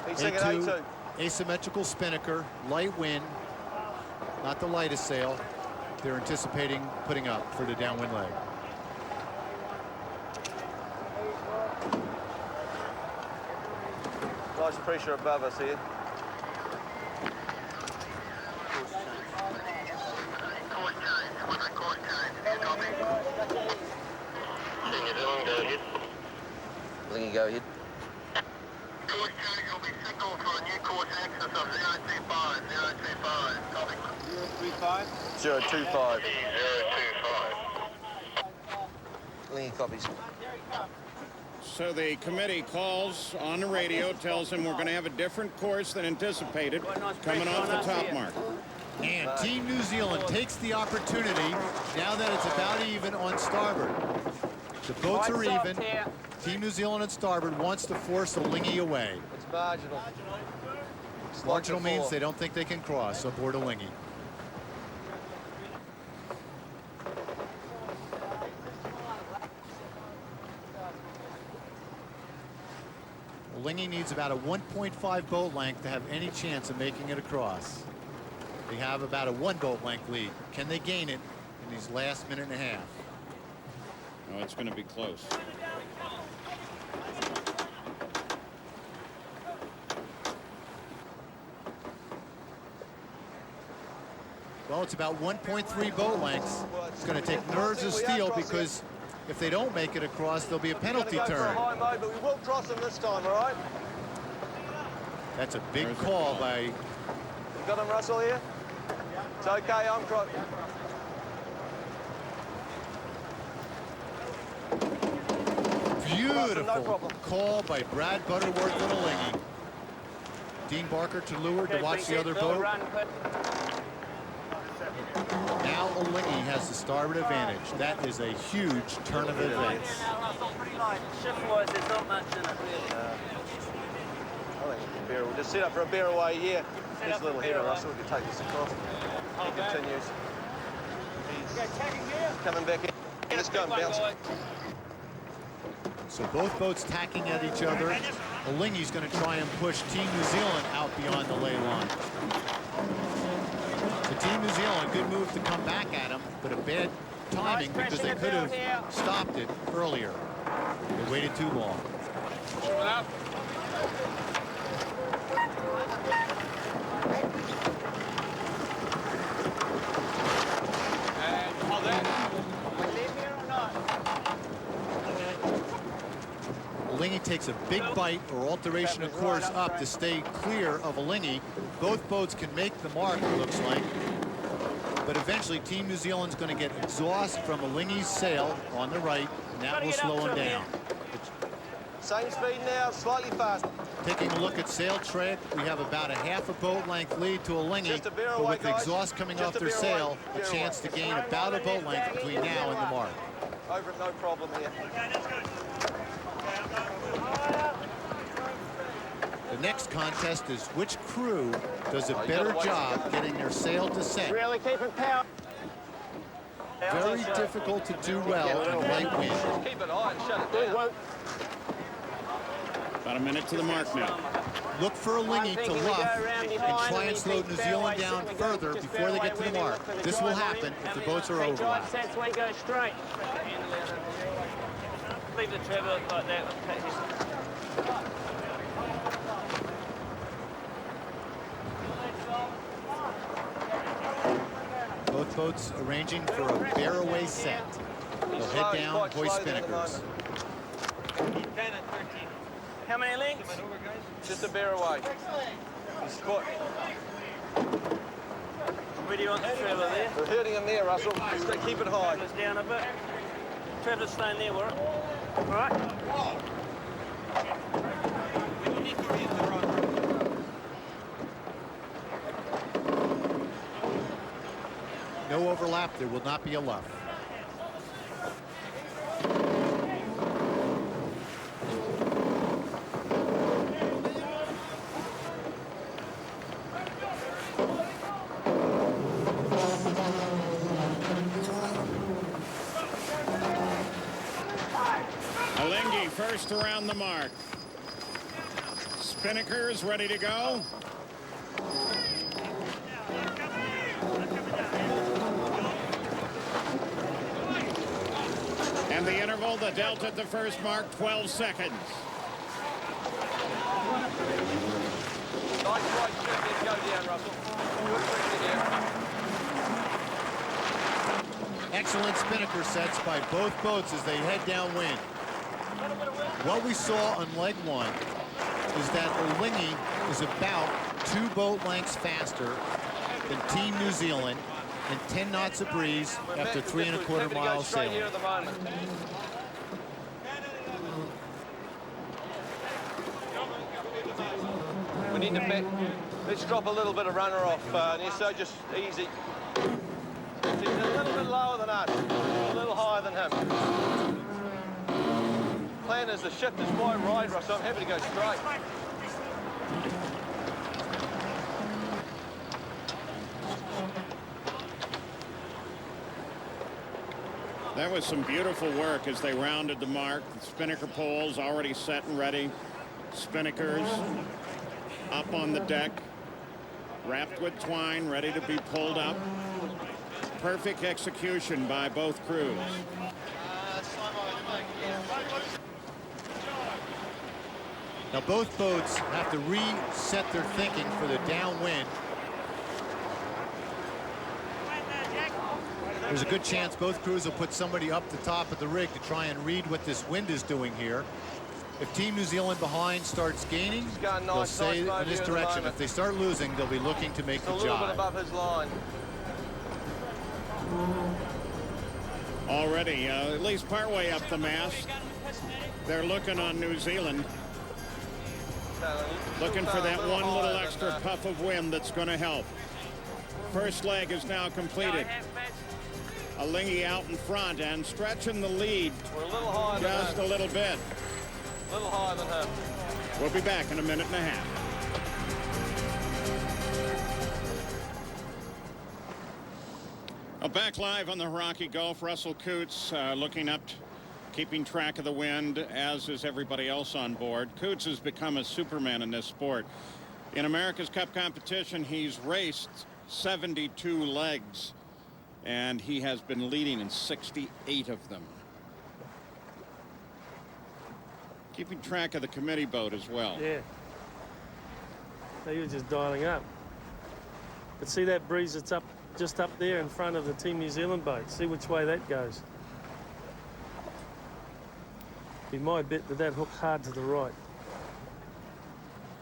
He's thinking A2. Asymmetrical spinnaker, light wind, not the lightest sail. They're anticipating putting up for the downwind leg. Nice pressure above us here. Lingy, go ahead. Course change will be signaled for a new course access of 025, 025. Copy. 035? 025. 025. Lingy copies. So the committee calls on the radio, tells him we're going to have a different course than anticipated, coming off the top mark. And Team New Zealand takes the opportunity now that it's about even on starboard. The boats are even. Team New Zealand on starboard wants to force the Lingy away. It's marginal. Marginal means they don't think they can cross aboard a Lingy. Lingy needs about a 1.5 boat length to have any chance of making it across. They have about a 1 boat length lead. Can they gain it in these last minute and a half? Oh, it's going to be close. Well, it's about 1.3 boat lengths. It's going to take nerves of steel because if they don't make it across, there'll be a penalty turn. High mode, but we will cross them this time, all right? That's a big call by... You got him, Russell, here? It's okay, I'm crossing. Beautiful call by Brad Butterworth on a Lingy. Dean Barker to leeward to watch the other boat. Now a Lingy has the starboard advantage. That is a huge turn of events. Shift-wise, there's not much in it, really. I think we can bear. We'll just set up for a bear away here. There's a little header, Russell. We can take this across. He continues. He's coming back in. Let's go and bounce. So both boats tacking at each other. A Lingy's going to try and push Team New Zealand out beyond the ley line. So Team New Zealand, a good move to come back at him, but a bad timing because they could have stopped it earlier. They waited too long. Lingy takes a big bite or alteration of course up to stay clear of a Lingy. Both boats can make the mark, it looks like. But eventually Team New Zealand's going to get exhaust from a Lingy's sail on the right, and that will slow him down. Same speed now, slightly faster. Taking a look at sail tread, we have about a half a boat length lead to a Lingy, but with exhaust coming off their sail, a chance to gain about a boat length between now and the mark. Over it, no problem here. The next contest is which crew does a better job getting their sail to set. Really keeping power. Very difficult to do well in light wind. Keep it high and shut it down. About a minute to the mark now. Look for a Lingy to luff and try and slow New Zealand down further before they get to the mark. This will happen if the boats are overlapped. Sets when go straight. Leave the trevor like that. Both boats arranging for a bear-away set. They'll head down, hoist spinnakers. How many links? Just a bear away. He's caught. Where do you want the trevor there? We're hurting him there, Russell. Just keep it high. Trevor's down a bit. Trevor's staying there, will it? All right. No overlap, there will not be a luff. Lingy first around the mark. Spinnaker's ready to go. And the interval, the delta at the first mark, 12 seconds. Nice right shift, then go down, Russell. Good pressure there. Excellent spinnaker sets by both boats as they head downwind. What we saw on leg one is that Alinghi is about 2 boat lengths faster than Team New Zealand and 10 knots of breeze after 3 1/4 miles sailing. Here at the moment. We need to bet. Let's drop a little bit of runner off, so just easy. He's a little bit lower than us, a little higher than him. Plan is the shift is quite right, Russ, so I'm happy to go straight. That was some beautiful work as they rounded the mark. The spinnaker poles already set and ready. Spinnakers up on the deck, wrapped with twine, ready to be pulled up. Perfect execution by both crews. Now both boats have to reset their thinking for the downwind. There's a good chance both crews will put somebody up the top of the rig to try and read what this wind is doing here. If Team New Zealand behind starts gaining, they'll stay in this direction. If they start losing, they'll be looking to make the a little bit jibe. above his line. Already, at least partway up the mast, they're looking on New Zealand. Looking for that one little extra puff of wind that's going to help. First leg is now completed. Alinghi out in front and stretching the lead We're a little higher than just him. a little bit. A little higher than him. We'll be back in a minute and a half. Back live on the Rocky Gulf, Russell Coutts looking up, keeping track of the wind, as is everybody else on board. Coutts has become a superman in this sport. In America's Cup competition, he's raced 72 legs, and he has been leading in 68 of them. Keeping track of the committee boat as well. Yeah. He was just dialing up. But see that breeze that's up, just up there in front of the Team New Zealand boat. See which way that goes. Be my bet that that hook hard to the right.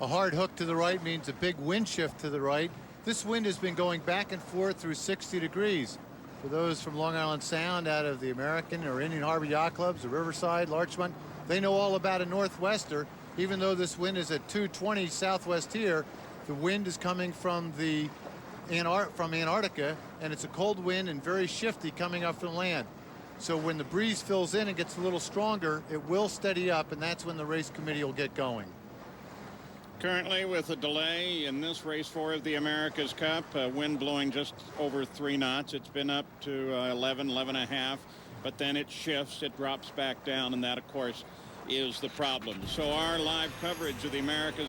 A hard hook to the right means a big wind shift to the right. This wind has been going back and forth through 60 degrees. For those from Long Island Sound, out of the American or Indian Harbor Yacht Clubs, the Riverside, Larchmont, they know all about a northwester. Even though this wind is at 220 southwest here, the wind is coming from Antarctica, and it's a cold wind and very shifty coming up from land. So when the breeze fills in and gets a little stronger, it will steady up, and that's when the race committee will get going. Currently, with a delay in this race 4 of the America's Cup, wind blowing just over 3 knots. It's been up to 11 and a half, but then it shifts, it drops back down, and that, of course, is the problem. So our live coverage of the America's